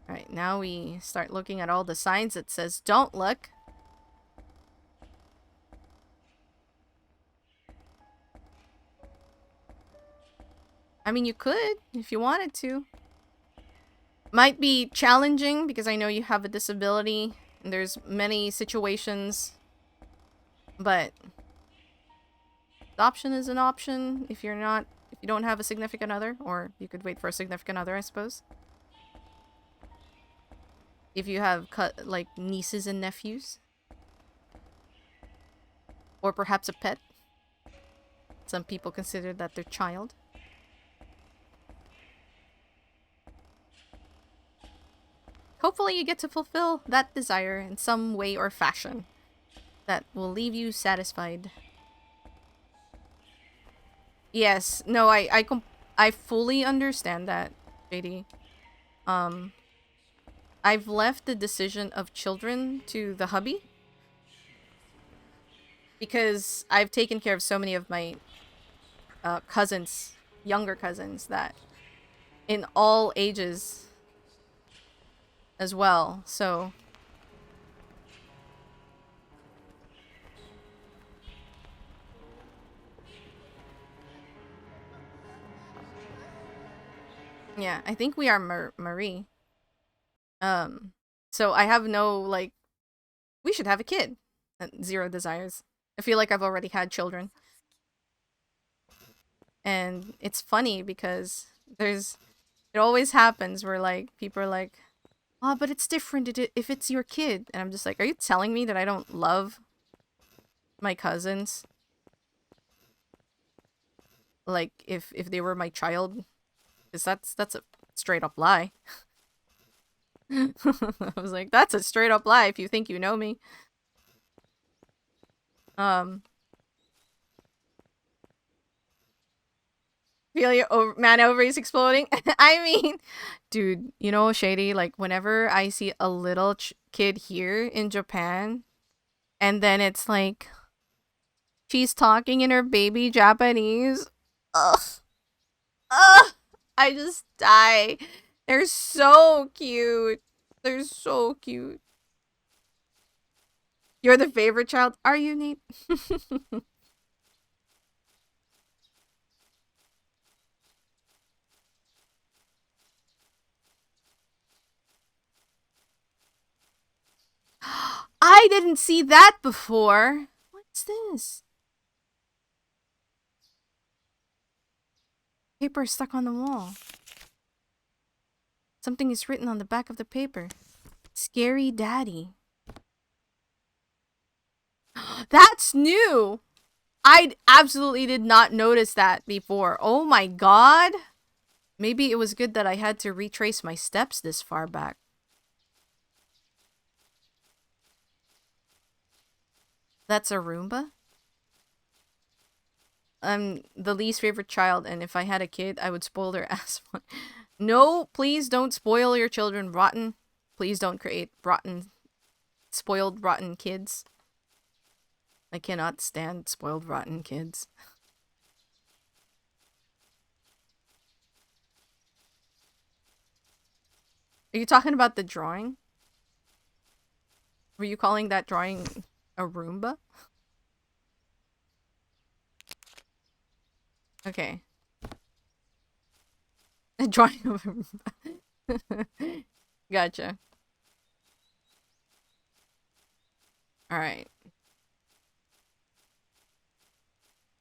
Alright, now we start looking at all the signs that says, don't look. I mean, you could, if you wanted to. Might be challenging, because I know you have a disability, and there's many situations. But adoption is an option if you don't have a significant other, or you could wait for a significant other, I suppose. If you have like nieces and nephews, or perhaps a pet. Some people consider that their child. Hopefully you get to fulfill that desire in some way or fashion that will leave you satisfied. Yes, no, I fully understand that, JD. I've left the decision of children to the hubby because I've taken care of so many of my cousins, younger cousins, that in all ages as well, so... Yeah, I think we are Marie. So I have no, like... We should have a kid. Zero desires. I feel like I've already had children. And it's funny because it always happens where, like, people are like, oh, but it's different if it's your kid. And I'm just like, are you telling me that I don't love my cousins? Like, if they were my child? Because that's a straight up lie. I was like, that's a straight up lie if you think you know me. Feel your man ovaries exploding. I mean, dude, you know, Shady, like, whenever I see a little kid here in Japan, and then it's like, she's talking in her baby Japanese. Ugh. Ugh. I just die. They're so cute. They're so cute. You're the favorite child? Are you, Nate? I didn't see that before. What's this? Paper stuck on the wall. Something is written on the back of the paper. Scary Daddy. That's new! I absolutely did not notice that before. Oh my god! Maybe it was good that I had to retrace my steps this far back. That's a Roomba? I'm the least favorite child, and if I had a kid, I would spoil their ass. No, please don't spoil your children rotten. Please don't create spoiled rotten kids. I cannot stand spoiled rotten kids. Are you talking about the drawing? Were you calling that drawing a Roomba? Okay. A drawing of a Roomba. Gotcha. All right.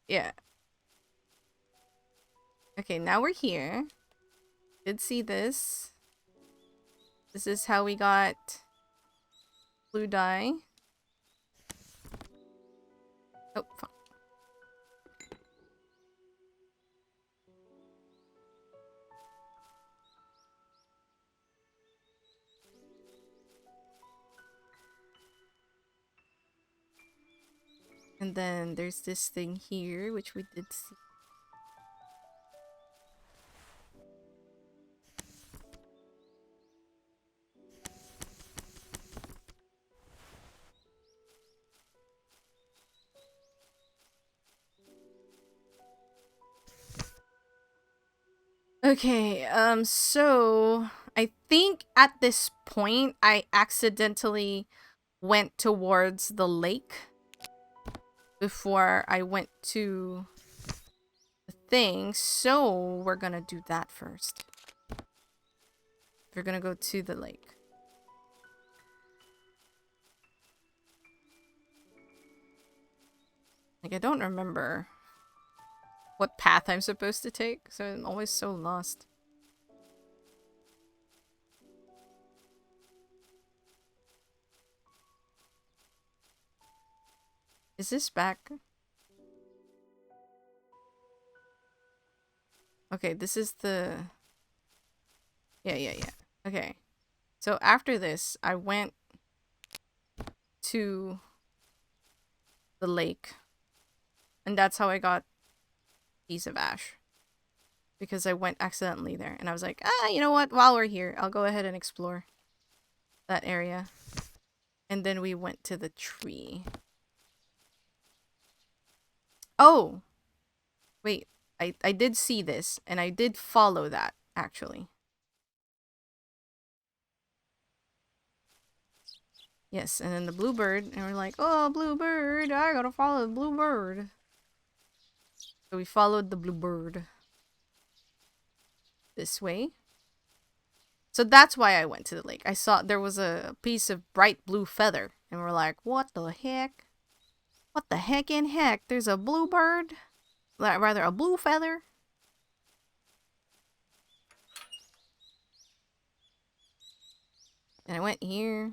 Yeah. Okay, now we're here. Did see this. This is how we got blue dye. Oh, fuck. And then there's this thing here, which we did see. Okay, so I think at this point I accidentally went towards the lake before I went to the thing, so we're gonna do that first. We're gonna go to the lake. Like, I don't remember what path I'm supposed to take, so I'm always so lost. Is this back? Okay, this is the... Yeah. Okay. So after this, I went to the lake. And that's how I got Piece of Ash. Because I went accidentally there. And I was like, you know what? While we're here, I'll go ahead and explore that area. And then we went to the tree. Oh! Wait. I did see this. And I did follow that, actually. Yes, and then the bluebird. And we're like, oh, bluebird. I gotta follow the bluebird. So we followed the bluebird. This way. So that's why I went to the lake. I saw there was a piece of bright blue feather. And we're like, what the heck? What the heck in heck? There's a bluebird? Rather, a blue feather? And I went here.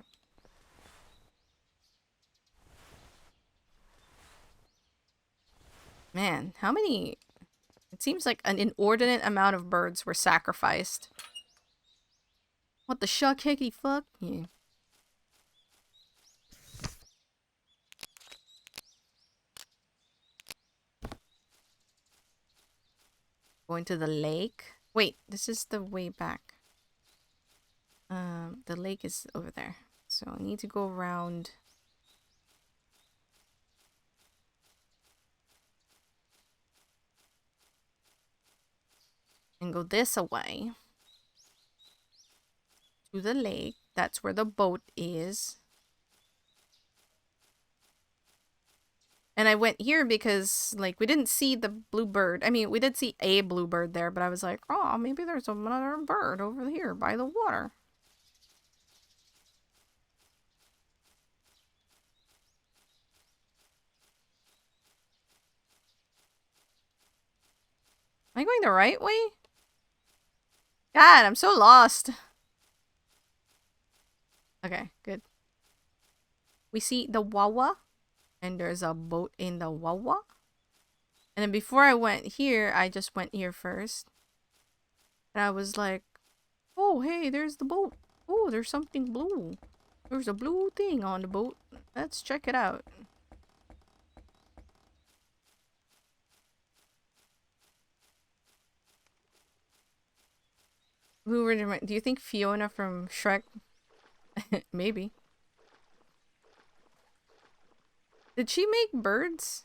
Man, how many... It seems like an inordinate amount of birds were sacrificed. What the shuck hickey fuck? Yeah. Going to the lake. Wait, this is the way back. The lake is over there. So I need to go around. And go this away. To the lake. That's where the boat is. And I went here because, like, we didn't see the bluebird. I mean, we did see a bluebird there, but I was like, oh, maybe there's another bird over here by the water. Am I going the right way? God, I'm so lost. Okay, good. We see the Wawa, and there's a boat in the Wawa. And then before I went here, I just went here first. And I was like, oh, hey, there's the boat. Oh, there's something blue. There's a blue thing on the boat. Let's check it out. Do you think Fiona from Shrek? Maybe. Did she make birds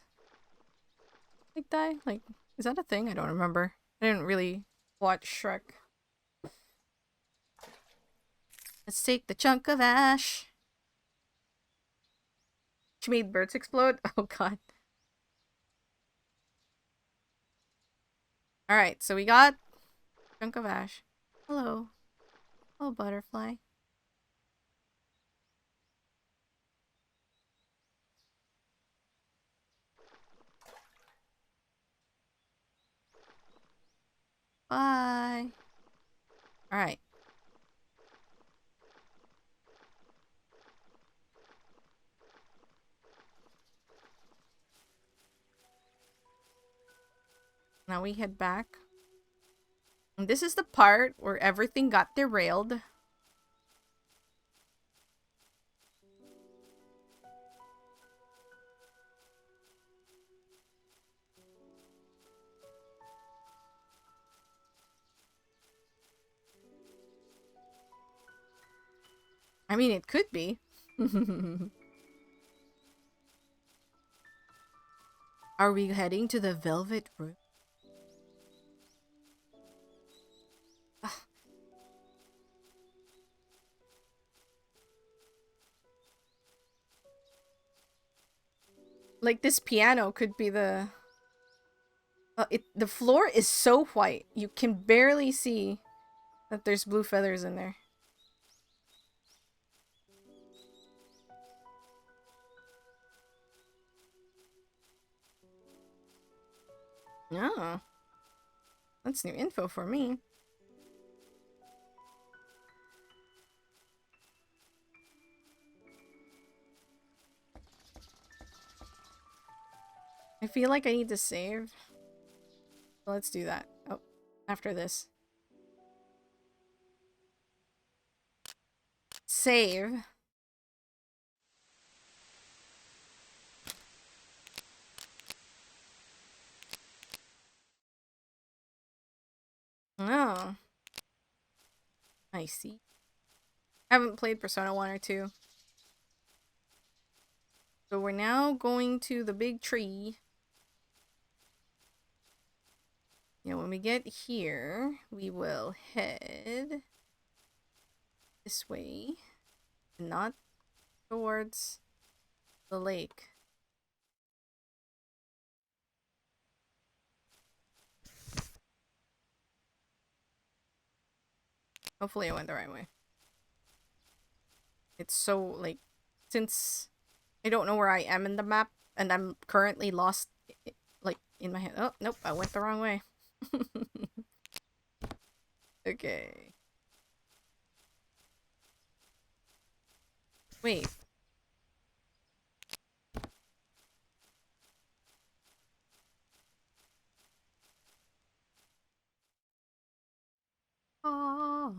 like that? Like, is that a thing? I don't remember. I didn't really watch Shrek. Let's take the chunk of ash. She made birds explode? Oh god. Alright, so we got chunk of ash. Hello. Hello, butterfly. Bye. Alright. Now we head back. And this is the part where everything got derailed. I mean, it could be. Are we heading to the Velvet Room? Like, this piano could be the... the floor is so white. You can barely see that there's blue feathers in there. Oh. That's new info for me. I feel like I need to save. So let's do that. Oh, after this. Save. Oh. I see. Haven't played Persona 1 or 2. So we're now going to the big tree. Yeah, when we get here, we will head this way. And not towards the lake. Hopefully I went the right way. It's so, like, since I don't know where I am in the map, and I'm currently lost, like, in my head. Oh, nope, I went the wrong way. Okay. Wait. Oh,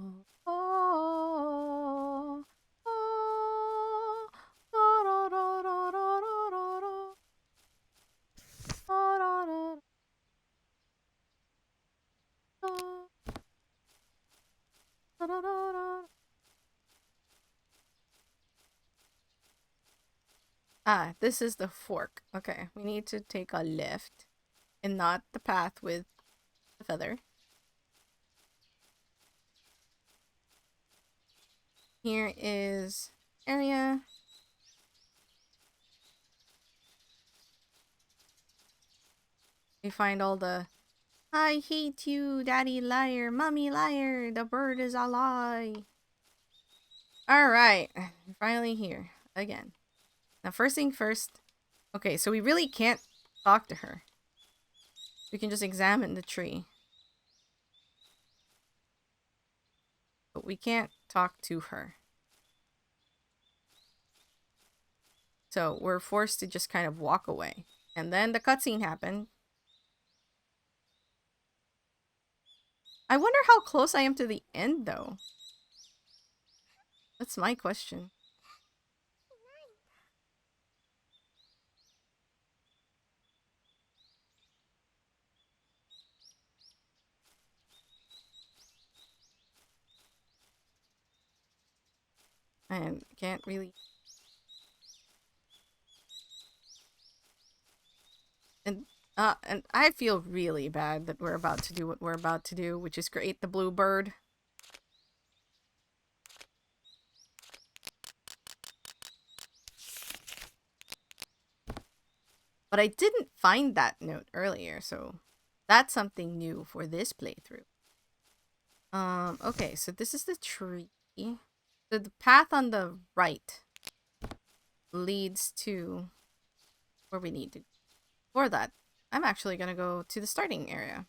oh, oh, da, da, da, da, da, da, da, da, da, da, da, da, da, da. Ah, this is the fork. Okay, we need to take a left and not the path with the feather. Here is area. We find all the I hate you, daddy liar, mommy liar, the bird is a lie. Alright, we're finally here again. Now, first thing first. Okay, so we really can't talk to her. We can just examine the tree. But we can't talk to her. So we're forced to just kind of walk away. And then the cutscene happened. I wonder how close I am to the end, though. That's my question. And can't really... And I feel really bad that we're about to do what we're about to do, which is create the blue bird. But I didn't find that note earlier, so that's something new for this playthrough. Okay, so this is the tree. So the path on the right leads to where we need to go. For that, I'm actually gonna go to the starting area.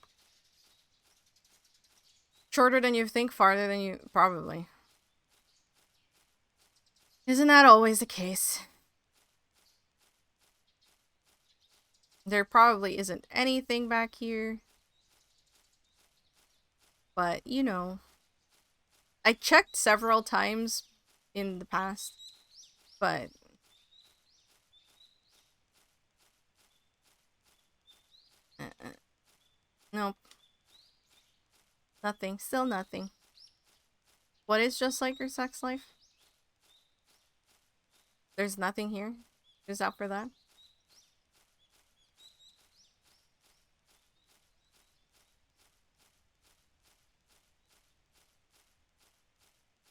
Shorter than you think, farther than you... Probably. Isn't that always the case? There probably isn't anything back here. But, you know. I checked several times in the past. But... Nope. Nothing. Still nothing. What is just like your sex life? There's nothing here? Is that for that?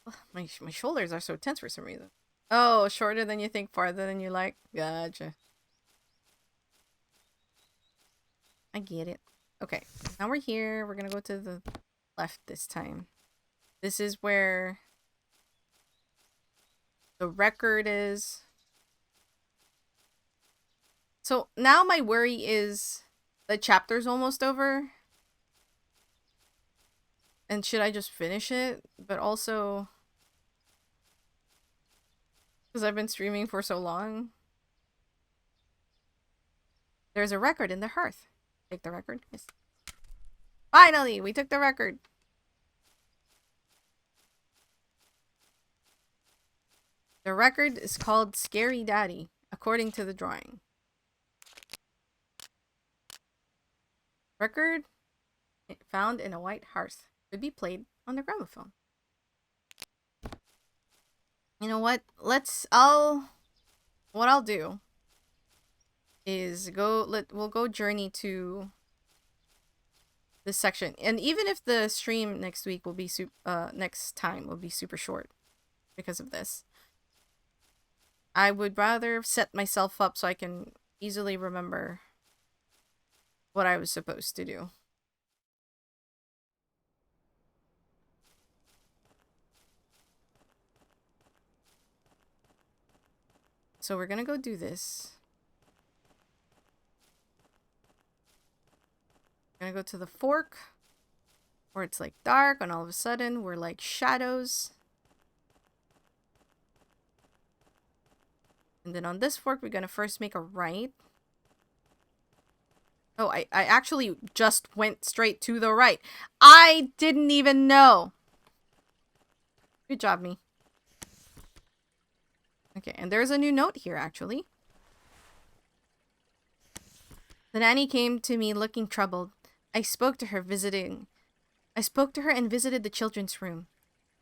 Ugh, my shoulders are so tense for some reason. Oh, shorter than you think, farther than you like. Gotcha. I get it. Okay, now we're here. We're gonna go to the left this time. This is where the record is. So now my worry is the chapter's almost over. And should I just finish it? But also... because I've been streaming for so long. There's a record in the hearth. Take the record. Yes. Finally, we took the record. The record is called Scary Daddy, according to the drawing. Record found in a white hearth. Could be played on the gramophone. You know what? What I'll do is we'll go journey to this section. And even if the stream next week will be next time will be super short because of this, I would rather set myself up so I can easily remember what I was supposed to do. So we're gonna go do this. We're gonna go to the fork where it's like dark and all of a sudden we're like shadows. And then on this fork, we're gonna first make a right. Oh, I actually just went straight to the right. I didn't even know. Good job, me. Okay, and there's a new note here, actually. The nanny came to me looking troubled. I spoke to her and visited the children's room,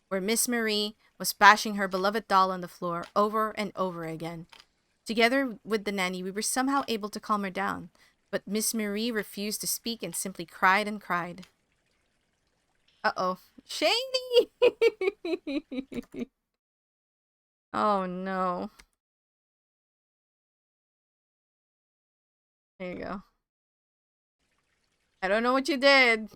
where Miss Marie was bashing her beloved doll on the floor over and over again. Together with the nanny, we were somehow able to calm her down, but Miss Marie refused to speak and simply cried and cried. Uh-oh. Shady! Oh, no. There you go. I don't know what you did.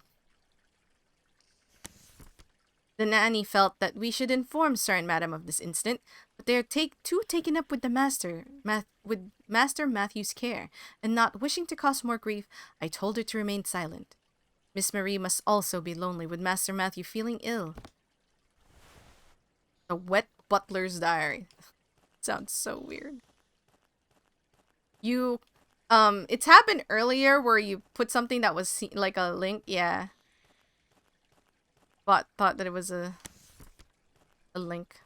The nanny felt that we should inform Sir and Madam of this incident, but they are too taken up with the Master Matthew's care, and not wishing to cause more grief, I told her to remain silent. Miss Marie must also be lonely with Master Matthew feeling ill. A wet butler's diary. Sounds so weird. It's happened earlier where you put something that was like a link, yeah. But thought that it was a link.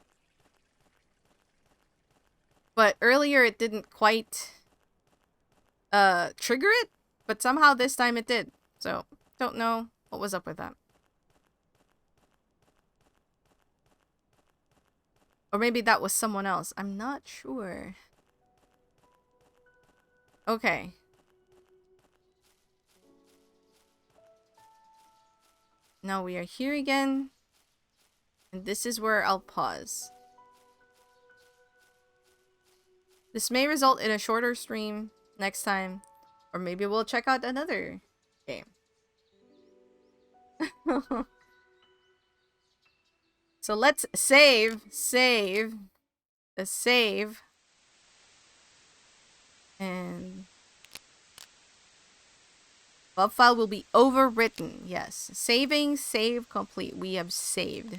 But earlier it didn't quite trigger it, but somehow this time it did. So, don't know what was up with that. Or maybe that was someone else. I'm not sure. Okay. Now we are here again. And this is where I'll pause. This may result in a shorter stream next time. Or maybe we'll check out another game. So let's save. And Buff file will be overwritten. Yes. Saving, save complete. We have saved.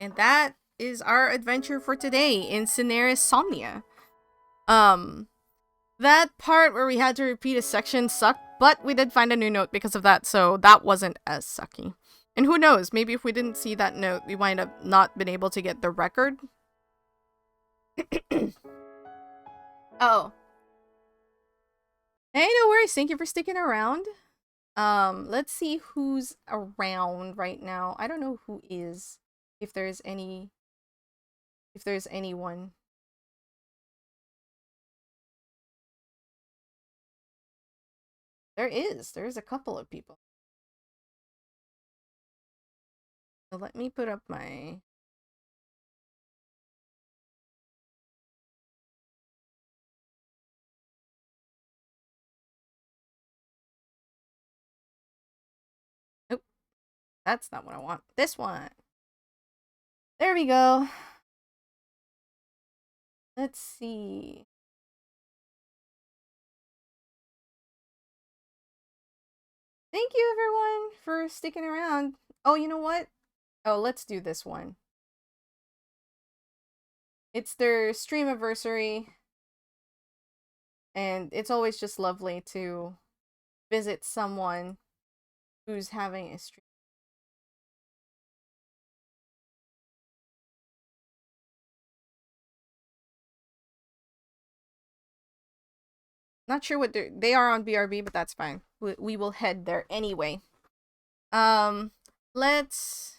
And that is our adventure for today in CINERIS SOMNIA. That part where we had to repeat a section sucked, but we did find a new note because of that, so that wasn't as sucky. And who knows, maybe if we didn't see that note, we might have not been able to get the record. Oh. Hey, no worries. Thank you for sticking around. Let's see who's around right now. I don't know who is. If there's anyone. There's a couple of people. So let me put up my... Nope. That's not what I want. This one. There we go. Let's see. Thank you, everyone, for sticking around. Oh, you know what? Oh, let's do this one. It's their stream anniversary, and it's always just lovely to visit someone who's having a stream. Not sure what they are on BRB, but that's fine. We will head there anyway. Let's...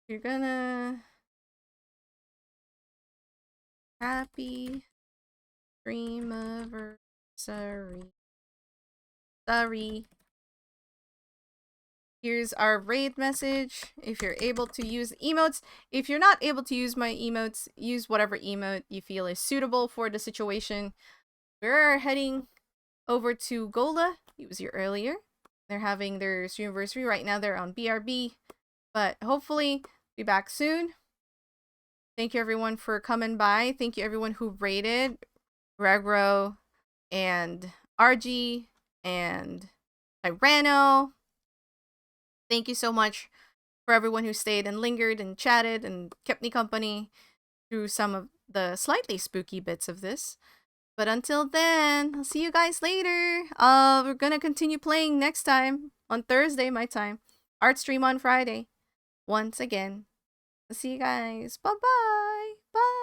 You're gonna... Happy stream anniversary. Sorry. Here's our raid message. If you're able to use emotes. If you're not able to use my emotes, use whatever emote you feel is suitable for the situation. We're heading over to Gola. He was here earlier. They're having their stream anniversary. Right now they're on BRB. But hopefully be back soon. Thank you everyone for coming by. Thank you everyone who raided. Regro and RG and Tyranno. Thank you so much for everyone who stayed and lingered and chatted and kept me company through some of the slightly spooky bits of this. But until then, I'll see you guys later. We're gonna continue playing next time on Thursday, my time. Art stream on Friday. Once again. I'll see you guys. Bye-bye. Bye.